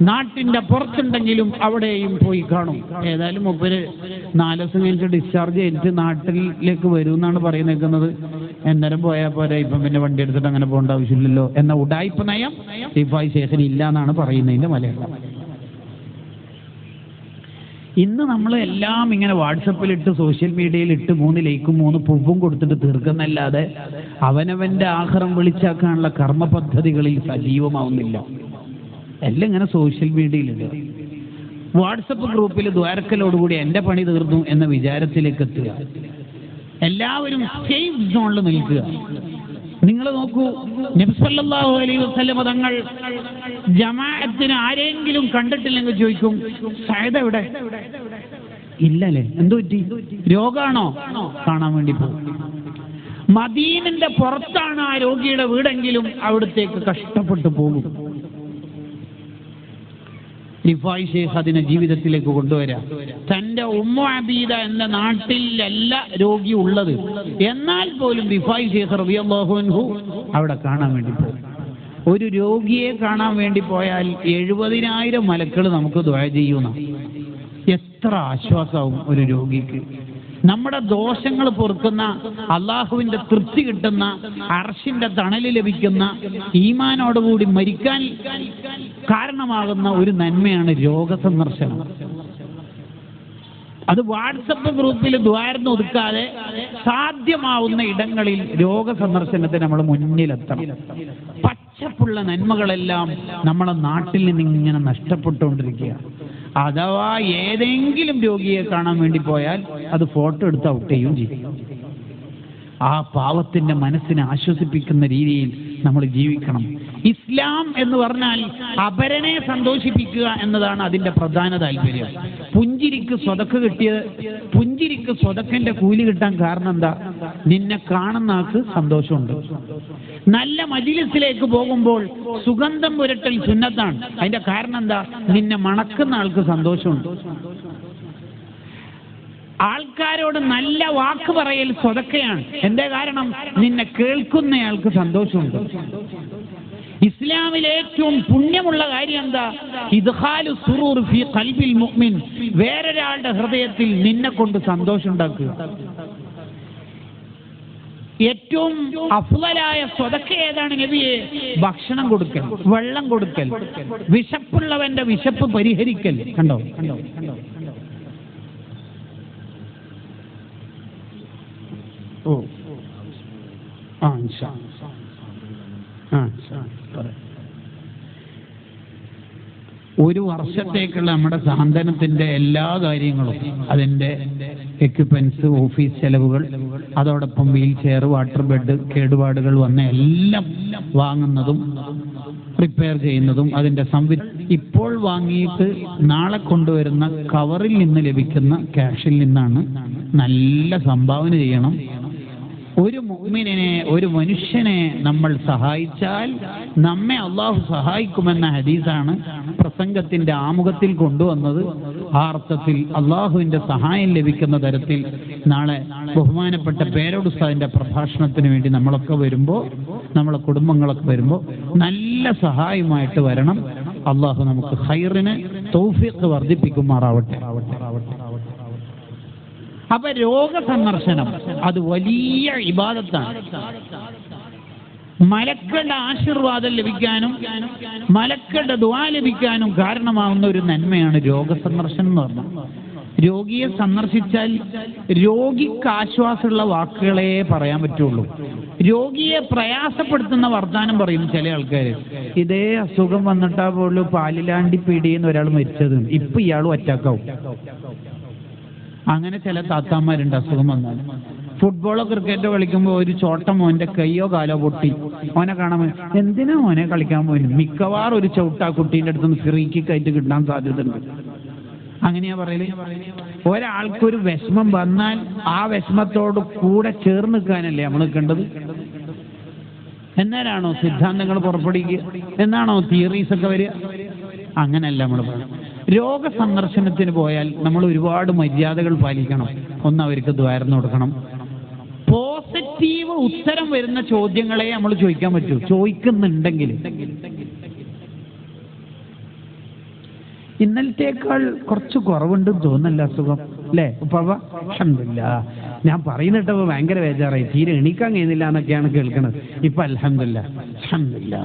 നാട്ടിന്റെ പുറത്തുണ്ടെങ്കിലും അവിടെയും പോയി കാണും. ഏതായാലും മൂപ്പര് 4 ദിവസം കഴിഞ്ഞിട്ട് ഡിസ്ചാർജ് ചെയ്തിട്ട് നാട്ടിലേക്ക് വരും എന്നാണ് പറയുന്നത്. എന്നേരം പോയാൽ പോരെ, ഇപ്പം പിന്നെ വണ്ടി എടുത്തിട്ട് അങ്ങനെ പോകേണ്ട ആവശ്യമില്ലല്ലോ എന്ന ഉഡായിപ്പ് നയം റിഫായി ശൈഖിന് ഇല്ല എന്നാണ് പറയുന്നതിന്റെ മലയാളം. ഇന്ന് നമ്മൾ എല്ലാം ഇങ്ങനെ വാട്സപ്പിലിട്ട് സോഷ്യൽ മീഡിയയിലിട്ട് 3 ലൈക്കും 3 പൂവും കൊടുത്തിട്ട് തീർക്കുന്നല്ലാതെ അവനവന്റെ ആഹാരം വിളിച്ചാക്കാനുള്ള കർമ്മ പദ്ധതികളിൽ സജീവമാവുന്നില്ല. എല്ലാം ഇങ്ങനെ സോഷ്യൽ മീഡിയയിലിടുക. വാട്സപ്പ് ഗ്രൂപ്പിൽ ദ്വാരക്കലോടുകൂടി എൻ്റെ പണി തീർന്നു എന്ന വിചാരത്തിലേക്ക് എത്തുക. എല്ലാവരും സേഫ് സോണിൽ നിൽക്കുക. നിങ്ങൾ നോക്കൂ, നബി സല്ലല്ലാഹു അലൈഹി വസല്ലം തങ്ങൾ ജമാഅത്തിന് ആരെങ്കിലും കണ്ടിട്ടില്ലെങ്കിൽ ചോദിക്കും, സഅദ് എവിടെ? ഇല്ലല്ലേ, എന്തു പറ്റി? രോഗാണോ? കാണാൻ വേണ്ടി പോകും. മദീനന്റെ പുറത്താണ് ആ രോഗിയുടെ വീടെങ്കിലും അവിടത്തേക്ക് കഷ്ടപ്പെട്ടു പോകും. റിഫായി ശൈഖ് അതിനെ ജീവിതത്തിലേക്ക് കൊണ്ടുവരാം. തന്റെ ഉമ്മു അബീദ എന്ന നാട്ടിലല്ല രോഗി ഉള്ളത്, എന്നാൽ പോലും റിഫായി ശൈഖ് റളിയല്ലാഹു അൻഹു അവിടെ കാണാൻ വേണ്ടി പോകും. ഒരു രോഗിയെ കാണാൻ വേണ്ടി പോയാൽ 70,000 മലക്കൾ നമുക്ക് ദുആ ചെയ്യുന്ന. എത്ര ആശ്വാസമാവും ഒരു രോഗിക്ക്. നമ്മുടെ ദോഷങ്ങൾ പൊറുക്കുന്ന, അള്ളാഹുവിന്റെ തൃപ്തി കിട്ടുന്ന, അർശിന്റെ തണല് ലഭിക്കുന്ന, ഈമാനോടുകൂടി മരിക്കാൻ കാരണമാകുന്ന ഒരു നന്മയാണ് രോഗസന്ദർശനം. അത് വാട്സപ്പ് ഗ്രൂപ്പിൽ ദ്വാരന്ന് ഒതുക്കാതെ സാധ്യമാവുന്ന ഇടങ്ങളിൽ രോഗസന്ദർശനത്തിന് നമ്മൾ മുന്നിലെത്തണം. പച്ചപ്പുള്ള നന്മകളെല്ലാം നമ്മളെ നാട്ടിൽ നിന്ന് ഇങ്ങനെ നഷ്ടപ്പെട്ടുകൊണ്ടിരിക്കുക. അഥവാ ഏതെങ്കിലും രോഗിയെ കാണാൻ വേണ്ടി പോയാൽ അത് ഫോട്ടോ എടുത്ത് ഔട്ട് ചെയ്യുകയും ചെയ്യും. ആ പാവത്തിന്റെ മനസ്സിനെ ആശ്വസിപ്പിക്കുന്ന രീതിയിൽ നമ്മൾ ജീവിക്കണം. ഇസ്ലാം എന്ന് പറഞ്ഞാൽ അപരനെ സന്തോഷിപ്പിക്കുക എന്നതാണ് അതിന്റെ പ്രധാന താല്പര്യം. പുഞ്ചിരിക്ക് സ്വതക്കന്റെ കൂലി കിട്ടാൻ കാരണം എന്താ? നിന്നെ കാണുന്ന ആൾക്ക് സന്തോഷമുണ്ട്. നല്ല മജ്‌ലിസിലേക്ക് പോകുമ്പോൾ സുഗന്ധം പുരട്ടൽ സുന്നത്താണ്. അതിന്റെ കാരണം എന്താ? നിന്നെ മണക്കുന്ന ആൾക്ക് സന്തോഷമുണ്ട്. ആൾക്കാരോട് നല്ല വാക്ക് പറയൽ സ്വതക്കയാണ്. എന്തേ കാരണം? നിന്നെ കേൾക്കുന്നയാൾക്ക് സന്തോഷമുണ്ട്. ഇസ്ലാമിലെ ഏറ്റവും പുണ്യമുള്ള കാര്യം എന്താ? ഇദ്ഖാലു സുറൂർ ഫീ ഖൽബിൽ മുഅ്മിൻ. വേറൊരാളുടെ ഹൃദയത്തിൽ നിന്നെ കൊണ്ട് സന്തോഷം ഉണ്ടാക്കുക. ഏറ്റവും അഫ്ളലായ സ്വതക്ക ഏതാണ് നബിയെ? ഭക്ഷണം കൊടുക്കൽ, വെള്ളം കൊടുക്കൽ, വിശപ്പുള്ളവന്റെ വിശപ്പ് പരിഹരിക്കൽ. കണ്ടോ? ഓ ആ ഇൻഷാ ഒരു വർഷത്തേക്കുള്ള നമ്മുടെ സാന്ത്വനത്തിന്റെ എല്ലാ കാര്യങ്ങളും, അതിന്റെ എക്യുപ്മെന്റ്സ്, ഓഫീസ് ചെലവുകൾ, അതോടൊപ്പം വീൽ ചെയർ, വാട്ടർ ബെഡ്, കേടുപാടുകൾ വന്ന എല്ലാം വാങ്ങുന്നതും റിപ്പയർ ചെയ്യുന്നതും അതിന്റെ ഇപ്പോൾ വാങ്ങിയിട്ട് നാളെ കൊണ്ടുവരുന്ന കവറിൽ നിന്ന് ലഭിക്കുന്ന ക്യാഷിൽ നിന്നാണ് നല്ല സംഭാവന ചെയ്യണം. ഒരു മുഅ്മിനിനെ, ഒരു മനുഷ്യനെ നമ്മൾ സഹായിച്ചാൽ നമ്മെ അള്ളാഹു സഹായിക്കുമെന്ന ഹദീസാണ് പ്രസംഗത്തിന്റെ ആമുഖത്തിൽ കൊണ്ടുവന്നത്. ആ അർത്ഥത്തിൽ അള്ളാഹുവിന്റെ സഹായം ലഭിക്കുന്ന തരത്തിൽ നാളെ ബഹുമാനപ്പെട്ട പേരോട് ഉസ്താദിന്റെ പ്രഭാഷണത്തിന് വേണ്ടി നമ്മളൊക്കെ വരുമ്പോൾ, നമ്മളെ കുടുംബങ്ങളൊക്കെ വരുമ്പോൾ നല്ല സഹായമായിട്ട് വരണം. അള്ളാഹു നമുക്ക് ഖൈറിന് തൗഫീഖ് വർദ്ധിപ്പിക്കുമാറാവട്ടെ. അപ്പൊ രോഗസന്ദർശനം അത് വലിയ ഇബാദത്താണ്. മലക്കളുടെ ആശീർവാദം ലഭിക്കാനും മലക്കളുടെ ദുആ ലഭിക്കാനും കാരണമാവുന്ന ഒരു നന്മയാണ് രോഗസന്ദർശനം എന്ന് പറഞ്ഞാൽ. രോഗിയെ സന്ദർശിച്ചാൽ രോഗിക്ക് ആശ്വാസമുള്ള വാക്കുകളെ പറയാൻ പറ്റുള്ളൂ. രോഗിയെ പ്രയാസപ്പെടുത്തുന്ന വർത്താനം പറയും ചില ആൾക്കാർ. ഇതേ അസുഖം വന്നിട്ടാ പോലും പാലിലാണ്ടി പീടിയെന്ന് ഒരാൾ മരിച്ചത്, ഇപ്പൊ ഇയാളും അറ്റാക്കാവും. അങ്ങനെ ചില താത്താന്മാരുണ്ട്. അസുഖം വന്നാൽ ഫുട്ബോളോ ക്രിക്കറ്റോ കളിക്കുമ്പോൾ ഒരു ചോട്ട മോന്റെ കയ്യോ കാലോ പൊട്ടി, ഓനെ കാണാൻ എന്തിനാ മോനെ കളിക്കാൻ പോയി? മിക്കവാറും ഒരു ചവിട്ട ആ കുട്ടീൻ്റെ അടുത്തുനിന്ന് ഫ്രീ കിക്ക് ആയിട്ട് കിട്ടാൻ സാധ്യതയുണ്ട്. അങ്ങനെയാ പറയല്. ഒരാൾക്കൊരു വിഷമം വന്നാൽ ആ വിഷമത്തോട് കൂടെ ചേർന്ന് നിൽക്കാനല്ലേ നമ്മൾ നിൽക്കേണ്ടത്? എന്നാലാണോ സിദ്ധാന്തങ്ങൾ പുറപ്പെടുവിക്കുക? എന്നാണോ തിയറീസ് ഒക്കെ വരിക? അങ്ങനെയല്ല നമ്മൾ പറയുന്നത്. രോഗസന്ദർശനത്തിന് പോയാൽ നമ്മൾ ഒരുപാട് മര്യാദകൾ പാലിക്കണം. ഒന്ന്, അവർക്ക് ദ്വാരന്ന് കൊടുക്കണം. പോസിറ്റീവ് ഉത്തരം വരുന്ന ചോദ്യങ്ങളെ നമ്മൾ ചോദിക്കാൻ പറ്റൂ, ചോദിക്കുന്നുണ്ടെങ്കിൽ. ഇന്നലത്തേക്കാൾ കുറച്ച് കുറവുണ്ട് തോന്നല്ല അസുഖം, അല്ലേ ഉപ്പാവ? അൽഹംദുലില്ലാ. ഞാൻ പറയുന്നിട്ട് ഭയങ്കര ബേജാറായി, തീരെ എണീക്കാൻ കഴിയുന്നില്ല എന്നൊക്കെയാണ് കേൾക്കുന്നത്. ഇപ്പൊ അൽഹംദുലില്ലാ, അൽഹംദുലില്ലാ.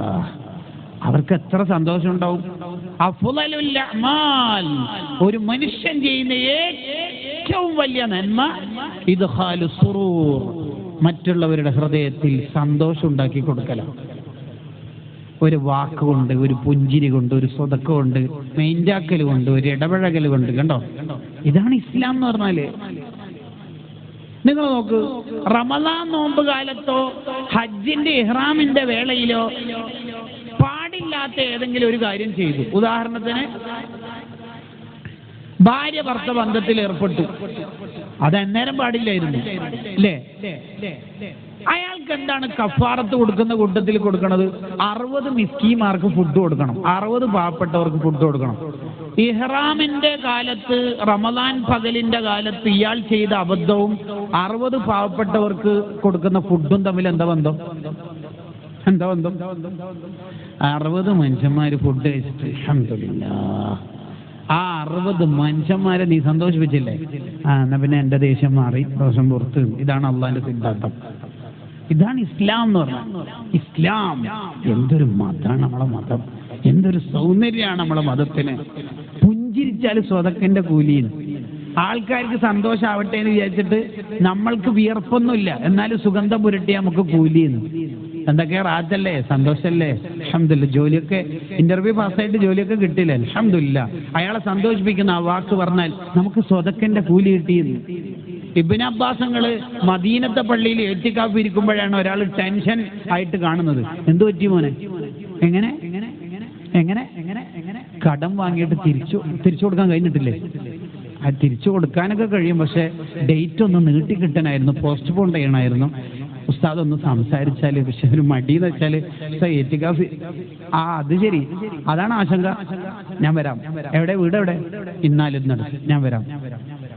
അവർക്ക് എത്ര സന്തോഷം ഉണ്ടാവും. അഫ്ളലുൽ അഅ്മാൽ, ഒരു മനുഷ്യൻ ചെയ്യുന്ന ഏറ്റവും വലിയ നന്മ ഇദ്ഖാലു സുറൂർ, മറ്റുള്ളവരുടെ ഹൃദയത്തിൽ സന്തോഷം ഉണ്ടാക്കി കൊടുക്കലാണ്. ഒരു വാക്കുകൊണ്ട്, ഒരു പുഞ്ചിരി കൊണ്ട്, ഒരു സ്വതക്ക കൊണ്ട്, മെയിൻറ്റാക്കൽ കൊണ്ട്, ഒരു ഇടപഴകൽ കൊണ്ട്. കണ്ടോ? ഇതാണ് ഇസ്ലാം എന്ന് പറഞ്ഞാല്. നിങ്ങൾ നോക്ക്, റമളാൻ നോമ്പ് കാലത്തോ ഹജ്ജിന്റെ ഇഹ്റാമിന്റെ വേളയിലോ പാടില്ലാത്ത ഏതെങ്കിലും ഒരു കാര്യം ചെയ്തു. ഉദാഹരണത്തിന് ഭാര്യ ഭർത്ത ബന്ധത്തിൽ ഏർപ്പെട്ടു, അതെന്നേരം പാടില്ലായിരുന്നു, അല്ലേ? അയാൾക്ക് എന്താണ് കഫാറത്ത് കൊടുക്കുന്ന കൂട്ടത്തിൽ കൊടുക്കണത്? 60 മിസ്കീന്മാർക്ക് ഫുഡ് കൊടുക്കണം, 60 പാവപ്പെട്ടവർക്ക് ഫുഡ് കൊടുക്കണം. ഇഹ്റാമിന്റെ കാലത്ത്, റമളാൻ പകലിന്റെ കാലത്ത് ഇയാൾ ചെയ്ത അബദ്ധവും 60 പാവപ്പെട്ടവർക്ക് കൊടുക്കുന്ന ഫുഡും തമ്മിൽ എന്താ ബന്ധം? 60 മനുഷ്യന്മാര് ഫുഡ് കഴിച്ചിട്ട് അൽഹംദുലില്ലാ ആ 60 മനുഷ്യന്മാരെ നീ സന്തോഷിപ്പിച്ചില്ലേ, എന്നാ പിന്നെ എന്റെ ദേഷ്യം മാറി, ദോഷം പുറത്ത്. ഇതാണ് അള്ളാന്റെ സിദ്ധാന്തം. ഇതാണ് ഇസ്ലാം എന്ന് പറഞ്ഞാൽ. ഇസ്ലാം എന്തൊരു മതമാണ് നമ്മളെ മതം, എന്തൊരു സൗന്ദര്യമാണ് നമ്മളെ മതത്തിന്. പുഞ്ചിരിച്ചാൽ സ്വതക്കന്റെ കൂലിയിൽ. ആൾക്കാർക്ക് സന്തോഷമാവട്ടെ എന്ന് വിചാരിച്ചിട്ട് നമ്മൾക്ക് വിയർപ്പൊന്നുമില്ല, എന്നാലും സുഗന്ധം പുരട്ടിയാൽ നമുക്ക് കൂലിയെന്ന്. എന്തൊക്കെ റാത്തല്ലേ, സന്തോഷല്ലേ, അൽഹംദുലില്ലാ. ജോലിയൊക്കെ ഇന്റർവ്യൂ പാസ്സായിട്ട് ജോലിയൊക്കെ കിട്ടില്ല, അൽഹംദുലില്ലാ. അയാളെ സന്തോഷിപ്പിക്കുന്ന ആ വാക്ക് പറഞ്ഞാൽ നമുക്ക് സ്വതക്കന്റെ കൂലി കിട്ടിയെന്ന്. ഇബ്നു അബ്ബാസങ്ങള് മദീനത്തെ പള്ളിയിൽ എത്തിക്കാഫ് ഇരിക്കുമ്പോഴാണ് ഒരാൾ ടെൻഷൻ ആയിട്ട് കാണുന്നത്. എന്തു പറ്റി മോനെ? എങ്ങനെ എങ്ങനെ എങ്ങനെ എങ്ങനെ എങ്ങനെ കടം വാങ്ങിയിട്ട് തിരിച്ചു കൊടുക്കാൻ കഴിഞ്ഞിട്ടില്ലേ? തിരിച്ചു കൊടുക്കാനൊക്കെ കഴിയും, പക്ഷെ ഡേറ്റ് ഒന്ന് നീട്ടി കിട്ടാനായിരുന്നു, പോസ്റ്റ്പോൺ ചെയ്യണമായിരുന്നു. ഉസ്താദ് ഒന്ന് സംസാരിച്ചാല്, പക്ഷെ ഒരു മടി എന്ന് വെച്ചാല് എത്തിക്കാഫ്. അത് ശരി, അതാണ് ആശങ്ക. ഞാൻ വരാം. എവിടെ വീട്? എവിടെ? ഇന്നാലിന്നത് ഞാൻ വരാം.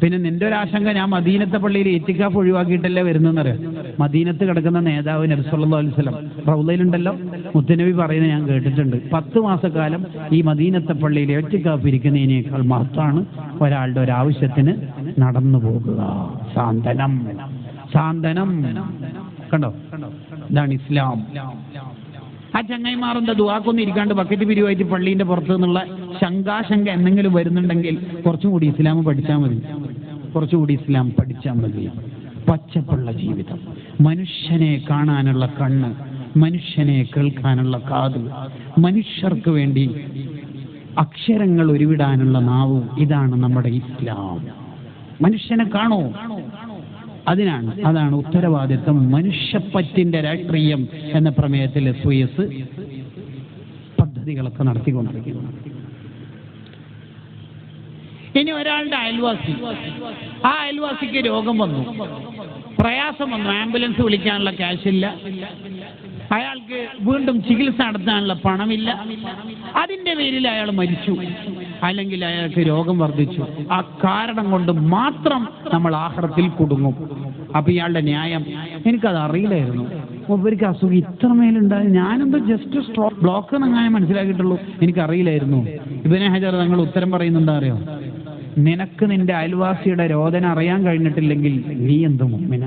പിന്നെ നിന്റെ ഒരു ആശങ്ക ഞാൻ മദീനത്തെ പള്ളിയിൽ ഇത്തിക്കാഫ് ഒഴിവാക്കിയിട്ടല്ലേ വരുന്നറിയാം. മദീനത്ത് കിടക്കുന്ന നേതാവ് നബി സല്ലല്ലാഹു അലൈഹി വസല്ലം റൗളയിലുണ്ടല്ലോ, മുത്തനബി പറയുന്നത് ഞാൻ കേട്ടിട്ടുണ്ട്. 10 മാസക്കാലം ഈ മദീനത്തെ പള്ളിയിൽ ഇത്തിക്കാഫ് ഇരിക്കുന്നതിനേക്കാൾ മഹത്വമാണ് ഒരാളുടെ ഒരാവശ്യത്തിന് നടന്നു പോകുക. സാന്ത്വനം, സാന്ത്വനം. കണ്ടോ, ഇതാണ് ഇസ്ലാം. ആ ചങ്ങായിമാറെന്താ ദുആക്കൊന്നും ഇരിക്കാണ്ട് ബക്കറ്റ് പിരിവായിട്ട് പള്ളീന്റെ പുറത്തു നിന്നുള്ള ശങ്കാശങ്ക എന്തെങ്കിലും വരുന്നുണ്ടെങ്കിൽ കുറച്ചും കൂടി ഇസ്ലാം പഠിച്ചാൽ മതി, കുറച്ചുകൂടി ഇസ്ലാം പഠിച്ചാൽ മതി. പച്ചപ്പുള്ള ജീവിതം, മനുഷ്യനെ കാണാനുള്ള കണ്ണ്, മനുഷ്യനെ കേൾക്കാനുള്ള കാത്, മനുഷ്യർക്ക് വേണ്ടി അക്ഷരങ്ങൾ ഉരുവിടാനുള്ള നാവ്, ഇതാണ് നമ്മുടെ ഇസ്ലാം. മനുഷ്യനെ കാണൂ, അതാണ് ഉത്തരവാദിത്വം. മനുഷ്യപ്പറ്റിന്റെ രാഷ്ട്രീയം എന്ന പ്രമേയത്തിൽ SOS പദ്ധതികളൊക്കെ നടത്തിക്കൊണ്ടിരിക്കുന്നു. ഇനി ഒരാളുടെ അയൽവാസി, ആ അയൽവാസിക്ക് രോഗം വന്നു, പ്രയാസം വന്നു, ആംബുലൻസ് വിളിക്കാനുള്ള ക്യാഷില്ല, അയാൾക്ക് വീണ്ടും ചികിത്സ നടത്താനുള്ള പണമില്ല, അതിന്റെ പേരിൽ അയാൾ മരിച്ചു, അല്ലെങ്കിൽ അയാൾക്ക് രോഗം വർദ്ധിച്ചു. ആ കാരണം കൊണ്ട് മാത്രം നമ്മൾ ആഖിറത്തിൽ കുടുങ്ങും. അപ്പൊ ഇയാളുടെ ന്യായം, എനിക്കത് അറിയില്ലായിരുന്നു, ഇവർക്ക് അസുഖം ഇത്രമേലുണ്ടായി, ഞാനെന്തോ ജസ്റ്റ് സ്ട്രോക്ക് ബ്ലോക്ക് എന്നങ്ങനെ മനസ്സിലാക്കിയിട്ടുള്ളൂ, എനിക്കറിയില്ലായിരുന്നു. ഇബ്നു ഹജർ തങ്ങൾ ഉത്തരം പറയുന്നുണ്ടോ അറിയോ? നിനക്ക് നിന്റെ അയൽവാസിയുടെ രോദന അറിയാൻ കഴിഞ്ഞിട്ടില്ലെങ്കിൽ നീ എന്ത് മുഅ്മിന?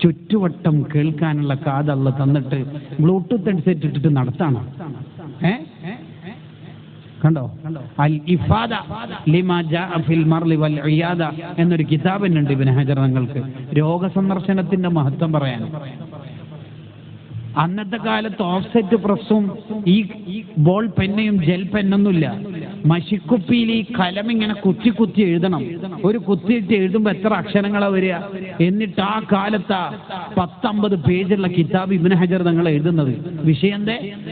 ചുറ്റുവട്ടം കേൾക്കാനുള്ള കാത് അല്ലാഹു തന്നിട്ട് ബ്ലൂടൂത്ത് ഹെഡ്സെറ്റ് ഇട്ടിട്ട് നടത്താണോ? കണ്ടോ, അൽ ഇഫാദ ലിമാ ജാഅ ഫിൽ മർളി വൽ ഇയാദ എന്നൊരു കിതാബുണ്ട് ഇബ്നു ഹജർ തങ്ങൾക്ക്, രോഗസന്ദർശനത്തിന്റെ മഹത്വം പറയാൻ. അന്നത്തെ കാലത്ത് ഓഫ്സെറ്റ് പ്രസ്സും ഈ ബോൾ പെന്നും ജെൽ പെന്നൊന്നുമില്ല. മഷിക്കുപ്പിയിൽ ഈ കലം ഇങ്ങനെ കുത്തി കുത്തി എഴുതണം. ഒരു കുത്തിയിട്ട് എഴുതുമ്പോൾ എത്ര അക്ഷരങ്ങളാ വരിക? എന്നിട്ട് ആ കാലത്ത് 10-50 പേജുള്ള കിതാബ് ഇബ്നു ഹജർ തങ്ങൾ എഴുതുന്നത്. വിഷയം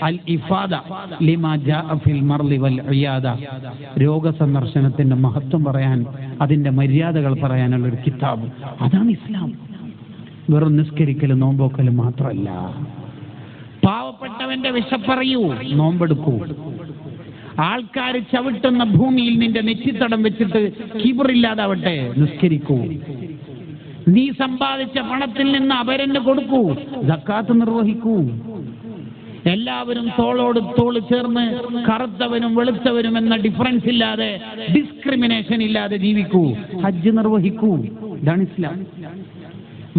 അൽ ഇഫാദ ലിമാ ജാഅ ഫിൽ മർളി വൽ ഇയാദ, രോഗസന്ദർശനത്തിന്റെ മഹത്വം പറയാൻ, അതിന്റെ മര്യാദകൾ പറയാനുള്ള ഒരു കിതാബ്. അതാണ് ഇസ്ലാം. വെറും നിസ്കരിക്കലും നോമ്പോക്കലും മാത്രമല്ല. പാവപ്പെട്ടവന്റെ വിശപ്പറിയൂ, നോമ്പെടുക്കൂ. ആൾക്കാർ ചവിട്ടുന്ന ഭൂമിയിൽ നിന്റെ നെറ്റിത്തടം വെച്ചിട്ട് കിബറില്ലാതാവട്ടെ, നിസ്കരിക്കൂ. നീ സമ്പാദിച്ച പണത്തിൽ നിന്ന് അപരന് കൊടുക്കൂ, സക്കാത്ത് നിർവഹിക്കൂ. എല്ലാവരും തോളോട് തോൾ ചേർന്ന് കറുത്തവനും വെളുത്തവനും എന്ന ഡിഫറൻസ് ഇല്ലാതെ, ഡിസ്ക്രിമിനേഷൻ ഇല്ലാതെ ജീവിക്കൂ. ഹജ്ജ് നിർവഹിക്കൂ. ഇതാണ് ഇസ്ലാം.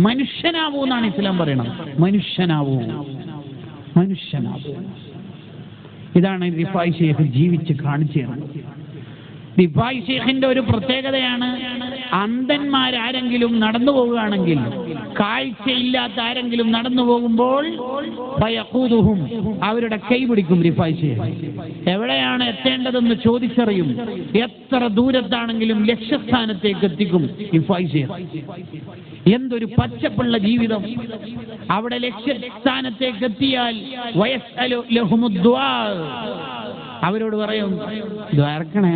മനുഷ്യനാവൂ എന്നാണ് ഇസ്ലാം പറയണം. മനുഷ്യനാവൂ, മനുഷ്യനാവൂ. ഇതാണ് റിഫായി ശൈഖ് ജീവിച്ച് കാണിച്ചു തരുന്നത്. റിഫായി ശൈഖിന്റെ ഒരു പ്രത്യേകതയാണ്, അന്ധന്മാരാരെങ്കിലും നടന്നു പോവുകയാണെങ്കിൽ, കാഴ്ചയില്ലാത്ത ആരെങ്കിലും നടന്നു പോകുമ്പോൾ ഫയഖൂദുഹും, അവരുടെ കൈ പിടിക്കും റിഫായി ശൈഖ്. എവിടെയാണ് എത്തേണ്ടതെന്ന് ചോദിച്ചറിയും. എത്ര ദൂരത്താണെങ്കിലും ലക്ഷ്യസ്ഥാനത്തേക്ക് എത്തിക്കും റിഫായി ശൈഖ്. എന്തൊരു പച്ചപ്പുള്ള ജീവിതം! അവിടെ ലക്ഷ്യസ്ഥാനത്തേക്ക് എത്തിയാൽ വയസ്അലു ലഹുമുദ് ദുആ, അവരോട് പറയും ദ്വാരക്കണേ,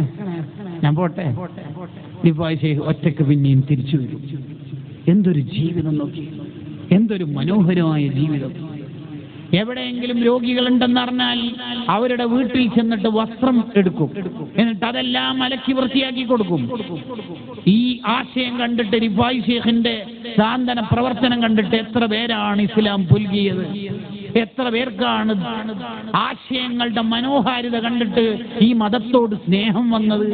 ഞാൻ പോട്ടെ. റിഫായി ശൈഖ് ഒറ്റക്ക് പിന്നെയും തിരിച്ചു വരും. എന്തൊരു ജീവിതം നോക്കി, എന്തൊരു മനോഹരമായ ജീവിതം! എവിടെയെങ്കിലും രോഗികളുണ്ടെന്നറിഞ്ഞാൽ അവരുടെ വീട്ടിൽ ചെന്നിട്ട് വസ്ത്രം എടുക്കും, എന്നിട്ട് അതെല്ലാം അലക്കി വൃത്തിയാക്കി കൊടുക്കും. ഈ ആശയം കണ്ടിട്ട്, റിഫായി ശൈഖിന്റെ സാന്ത്വന പ്രവർത്തനം കണ്ടിട്ട് എത്ര പേരാണ് ഇസ്ലാം പുൽകിയത്, എത്ര പേർക്കാണ് ആശയങ്ങളുടെ മനോഹാരിത കണ്ടിട്ട് ഈ മതത്തോട് സ്നേഹം വന്നത്?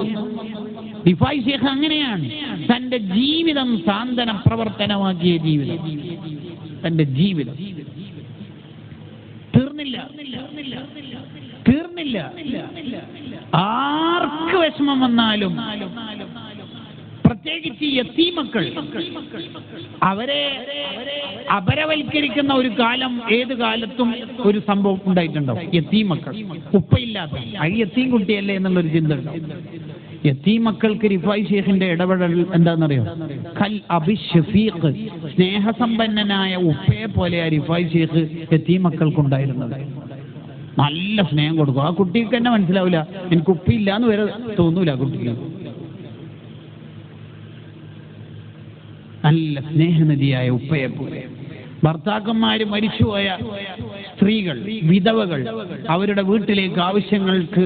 റിഫായി ശൈഖ് അങ്ങനെയാണ് തന്റെ ജീവിതം സാന്ത്വന പ്രവർത്തനമാക്കിയ ജീവിതം. തന്റെ ജീവിതം തീർന്നില്ല. ആർക്ക് വിഷമം വന്നാലും, പ്രത്യേകിച്ച് യതീമക്കൾ, അവരെ അപരവൽക്കരിക്കുന്ന ഒരു കാലം ഏത് കാലത്തും ഒരു സംഭവം ഉണ്ടായിട്ടുണ്ടാവും. യതീമക്കൾ, ഉപ്പയില്ലാത്ത യതീം കുട്ടിയല്ലേ എന്നുള്ളൊരു ചിന്ത ഉണ്ടാവും. യതീമക്കൾക്ക് റിഫായി ശൈഖിന്റെ ഇടപെടൽ എന്താണെന്നറിയോ? കൽ അബി ഷഫീഖ്, സ്നേഹസമ്പന്നനായ ഉപ്പയെ പോലെ റിഫായി ശൈഖ് യതീമക്കൾക്കുണ്ടായിരുന്നത്. നല്ല സ്നേഹം കൊടുക്കും. ആ കുട്ടിക്ക് തന്നെ മനസ്സിലാവില്ല, എനിക്ക് ഉപ്പയില്ല എന്ന് വരെ തോന്നൂല കുട്ടിക്ക്. നല്ല സ്നേഹനിധിയായ ഉപ്പയെ പോലെ. ഭർത്താക്കന്മാര് മരിച്ചുപോയ സ്ത്രീകൾ, വിധവകൾ, അവരുടെ വീട്ടിലേക്ക് ആവശ്യങ്ങൾക്ക്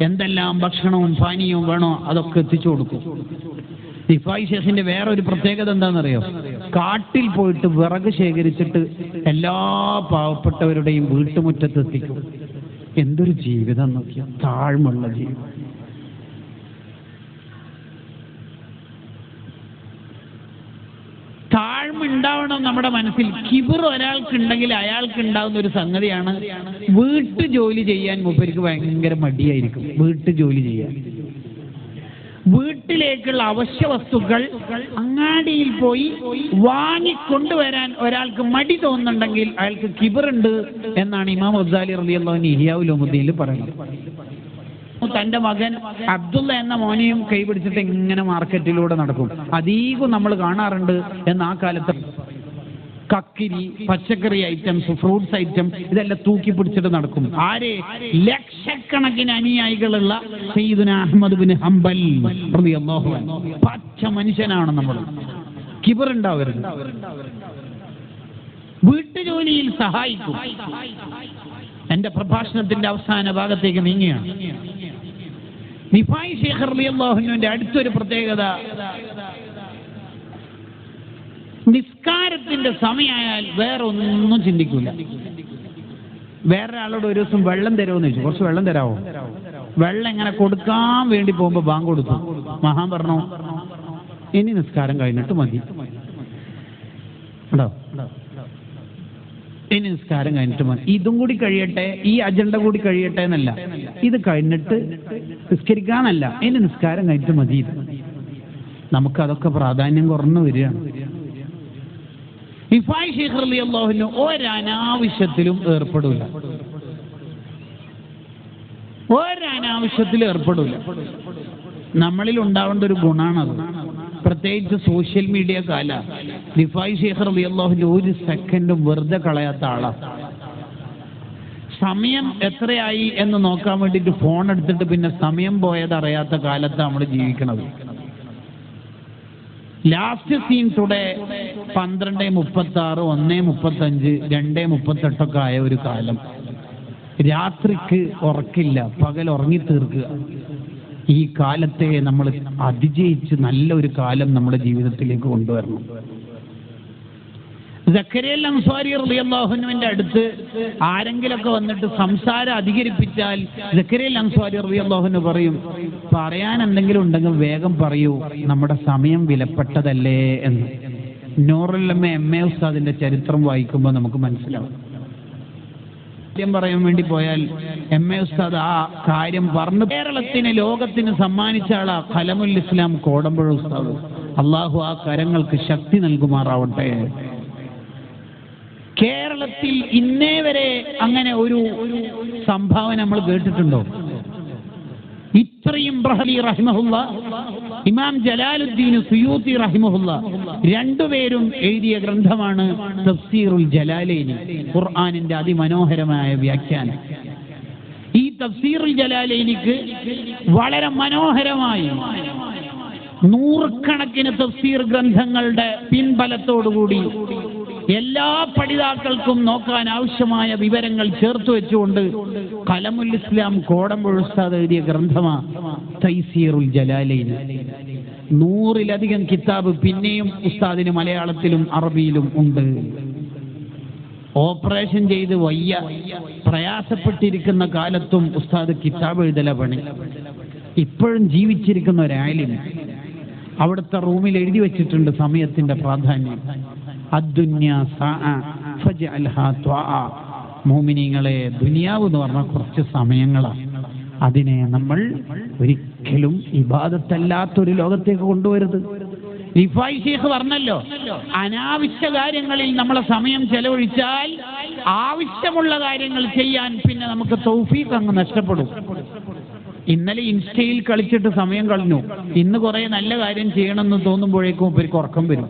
എന്തെല്ലാം ഭക്ഷണവും പാനീയവും വേണോ അതൊക്കെ എത്തിച്ചു കൊടുക്കും. റിഫായി ശൈഖിന്റെ വേറൊരു പ്രത്യേകത എന്താണെന്നറിയോ? കാട്ടിൽ പോയിട്ട് വിറക് ശേഖരിച്ചിട്ട് എല്ലാ പാവപ്പെട്ടവരുടെയും വീട്ടുമുറ്റത്ത് എത്തിക്കും. എന്തൊരു ജീവിതം നോക്കിയ, താഴ്മുള്ള ജീവിതം. താഴ്മ ഉണ്ടാവണം നമ്മുടെ മനസ്സിൽ. കിബിർ ഒരാൾക്കുണ്ടെങ്കിൽ അയാൾക്ക് ഉണ്ടാകുന്ന ഒരു സംഗതിയാണ്, വീട്ടു ജോലി ചെയ്യാൻ മൂപ്പർക്ക് ഭയങ്കര മടിയായിരിക്കും. വീട്ടു ജോലി ചെയ്യാൻ, വീട്ടിലേക്കുള്ള അവശ്യ വസ്തുക്കൾ അങ്ങാടിയിൽ പോയി വാങ്ങിക്കൊണ്ടുവരാൻ ഒരാൾക്ക് മടി തോന്നുന്നുണ്ടെങ്കിൽ അയാൾക്ക് കിബറുണ്ട് എന്നാണ് ഇമാം ഗസാലി റളിയല്ലാഹു അൻഹു ഇഹ്യാഉൽ ഉലൂമുദ്ദീനിൽ പറയുന്നത്. തന്റെ മകൻ അബ്ദുള്ള എന്ന മോനെയും കൈപിടിച്ചിട്ട് ഇങ്ങനെ മാർക്കറ്റിലൂടെ നടക്കും. അധികം നമ്മൾ കാണാറുണ്ട്. എന്ന് ആ കാലത്ത് കക്കിരി, പച്ചക്കറി ഐറ്റംസ്, ഫ്രൂട്ട്സ് ഐറ്റം ഇതെല്ലാം തൂക്കി പിടിച്ചിട്ട് നടക്കും. ആരെ? ലക്ഷക്കണക്കിന് അനുയായികളുള്ള സയ്യിദുനാ അഹ്മദ് ബിൻ ഹംബൽ റളിയല്ലാഹു അൻഹു. പച്ച മനുഷ്യനാണ് നമ്മൾ. കിബറുണ്ടാവരുത്. വീട്ടുജോലിയിൽ സഹായിക്കും. എന്റെ പ്രഭാഷണത്തിന്റെ അവസാന ഭാഗത്തേക്ക് നീങ്ങുകയാണ്. റിഫായി ശൈഖ് റളിയല്ലാഹു അൻഹുവിന്റെ അടുത്തൊരു പ്രത്യേകത, നിസ്കാരത്തിന്റെ സമയമായാൽ വേറെ ഒന്നും ചിന്തിക്കൂല. വേറൊരാളോട് ഒരു ദിവസം വെള്ളം തരുമോന്ന് ചോദിച്ചു. കുറച്ച് വെള്ളം തരാമോ? വെള്ളം ഇങ്ങനെ കൊടുക്കാൻ വേണ്ടി പോകുമ്പോ ബാങ്ക് കൊടുത്തു. മഹാൻ പറഞ്ഞു, ഇനി നിസ്കാരം കഴിഞ്ഞിട്ട് മതി. ഉണ്ടോ? ഇനി നിസ്കാരം കഴിഞ്ഞിട്ട് മതി. ഇതും കൂടി കഴിയട്ടെ, ഈ അജണ്ട കൂടി കഴിയട്ടെ എന്നല്ല, ഇത് കഴിഞ്ഞിട്ട് നിസ്കരിക്കാനല്ല, ഇനി നിസ്കാരം കഴിഞ്ഞിട്ട് മതി. നമുക്കതൊക്കെ പ്രാധാന്യം കുറഞ്ഞു വരികയാണ്. റിഫായി ശൈഖ് റളിയല്ലാഹു അൻഹു ഒരനാവശ്യത്തിലും ഏർപ്പെടില്ല. നമ്മളിൽ ഉണ്ടാവേണ്ട ഒരു ഗുണമാണത്. പ്രത്യേകിച്ച് സോഷ്യൽ മീഡിയ കാല. റിഫായി ശൈഖ് റളിയല്ലാഹു അൻഹു ഒരു സെക്കൻഡും വെറുതെ കളയാത്ത ആളാണ്. സമയം എത്രയായി എന്ന് നോക്കാൻ വേണ്ടിയിട്ട് ഫോൺ എടുത്തിട്ട് പിന്നെ സമയം പോയത് അറിയാത്ത കാലത്താണ് നമ്മൾ ജീവിക്കുന്നത്. ലാസ്റ്റ് സീൻ ടുഡേ 12:36, 1:35, 2:38 ആയ ഒരു കാലം. രാത്രിക്ക് ഉറക്കില്ല, പകൽ ഉറങ്ങി തീർക്കുക. ഈ കാലത്തെ നമ്മൾ അതിജയിച്ച് നല്ലൊരു കാലം നമ്മുടെ ജീവിതത്തിലേക്ക് കൊണ്ടുവരണം. സക്കരിയ അൻസാരി റളിയല്ലാഹു അൻഹുവിന്റെ അടുത്ത് ആരെങ്കിലൊക്കെ വന്നിട്ട് സംസാരം അധികരിപ്പിച്ചാൽ സക്കരിയ അൻസാരി റളിയല്ലാഹു അൻഹു പറയും, പറയാൻ എന്തെങ്കിലും ഉണ്ടെങ്കിൽ വേഗം പറയൂ, നമ്മുടെ സമയം വിലപ്പെട്ടതല്ലേ എന്ന്. നൂറുൽ ഉലമ MA ഉസ്താദിന്റെ ചരിത്രം വായിക്കുമ്പോൾ നമുക്ക് മനസ്സിലാവും. പറയാൻ വേണ്ടി പോയാൽ MA ഉസ്താദ് ആ കാര്യം പറഞ്ഞു. കേരളത്തിന്, ലോകത്തിന് സമ്മാനിച്ച ആളാ ഖലമുൽ ഇസ്ലാം കോടമ്പുഴ ഉസ്താദ്. അള്ളാഹു ആ കരങ്ങൾക്ക് ശക്തി നൽകുമാറാവട്ടെ. കേരളത്തിൽ ഇന്നേ വരെ അങ്ങനെ ഒരു സംഭാവന നമ്മൾ കേട്ടിട്ടുണ്ടോ? ഇത്രയും ബഹലി റഹിമഹുല്ല, ഇമാം ജലാലുദ്ദീൻ സുയൂത്തി റഹിമഹുല്ല, രണ്ടുപേരും എഴുതിയ ഗ്രന്ഥമാണ് തഫ്സീറുൽ ജലാലൈനി, ഖുർആനിന്റെ അതിമനോഹരമായ വ്യാഖ്യാനം. ഈ തഫ്സീറുൽ ജലാലൈനിക്ക് വളരെ മനോഹരമായി നൂറുകണക്കിന് തഫ്സീർ ഗ്രന്ഥങ്ങളുടെ പിൻബലത്തോടുകൂടി എല്ലാ പഠിതാക്കൾക്കും നോക്കാൻ ആവശ്യമായ വിവരങ്ങൾ ചേർത്ത് വെച്ചുകൊണ്ട് ഖലമുൽ ഇസ്ലാം കോടമ്പുഴ ഉസ്താദ് എഴുതിയ ഗ്രന്ഥമാണ് തൈസീറുൽ ജലാലൈൻ. 100-ലധികം കിതാബ് പിന്നെയും ഉസ്താദിന് മലയാളത്തിലും അറബിയിലും ഉണ്ട്. ഓപ്പറേഷൻ ചെയ്ത് വയ്യ പ്രയാസപ്പെട്ടിരിക്കുന്ന കാലത്തും ഉസ്താദ് കിതാബ് എഴുതല പണി. ഇപ്പോഴും ജീവിച്ചിരിക്കുന്ന ഒരാളിന് അവിടുത്തെ റൂമിൽ എഴുതി വെച്ചിട്ടുണ്ട് സമയത്തിന്റെ പ്രാധാന്യം. അദ്ദുന്യാ സഅ ഫജ്അൽഹാ ത്വആ. മുഅ്മിനീങ്ങളെ, ദുനിയാവ് എന്ന് പറഞ്ഞാൽ കുറച്ച് സമയങ്ങളാണ്. അതിനെ നമ്മൾ ഒരിക്കലും ഇബാദത്തല്ലാത്തൊരു ലോകത്തേക്ക് കൊണ്ടുവരുത്. റിഫായി ശൈഖ് പറഞ്ഞല്ലോ, അനാവശ്യ കാര്യങ്ങളിൽ നമ്മളെ സമയം ചെലവഴിച്ചാൽ ആവശ്യമുള്ള കാര്യങ്ങൾ ചെയ്യാൻ പിന്നെ നമുക്ക് തൗഫീഖ് അങ്ങ് നഷ്ടപ്പെടും. ഇന്നലെ ഇൻസ്റ്റയിൽ കളിച്ചിട്ട് സമയം കളഞ്ഞു, ഇന്ന് കുറെ നല്ല കാര്യം ചെയ്യണമെന്ന് തോന്നുമ്പോഴേക്കും ഇവർക്ക് ഉറക്കം വരും.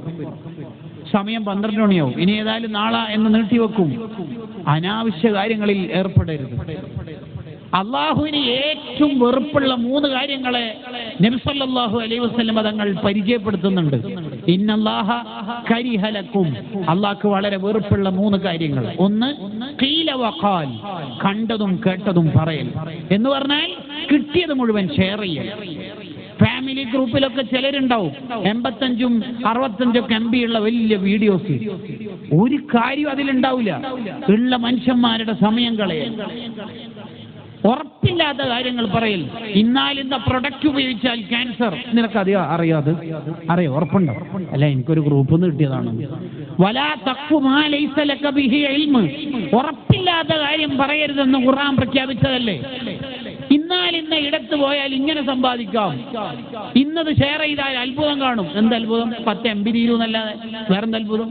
സമയം 12 മണിയാവും, ഇനി ഏതായാലും നാളെ എന്ന് നീട്ടിവെക്കും. അനാവശ്യ കാര്യങ്ങളിൽ ഏർപ്പെടരുത്. അള്ളാഹുവിന് ഏറ്റവും വെറുപ്പുള്ള 3 കാര്യങ്ങളെ നബി സല്ലല്ലാഹു അലൈഹി വസല്ലം തങ്ങൾ പരിചയപ്പെടുത്തുന്നുണ്ട്. ഇന്നല്ലാഹ കരിഹ ലക്കും. അള്ളാഹ്ക്ക് വളരെ വെറുപ്പുള്ള 3 കാര്യങ്ങൾ. ഒന്ന് ഖീല വഖാൽ, കണ്ടതും കേട്ടതും പറയൽ. എന്ന് പറഞ്ഞാൽ കിട്ടിയത് മുഴുവൻ ഷെയർ ചെയ്യൽ. ഫാമിലി ഗ്രൂപ്പിലൊക്കെ ചിലരുണ്ടാവും 85ഉം 65ഉം MB ഉള്ള വലിയ വീഡിയോസ്. ഒരു കാര്യം അതിലുണ്ടാവില്ല. ഉള്ള മനുഷ്യന്മാരുടെ സമയം കളയൽ, ഉറപ്പില്ലാത്ത കാര്യങ്ങൾ പറയൽ. ഇന്നാലിന്ന പ്രൊഡക്റ്റ് ഉപയോഗിച്ചാൽ ക്യാൻസർ, നിനക്ക് അറിയാതെ അറിയോ? ഉറപ്പുണ്ടോ? അല്ല, എനിക്കൊരു ഗ്രൂപ്പിൽ നിന്ന് കിട്ടിയതാണ്. വലാ തഖ്ഫു മാ ലൈസ ലക ബിഹി ഇൽമ്. ഉറപ്പില്ലാത്ത കാര്യം പറയരുതെന്ന് ഖുർആൻ പ്രഖ്യാപിച്ചതല്ലേ. ഇന്നാലിന്ന ഇടത്ത് പോയാൽ ഇങ്ങനെ സമ്പാദിക്കാം, ഇന്നത് ഷെയർ ചെയ്താൽ അത്ഭുതം കാണും. എന്ത് അത്ഭുതം? 10 MB തീരുന്നല്ലാതെ വേറെന്ത് അത്ഭുതം?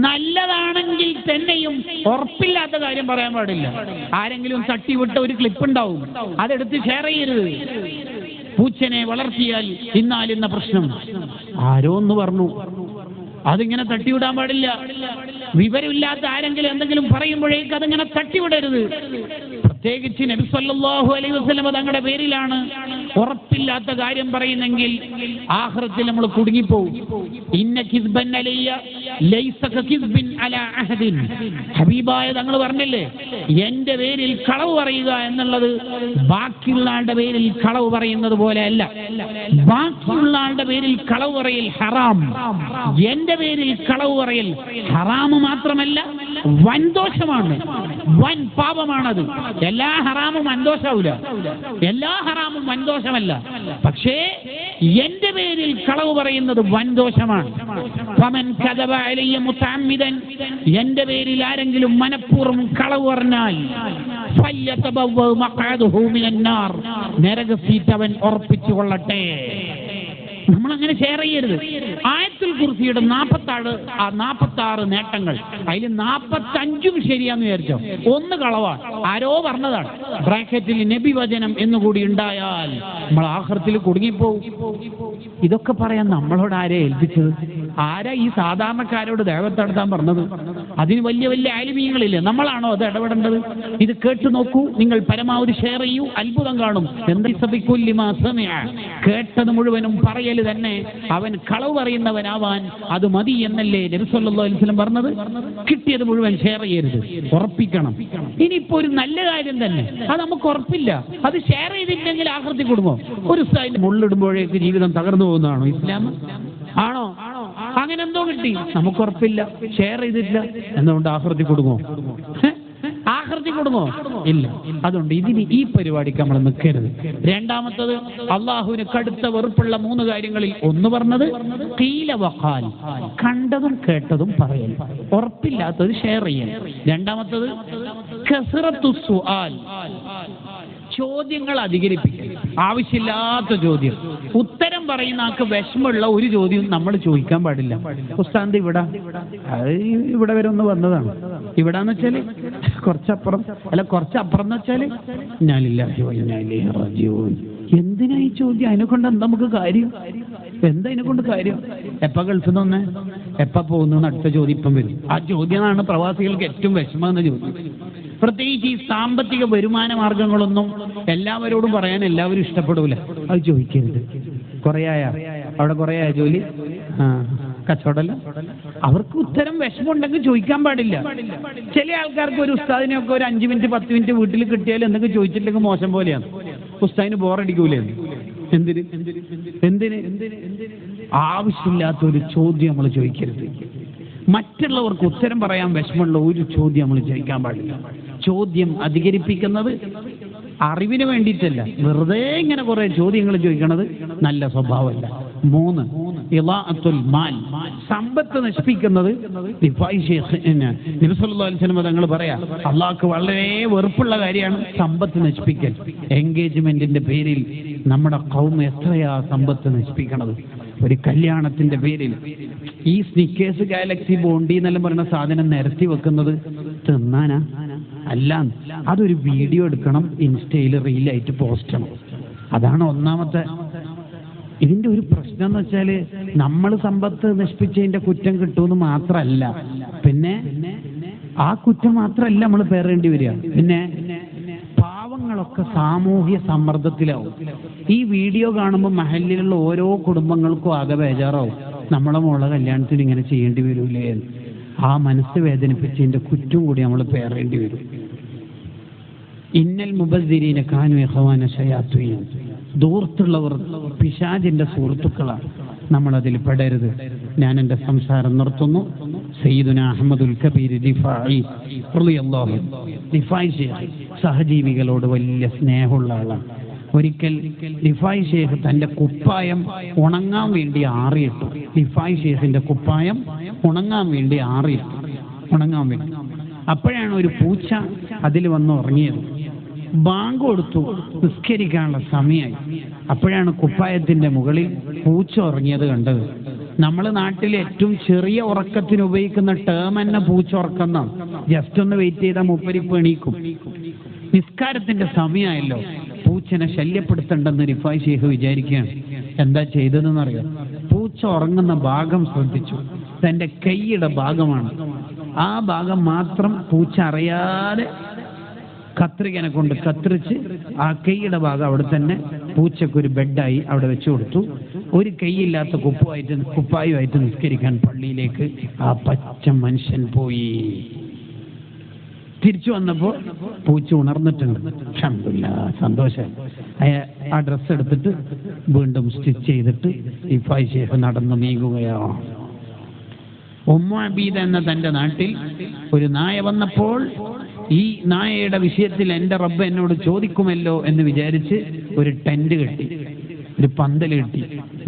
നല്ലതാണെങ്കിൽ തന്നെയും ഉറപ്പില്ലാത്ത കാര്യം പറയാൻ പാടില്ല. ആരെങ്കിലും തട്ടിവിട്ട ഒരു ക്ലിപ്പ് ഉണ്ടാവും, അതെടുത്ത് ഷെയർ ചെയ്യരുത്. പൂച്ചനെ വളർത്തിയാൽ ഇന്നാലിന്ന പ്രശ്നം, ആരോ ഒന്ന് പറഞ്ഞു, അതിങ്ങനെ തട്ടിവിടാൻ പാടില്ല. വിവരമില്ലാത്ത ആരെങ്കിലും എന്തെങ്കിലും പറയുമ്പോഴേക്ക് അതിങ്ങനെ തട്ടിവിടരുത്. പ്രത്യേകിച്ച് നബി സല്ലല്ലാഹു അലൈഹി വസല്ലം തങ്ങളുടെ പേരിലാണ് ഉറപ്പില്ലാത്ത കാര്യം പറയുന്നെങ്കിൽ ആഖിറത്തിൽ നമ്മൾ കുടുങ്ങിപ്പോവും. ഇന്ന കിസ്ബൻ അലയ്യ ലൈസ കകിസ്ബിൻ അലാ അഹദിൻ. ഹബീബായ തങ്ങൾ പറഞ്ഞില്ലേ, എന്റെ പേരിൽ കളവ് പറയുക എന്നുള്ളത് ബാക്കിയുള്ള ആളുടെ പേരിൽ കളവ് പറയുന്നത് പോലെ അല്ല. ബാക്കിയുള്ള ആളുടെ പേരിൽ കളവ് പറയൽ ഹറാം, എന്റെ പേരിൽ കളവ് പറയൽ ഹറാം മാത്രമല്ല വൻദോഷമാണ്, വൻ പാപമാണത്. എല്ലാ ഹറാമും വൻദോഷാവൂല, എല്ലാ ഹറാമും വൻദോഷമല്ല. പക്ഷേ എന്റെ പേരിൽ കളവ് പറയുന്നത് വൻദോഷമാണ്. ഫമൻ കദബ അലയ്യ മുതഅമ്മിദൻ, എന്റെ പേരിൽ ആരെങ്കിലും മനഃപൂർവ്വം കളവ് പറഞ്ഞാൽ ഫല്യതബവ്വ മഖഅദഹു മിനന്നാർ, നരക സീറ്റ് അവൻ ഉറപ്പിച്ചു കൊള്ളട്ടെ. നമ്മളങ്ങനെ ഷെയർ ചെയ്യരുത്. ആയത്തുൽ കുർസിയുടെ 46 നേട്ടങ്ങൾ, അതിൽ 45ഉം ശരിയാന്ന് വിചാരിച്ചോ, 1 കളവാണ്, ആരോ പറഞ്ഞതാണ്. ബ്രാക്കറ്റിൽ നബി വചനം എന്നുകൂടി ഉണ്ടായാൽ നമ്മൾ ആഖിറത്തിൽ കുടുങ്ങിപ്പോവും. ഇതൊക്കെ പറയാൻ നമ്മളോട് ആരെ ഏൽപ്പിച്ചത്? ആരാ ഈ സാധാരണക്കാരോട് ദഅവത്ത് നടത്താൻ പറഞ്ഞത്? അതിന് വലിയ വലിയ ആലിമീങ്ങളില്ലേ, നമ്മളാണോ അത് ഇടപെടേണ്ടത്? ഇത് കേട്ടു നോക്കൂ, നിങ്ങൾ പരമാവധി ഷെയർ ചെയ്യൂ, അത്ഭുതം കാണും. കേട്ടത് മുഴുവനും പറയൽ തന്നെ അവൻ കളവ് പറയുന്നവനാവാൻ അത് മതി എന്നല്ലേ നബി സല്ലല്ലാഹു അലൈഹി വസല്ലം പറഞ്ഞത്? കിട്ടിയത് മുഴുവൻ ഷെയർ ചെയ്യരുത്, ഉറപ്പിക്കണം. ഇനിയിപ്പോ ഒരു നല്ല കാര്യം തന്നെ, അത് നമുക്ക് ഉറപ്പില്ല, അത് ഷെയർ ചെയ്തില്ലെങ്കിൽ ആഖിറത്തിൽ കുടുങ്ങും. ഒരു ഉസ്താദിന്റെ മുള്ളിടുമ്പോഴേക്ക് ജീവിതം തകർന്നു പോകുന്നതാണോ ഇസ്ലാം? ആണോ? അങ്ങനെ എന്തോ കിട്ടി, നമുക്ക് ഉറപ്പില്ല, ഷെയർ ചെയ്തിട്ടില്ല, എന്നുകൊണ്ട് ആഖിറത്തിൽ കുടുങ്ങോ? ആഖിറത്തിൽ കുടുങ്ങോ? ഇല്ല. അതുകൊണ്ട് ഈ പരിപാടിക്ക് നമ്മൾ നിൽക്കരുത്. രണ്ടാമത്തത്, അള്ളാഹുവിന് കടുത്ത വെറുപ്പുള്ള 3 കാര്യങ്ങളിൽ ഒന്ന് പറഞ്ഞത് ഖീല വഖാൽ, കണ്ടതും കേട്ടതും പറയൽ, ഉറപ്പില്ലാത്തത് ഷെയർ ചെയ്യൽ. രണ്ടാമത്തത് കസ്റത്തു സുആൽ, ചോദ്യങ്ങൾ അധികരിപ്പിക്കൽ, ആവശ്യമില്ലാത്ത ചോദ്യം. ഉത്തരം പറയുന്ന ആൾക്ക് വിഷമമുള്ള ഒരു ചോദ്യം നമ്മൾ ചോദിക്കാൻ പാടില്ല. ഉസ്താദ് ഇവിടെ വരെ ഒന്ന് വന്നതാണ്, ഇവിടാന്ന് വെച്ചാല് കുറച്ചപ്പുറം, അല്ല കുറച്ചപ്പുറം എന്ന് വെച്ചാല് ഞാനില്ലാഹി വ ഇന്നാ ഇലൈഹി റാജിഊൻ. എന്തിനാ ഈ ചോദ്യം? അതിനെ കൊണ്ട് എന്താ നമുക്ക് കാര്യം? എന്താ അതിനെ കൊണ്ട് കാര്യം? എപ്പ ഗൾഫിൽ നിന്ന് വന്നേ, എപ്പ പോകുന്നു? അടുത്ത ചോദ്യം ഇപ്പം വരും. ആ ചോദ്യമാണ് പ്രവാസികൾക്ക് ഏറ്റവും വിഷമം എന്ന ചോദ്യം. പ്രത്യേകിച്ച് ഈ സാമ്പത്തിക വരുമാന മാർഗങ്ങളൊന്നും എല്ലാവരോടും പറയാൻ എല്ലാവരും ഇഷ്ടപ്പെടൂല. അത് ചോദിക്കരുത്. കുറേയായ അവിടെ കുറേയായ ജോലി, കച്ചവടമല്ല, അവർക്ക് ഉത്തരം വിഷമമുണ്ടെങ്കിൽ ചോദിക്കാൻ പാടില്ല. ചില ആൾക്കാർക്ക് ഒരു ഉസ്താദിനെയൊക്കെ ഒരു 5 മിനിറ്റ് 10 മിനിറ്റ് വീട്ടിൽ കിട്ടിയാൽ എന്തെങ്കിലും ചോദിച്ചില്ലെങ്കിൽ മോശം പോലെയാണ്. ഉസ്താദിന് ബോറടിക്കൂലേ? എന്തിന് ആവശ്യമില്ലാത്തൊരു ചോദ്യം നമ്മൾ ചോദിക്കരുത്. മറ്റുള്ളവർക്ക് ഉത്തരം പറയാൻ വിഷമമുള്ള ഒരു ചോദ്യം നമ്മൾ ചോദിക്കാൻ പാടില്ല. ചോദ്യം അധികരിപ്പിക്കുന്നത് അറിവിന് വേണ്ടിയിട്ടല്ല, വെറുതെ ഇങ്ങനെ കുറെ ചോദ്യങ്ങൾ ചോദിക്കണത് നല്ല സ്വഭാവമല്ല. 3 ഇളാഅത്തുൽ മാൽ, സമ്പത്ത് നശിപ്പിക്കുന്നത്. നബി സല്ലല്ലാഹു അലൈഹി വസല്ലം തങ്ങൾ പറയാ, അള്ളാഹ്ക്ക് വളരെ വെറുപ്പുള്ള കാര്യമാണ് സമ്പത്ത് നശിപ്പിക്കൽ. എൻഗേജ്മെന്റിന്റെ പേരിൽ നമ്മുടെ ഖൗം എത്രയാ സമ്പത്ത് നശിപ്പിക്കണത്. ഒരു കല്യാണത്തിന്റെ പേരിൽ ഈ സ്നിക്കേഴ്സ്, ഗാലക്സി, ബോണ്ടി എന്നെല്ലാം പറയുന്ന സാധനം നിരത്തി വെക്കുന്നത് തിന്നാനാ? അല്ല, അതൊരു വീഡിയോ എടുക്കണം, ഇൻസ്റ്റയിൽ റീലായിട്ട് പോസ്റ്റ് ചെയ്യണം. അതാണ് ഒന്നാമത്തെ. ഇതിന്റെ ഒരു പ്രശ്നം എന്ന് വെച്ചാല് നമ്മൾ സമ്പത്ത് നശിപ്പിച്ചതിന്റെ കുറ്റം കിട്ടുമെന്ന് മാത്രമല്ല, പിന്നെ ആ കുറ്റം മാത്രമല്ല നമ്മൾ പേറേണ്ടി വരിക, പിന്നെ പാവങ്ങളൊക്കെ സാമൂഹ്യ സമ്മർദ്ദത്തിലാവും. ഈ വീഡിയോ കാണുമ്പോൾ മഹല്ലിലുള്ള ഓരോ കുടുംബങ്ങൾക്കും ആകെ ബേജാറാവും, നമ്മളെ മോളെ കല്യാണത്തിന് ഇങ്ങനെ ചെയ്യേണ്ടി വരൂലേ. ആ മനസ്സ് വേദനിപ്പിച്ചതിന്റെ കുറ്റം കൂടി നമ്മൾ പേറേണ്ടി വരും. ഇന്നൽ മുബസ്സിരീന കാനു ഇഖ്വാന ശയാത്വീൻ, ദൂർത്തുള്ളവർ പിശാചിന്റെ സുഹൃത്തുക്കളാണ്. നമ്മളതിൽ പെടരുത്. ഞാൻ എൻ്റെ സംസാരം നിർത്തുന്നു. സയ്യിദുന അഹ്മദുൽ കബീർ റിഫായി റളിയല്ലാഹു അൻഹു, റിഫായി ശൈഖ് സഹജീവികളോട് വലിയ സ്നേഹമുള്ള ആളാണ്. ഒരിക്കൽ റിഫായി ശൈഖ് തൻ്റെ കുപ്പായം ഉണങ്ങാൻ വേണ്ടി ആറിയിട്ടു. റിഫായി ശൈഖിന്റെ കുപ്പായം ഉണങ്ങാൻ വേണ്ടി ആറിയിട്ടു, ഉണങ്ങാൻ വേണ്ടി. അപ്പോഴാണ് ഒരു പൂച്ച അതിൽ വന്ന് ഉറങ്ങിയത്. ബാങ്ക് കൊടുത്തു, നിസ്കരിക്കാനുള്ള സമയമായി. അപ്പോഴാണ് കുപ്പായത്തിന്റെ മുകളിൽ പൂച്ച ഉറങ്ങിയത് കണ്ടത്. നമ്മൾ നാട്ടിൽ ഏറ്റവും ചെറിയ ഉറക്കത്തിന് ഉപയോഗിക്കുന്ന ടേം തന്നെ പൂച്ച ഉറക്കുന്ന. ജസ്റ്റ് ഒന്ന് വെയിറ്റ് ചെയ്താൽ മൂപ്പരിപ്പ് എണീക്കും. നിസ്കാരത്തിന്റെ സമയമായല്ലോ, പൂച്ചനെ ശല്യപ്പെടുത്തണ്ടെന്ന് റിഫായി ശൈഖ് വിചാരിക്കുകയാണ്. എന്താ ചെയ്തതെന്നറിയാം? പൂച്ച ഉറങ്ങുന്ന ഭാഗം ശ്രദ്ധിച്ചു. തന്റെ കൈയുടെ ഭാഗമാണ്. ആ ഭാഗം മാത്രം പൂച്ച അറിയാതെ കത്രികനെ കൊണ്ട് കത്രിച്ച് ആ കൈയുടെ ഭാഗം അവിടെ തന്നെ പൂച്ചക്കൊരു ബെഡായി അവിടെ വെച്ചു കൊടുത്തു. ഒരു കൈയില്ലാത്ത കുപ്പായുമായിട്ട് നിസ്കരിക്കാൻ പള്ളിയിലേക്ക് ആ പച്ച മനുഷ്യൻ പോയി. തിരിച്ചു വന്നപ്പോൾ പൂച്ച ഉണർന്നിട്ടുണ്ട്. അൽഹംദുലില്ലാഹ്, സന്തോഷം. ആ ഡ്രസ്സ് എടുത്തിട്ട് വീണ്ടും സ്റ്റിച്ച് ചെയ്തിട്ട് റിഫായി ശൈഖ് നടന്നു നീങ്ങുകയാണ്. ഉമ്മു അബീദ എന്ന തന്റെ നാട്ടിൽ ഒരു നായ വന്നപ്പോൾ ഈ നായയുടെ വിഷയത്തിൽ എൻ്റെ റബ്ബ് എന്നോട് ചോദിക്കുമല്ലോ എന്ന് വിചാരിച്ച് ഒരു ടെന്റ് കെട്ടി, ഒരു പന്തൽ കെട്ടി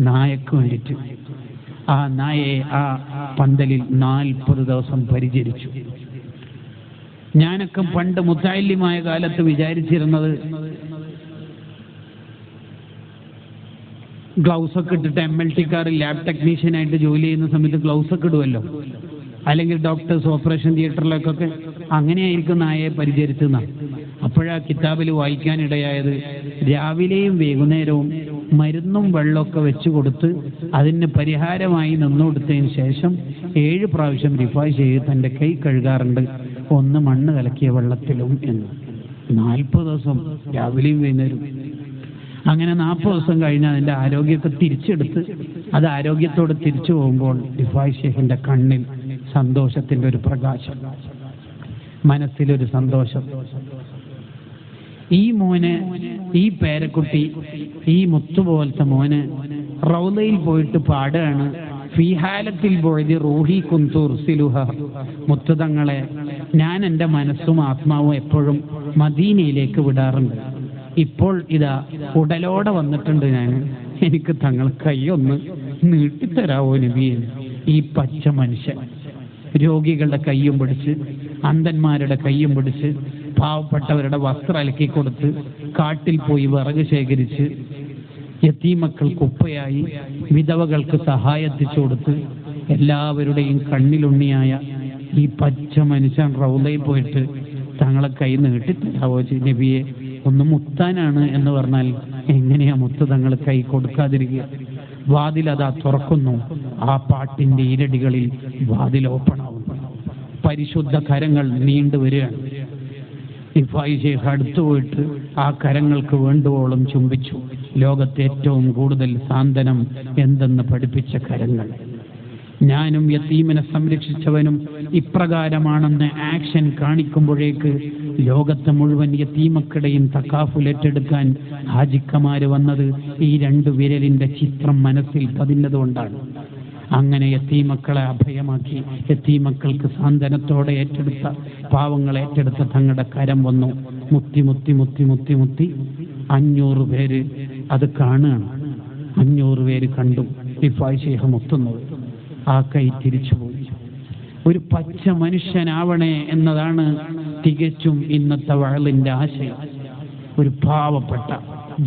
നായക്ക് വേണ്ടിയിട്ട്. ആ നായയെ ആ പന്തലിൽ 40 ദിവസം പരിചരിച്ചു. ഞാനൊക്കെ പണ്ട് മുത്തഅല്ലിമായ കാലത്ത് വിചാരിച്ചിരുന്നത് ഗ്ലൗസ് ഒക്കെ ഇട്ടിട്ട് MLT-കാർ ലാബ് ടെക്നീഷ്യനായിട്ട് ജോലി ചെയ്യുന്ന സമയത്ത് ഗ്ലൗസ് ഒക്കെ ഇടുമല്ലോ, അല്ലെങ്കിൽ ഡോക്ടേഴ്സ് ഓപ്പറേഷൻ തിയേറ്ററിലേക്കൊക്കെ അങ്ങനെയായിരിക്കും നായയെ പരിചരിച്ചെന്നാണ്. അപ്പോഴാ കിതാബിൽ വായിക്കാനിടയായത് രാവിലെയും വൈകുന്നേരവും മരുന്നും വെള്ളമൊക്കെ വെച്ചു കൊടുത്ത് അതിന് പരിഹാരമായി നിന്നുകൊടുത്തതിന് ശേഷം 7 പ്രാവശ്യം റിഫായി ശൈഖ് തൻ്റെ കൈ കഴുകാറുണ്ട്, ഒന്ന് മണ്ണ് കലക്കിയ വെള്ളത്തിലും എന്ന്. 40 ദിവസം രാവിലെയും വൈകുന്നേരം. അങ്ങനെ 40 ദിവസം കഴിഞ്ഞ് അതിൻ്റെ ആരോഗ്യമൊക്കെ തിരിച്ചെടുത്ത് അത് ആരോഗ്യത്തോട് തിരിച്ചു പോകുമ്പോൾ റിഫായി ശൈഖിന്റെ കണ്ണിൽ സന്തോഷത്തിന്റെ ഒരു പ്രകാശം, മനസ്സിലൊരു സന്തോഷം. ഈ മോന്, ഈ പേരക്കുട്ടി, ഈ മുത്തുപോലത്തെ മോന് റൗദയിൽ പോയിട്ട് പാടുകയാണ്, ഫീ ഹാലത്തിൽ ബുഅദി റൂഹി കുന്തു ഉർസിലുഹ, മുത്തുതങ്ങളെ ഞാൻ എൻ്റെ മനസ്സും ആത്മാവും എപ്പോഴും മദീനയിലേക്ക് വിടാറുണ്ട്. ഇപ്പോൾ ഇതാ ഉടലോടെ വന്നിട്ടുണ്ട് ഞാൻ, എനിക്ക് തങ്ങൾ കൈയൊന്ന് നീട്ടിത്തരാവോ നബിയെ. ഈ പച്ച മനുഷ്യൻ രോഗികളുടെ കയ്യും പിടിച്ച്, അന്ധന്മാരുടെ കയ്യും പിടിച്ച്, പാവപ്പെട്ടവരുടെ വസ്ത്രം അലക്കി കൊടുത്ത്, കാട്ടിൽ പോയി വിറക് ശേഖരിച്ച്, യതീമക്കൾക്ക് ഉപ്പയായി, വിധവകൾക്ക് സഹായത്തിച്ചു കൊടുത്ത്, എല്ലാവരുടെയും കണ്ണിലുണ്ണിയായ ഈ പച്ച മനുഷ്യൻ റൗദയിൽ പോയിട്ട് തങ്ങളെ കൈ നീട്ടിത്തരാവോ നബിയെ, ഒന്ന് മുത്താനാണ് എന്ന് പറഞ്ഞാൽ എങ്ങനെയാ മുത്ത് തങ്ങൾ കൈ കൊടുക്കാതിരിക്കുക? വാതിലതാ തുറക്കുന്നു. ആ പാട്ടിന്റെ ഇരടികളിൽ വാതിൽ ഓപ്പണാവുന്നു. പരിശുദ്ധ കരങ്ങൾ നീണ്ടുവരികയാണ്. റിഫായി ശൈഖ് അടുത്തു പോയിട്ട് ആ കരങ്ങൾക്ക് വേണ്ടുവോളം ചുംബിച്ചു. ലോകത്തെ ഏറ്റവും കൂടുതൽ സാന്ത്വനം എന്തെന്ന് പഠിപ്പിച്ച കരങ്ങൾ. ഞാനും യതീമിനെ സംരക്ഷിച്ചവനും ഇപ്രകാരമാണെന്ന് ആക്ഷൻ കാണിക്കുമ്പോഴേക്ക് ലോകത്തെ മുഴുവൻ യതീമക്കടെയും തക്കാഫുൽ ഏറ്റെടുക്കാൻ ഹാജിക്കമാര് വന്നത് ഈ 2 വിരലിന്റെ ചിത്രം മനസ്സിൽ പതിഞ്ഞതുകൊണ്ടാണ്. അങ്ങനെ യത്തീമക്കളെ അഭയമാക്കി യത്തീമക്കൾക്ക് സാന്ത്വനത്തോടെ ഏറ്റെടുത്ത പാവങ്ങൾ ഏറ്റെടുത്ത തങ്ങളുടെ കരം വന്നു. മുത്തി മുത്തി മുത്തി മുത്തി മുത്തി 500 പേര് അത് കാണുകയാണ്. 500 പേര് കണ്ടു റിഫായി ശൈഖ് മുത്തുന്നത്. ആ കൈ തിരിച്ചുപോയി. ഒരു പച്ച മനുഷ്യനാവണേ എന്നതാണ് തികച്ചും ഇന്നത്തെ വഅലിന്റെ ആശയം. ഒരു പാവപ്പെട്ട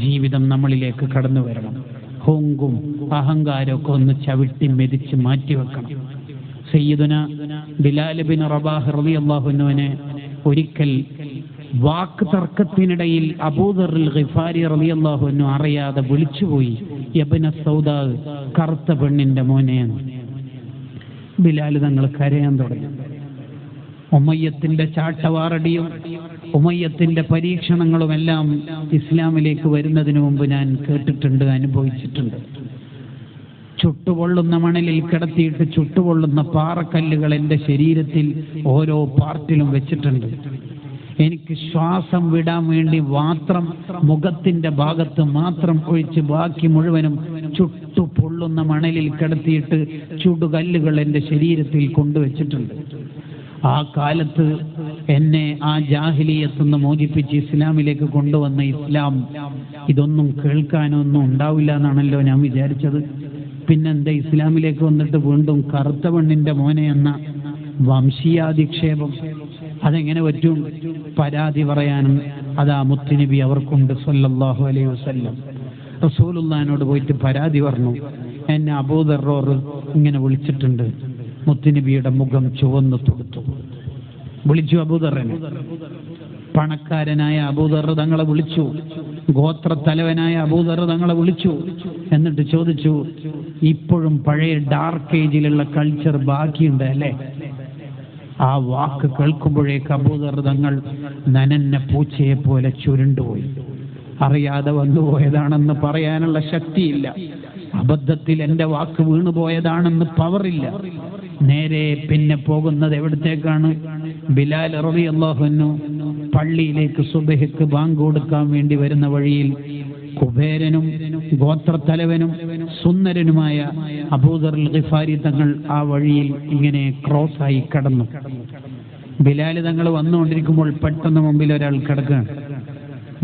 ജീവിതം നമ്മളിലേക്ക് കടന്നു വരണം. ഹോങ്കും അഹങ്കാരമൊക്കെ ഒന്ന് ചവിട്ടി മെതിച്ച് മാറ്റിവെക്കണം. സയ്യിദുന ബിലാൽ ബിൻ റബാഹ് റളിയല്ലാഹു അൻഹുവിനെ ഒരിക്കൽ വാക്ക് തർക്കത്തിനിടയിൽ അബൂദർ ഗിഫാരി റളിയല്ലാഹു അൻഹു അറിയാതെ വിളിച്ചുപോയി, യബ്ന സൗദാ, കറുത്ത പെണ്ണിന്റെ മോനെ. ബിലാൽ തങ്ങൾ കരയാൻ തുടങ്ങി. ഉമയ്യത്തിന്റെ ചാട്ടവാറടിയും ഉമയ്യത്തിന്റെ പരീക്ഷണങ്ങളുമെല്ലാം ഇസ്ലാമിലേക്ക് വരുന്നതിന് മുമ്പ് ഞാൻ കേട്ടിട്ടുണ്ട്, അനുഭവിച്ചിട്ടുണ്ട്. ചുട്ടുപൊള്ളുന്ന മണലിൽ കിടത്തിയിട്ട് ചുട്ടുപൊള്ളുന്ന പാറക്കല്ലുകൾ എൻ്റെ ശരീരത്തിൽ ഓരോ പാർട്ടിലും വെച്ചിട്ടുണ്ട്. എനിക്ക് ശ്വാസം വിടാൻ വേണ്ടി മാത്രം മുഖത്തിന്റെ ഭാഗത്ത് മാത്രം ഒഴിച്ച് ബാക്കി മുഴുവനും ചുട്ടു പൊള്ളുന്ന മണലിൽ കിടത്തിയിട്ട് ചുടുകല്ലുകൾ എൻ്റെ ശരീരത്തിൽ കൊണ്ടുവച്ചിട്ടുണ്ട്. ആ കാലത്ത് എന്നെ ആ ജാഹിലിയത്ത് നിന്ന് മോചിപ്പിച്ച് ഇസ്ലാമിലേക്ക് കൊണ്ടുവന്ന ഇസ്ലാം ഇതൊന്നും കേൾക്കാനൊന്നും ഉണ്ടാവില്ല എന്നാണല്ലോ ഞാൻ വിചാരിച്ചത്. പിന്നെന്താ ഇസ്ലാമിലേക്ക് വന്നിട്ട് വീണ്ടും കറുത്ത പെണ്ണിന്റെ മോനെ എന്ന വംശീയാധിക്ഷേപം? അതെങ്ങനെ പറ്റും? പരാതി പറയാനും അതാ മുത്തുനബി അവർക്കുണ്ട് സല്ലല്ലാഹു അലൈഹി വസല്ലം. റസൂലുള്ളാഹിനോട് പോയിട്ട് പരാതി പറഞ്ഞു, എന്നെ അബൂദർ ഇങ്ങനെ വിളിച്ചിട്ടുണ്ട്. മുത്തുനബിയുടെ മുഖം ചുവന്നു തൊടുത്തു. വിളിച്ചു അബൂദറിനെ. പണക്കാരനായ അബൂദർ തങ്ങളെ വിളിച്ചു, ഗോത്രത്തലവനായ അബൂദർ തങ്ങളെ വിളിച്ചു. എന്നിട്ട് ചോദിച്ചു, ഇപ്പോഴും പഴയ ഡാർക്ക് ഏജിലുള്ള കൾച്ചർ ബാക്കിയുണ്ട് അല്ലേ? ആ വാക്ക് കേൾക്കുമ്പോഴേക്ക് അബൂദർ തങ്ങൾ നനന്ന പൂച്ചയെ പോലെ ചുരുണ്ടുപോയി. അറിയാതെ വന്നുപോയതാണെന്ന് പറയാനുള്ള ശക്തിയില്ല. അബദ്ധത്തിൽ എൻ്റെ വാക്ക് വീണുപോയതാണെന്ന് പവറില്ല. നേരെ പിന്നെ പോകുന്നത് എവിടത്തേക്കാണ്? ബിലാൽ റളിയല്ലാഹു അൻഹു പള്ളിയിലേക്ക് സുബഹിക്ക് ബാങ്ക് കൊടുക്കാൻ വേണ്ടി വരുന്ന വഴിയിൽ കുബേരനും ഗോത്രത്തലവനും സുന്ദരനുമായ അബൂദർ ഗിഫാരി തങ്ങൾ ആ വഴിയിൽ ഇങ്ങനെ ക്രോസായി കടന്നു. ബിലാൽ തങ്ങൾ വന്നുകൊണ്ടിരിക്കുമ്പോൾ പെട്ടെന്ന് മുമ്പിൽ ഒരാൾ കിടക്കുകയാണ്.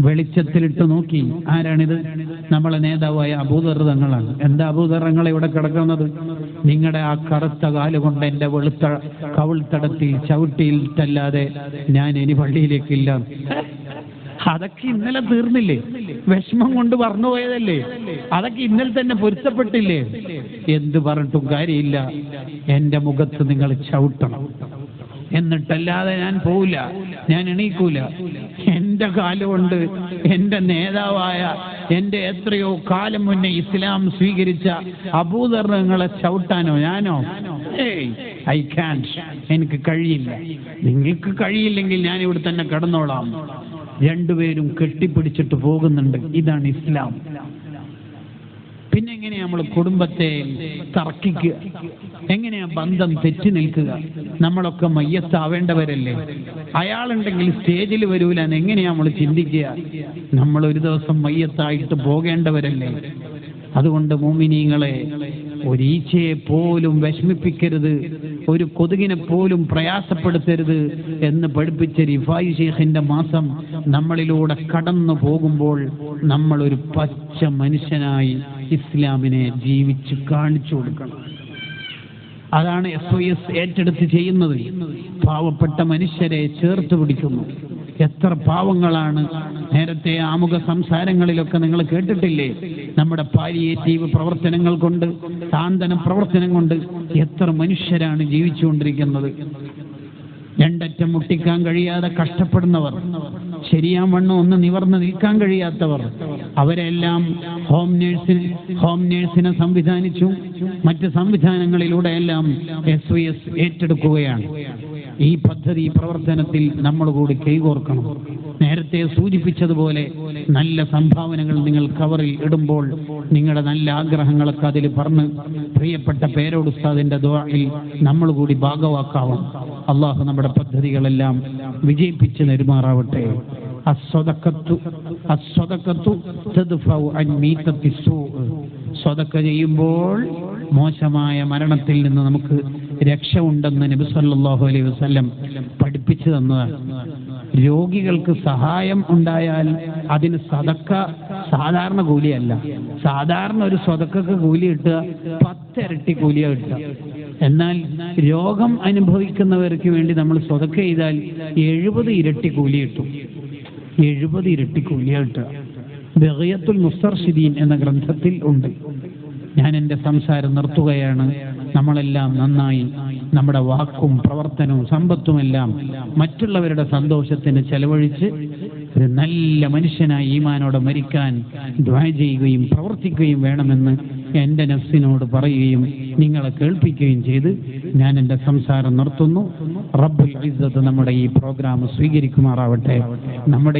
വെളിച്ചത്തിലിട്ട് നോക്കി, ആരാണിത്? നമ്മളെ നേതാവായ അബൂദർ തങ്ങളാണ്. എന്താ അബൂദർ തങ്ങൾ ഇവിടെ കിടക്കുന്നത്? നിങ്ങളുടെ ആ കറുത്ത കാലുകൊണ്ട് എൻ്റെ വെളുത്ത കവിൾത്തടത്തിൽ ചവിട്ടിയിട്ടല്ലാതെ ഞാൻ ഇനി പള്ളിയിലേക്കില്ല. അതൊക്കെ ഇന്നലെ തീർന്നില്ലേ? വിഷമം കൊണ്ട് പറഞ്ഞു പോയതല്ലേ? അതൊക്കെ ഇന്നലെ തന്നെ പൊരുത്തപ്പെട്ടില്ലേ? എന്ത് പറഞ്ഞിട്ടും കാര്യമില്ല, എൻ്റെ മുഖത്ത് നിങ്ങൾ ചവിട്ടണം, എന്നിട്ടല്ലാതെ ഞാൻ പോവില്ല, ഞാൻ എണീക്കൂല. എൻ്റെ കാലുകൊണ്ട് എൻ്റെ നേതാവായ എൻ്റെ എത്രയോ കാലം മുന്നേ ഇസ്ലാം സ്വീകരിച്ച അബൂദർ നിങ്ങളെ ചവിട്ടാനോ ഞാനോ? ഐ കാൻറ്റ്, എനിക്ക് കഴിയില്ല. നിങ്ങൾക്ക് കഴിയില്ലെങ്കിൽ ഞാൻ ഇവിടെ തന്നെ കിടന്നോളാം. രണ്ടുപേരും കെട്ടിപ്പിടിച്ചിട്ട് പോകുന്നുണ്ട്. ഇതാണ് ഇസ്ലാം. പിന്നെ എങ്ങനെയാ നമ്മൾ കുടുംബത്തെ തർക്കിക്കുക? എങ്ങനെയാ ബന്ധം തെറ്റി നിൽക്കുക? നമ്മളൊക്കെ മയ്യത്താവേണ്ടവരല്ലേ? അയാളുണ്ടെങ്കിൽ സ്റ്റേജിൽ വരൂല എന്ന് എങ്ങനെയാ നമ്മൾ ചിന്തിക്കുക? നമ്മൾ ഒരു ദിവസം മയ്യത്തായിട്ട് പോകേണ്ടവരല്ലേ? അതുകൊണ്ട് മുഅ്മിനീങ്ങളെ, ഒരീച്ചയെ പോലും വിഷമിപ്പിക്കരുത്, ഒരു കൊതുകിനെ പോലും പ്രയാസപ്പെടുത്തരുത് എന്ന് പഠിപ്പിച്ച റിഫായി ശൈഖിന്റെ മാസം നമ്മളിലൂടെ കടന്നു പോകുമ്പോൾ നമ്മൾ ഒരു പച്ച മനുഷ്യനായി ഇസ്ലാമിനെ ജീവിച്ച് കാണിച്ചു കൊടുക്കണം. അതാണ് SOS ഏറ്റെടുത്ത് ചെയ്യുന്നത്. പാവപ്പെട്ട മനുഷ്യരെ ചേർത്ത് പിടിക്കുന്നു. എത്ര പാവങ്ങളാണ്! നേരത്തെ ആമുഖ സംസാരങ്ങളിലൊക്കെ നിങ്ങൾ കേട്ടിട്ടില്ലേ? നമ്മുടെ പാലിയേറ്റീവ് പ്രവർത്തനങ്ങൾ കൊണ്ട്, സാന്ത്വന പ്രവർത്തനം കൊണ്ട് എത്ര മനുഷ്യരാണ് ജീവിച്ചുകൊണ്ടിരിക്കുന്നത്. രണ്ടറ്റം മുട്ടിക്കാൻ കഴിയാതെ കഷ്ടപ്പെടുന്നവർ, ശരിയാൻ വണ്ണം ഒന്ന് നിവർന്ന് നിൽക്കാൻ കഴിയാത്തവർ, അവരെല്ലാം ഹോം നേഴ്സിനെ സംവിധാനിച്ചു. മറ്റ് സംവിധാനങ്ങളിലൂടെയെല്ലാം SOS ഏറ്റെടുക്കുകയാണ്. ഈ പദ്ധതി പ്രവർത്തനത്തിൽ നമ്മൾ കൂടി കൈകോർക്കണം. നേരത്തെ സൂചിപ്പിച്ചതുപോലെ നല്ല സംഭാവനകൾ നിങ്ങൾ കവറിൽ ഇടുമ്പോൾ നിങ്ങളുടെ നല്ല ആഗ്രഹങ്ങളൊക്കെ അതിൽ പറഞ്ഞ് പ്രിയപ്പെട്ട പേരോട് ഉസ്താദിന്റെ ദുആയിൽ നമ്മൾ കൂടി ഭാഗവാക്കാവും. അള്ളാഹു നമ്മുടെ പദ്ധതികളെല്ലാം വിജയിപ്പിച്ച് നെരുമാറാവട്ടെ. സ്വതക്ക ചെയ്യുമ്പോൾ മോശമായ മരണത്തിൽ നിന്ന് നമുക്ക് രക്ഷ ഉണ്ടെന്ന് നബി സല്ലല്ലാഹു അലൈഹി വസല്ലം പഠിപ്പിച്ചു തന്നതാണ്. രോഗികൾക്ക് സഹായം ഉണ്ടായാൽ അതിന് സദക്ക സാധാരണ കൂലിയല്ല. സാധാരണ ഒരു സ്വതക്കക്ക് കൂലി കിട്ടുക 10 ഇരട്ടി കൂലിയാ കിട്ടുക. എന്നാൽ രോഗം അനുഭവിക്കുന്നവർക്ക് വേണ്ടി നമ്മൾ സ്വതക്ക ചെയ്താൽ 70 ഇരട്ടി കൂലി കിട്ടും. 70 ഇരട്ടി കൂലിയാ കിട്ടുക. ബഗിയത്തുൽ മുസ്തർശിദീൻ എന്ന ഗ്രന്ഥത്തിൽ ഉണ്ട്. ഞാൻ എൻ്റെ സംസാരം നിർത്തുകയാണ്. നമ്മളെല്ലാം നന്നായി നമ്മുടെ വാക്കും പ്രവർത്തനവും സമ്പത്തുമെല്ലാം മറ്റുള്ളവരുടെ സന്തോഷത്തിന് ചെലവഴിച്ച് ഒരു നല്ല മനുഷ്യനായി ഈമാനോടെ മരിക്കാൻ ദുആ ചെയ്യുകയും പ്രവർത്തിക്കുകയും വേണമെന്ന് എൻ്റെ നഫ്സിനോട് പറയുകയും നിങ്ങളെ കേൾപ്പിക്കുകയും ചെയ്ത് ഞാൻ എൻ്റെ സംസാരം നിർത്തുന്നു. റബ്ബുൽ ഇസ്സത്ത് നമ്മുടെ ഈ പ്രോഗ്രാം സ്വീകരിക്കുമാറാവട്ടെ. നമ്മുടെ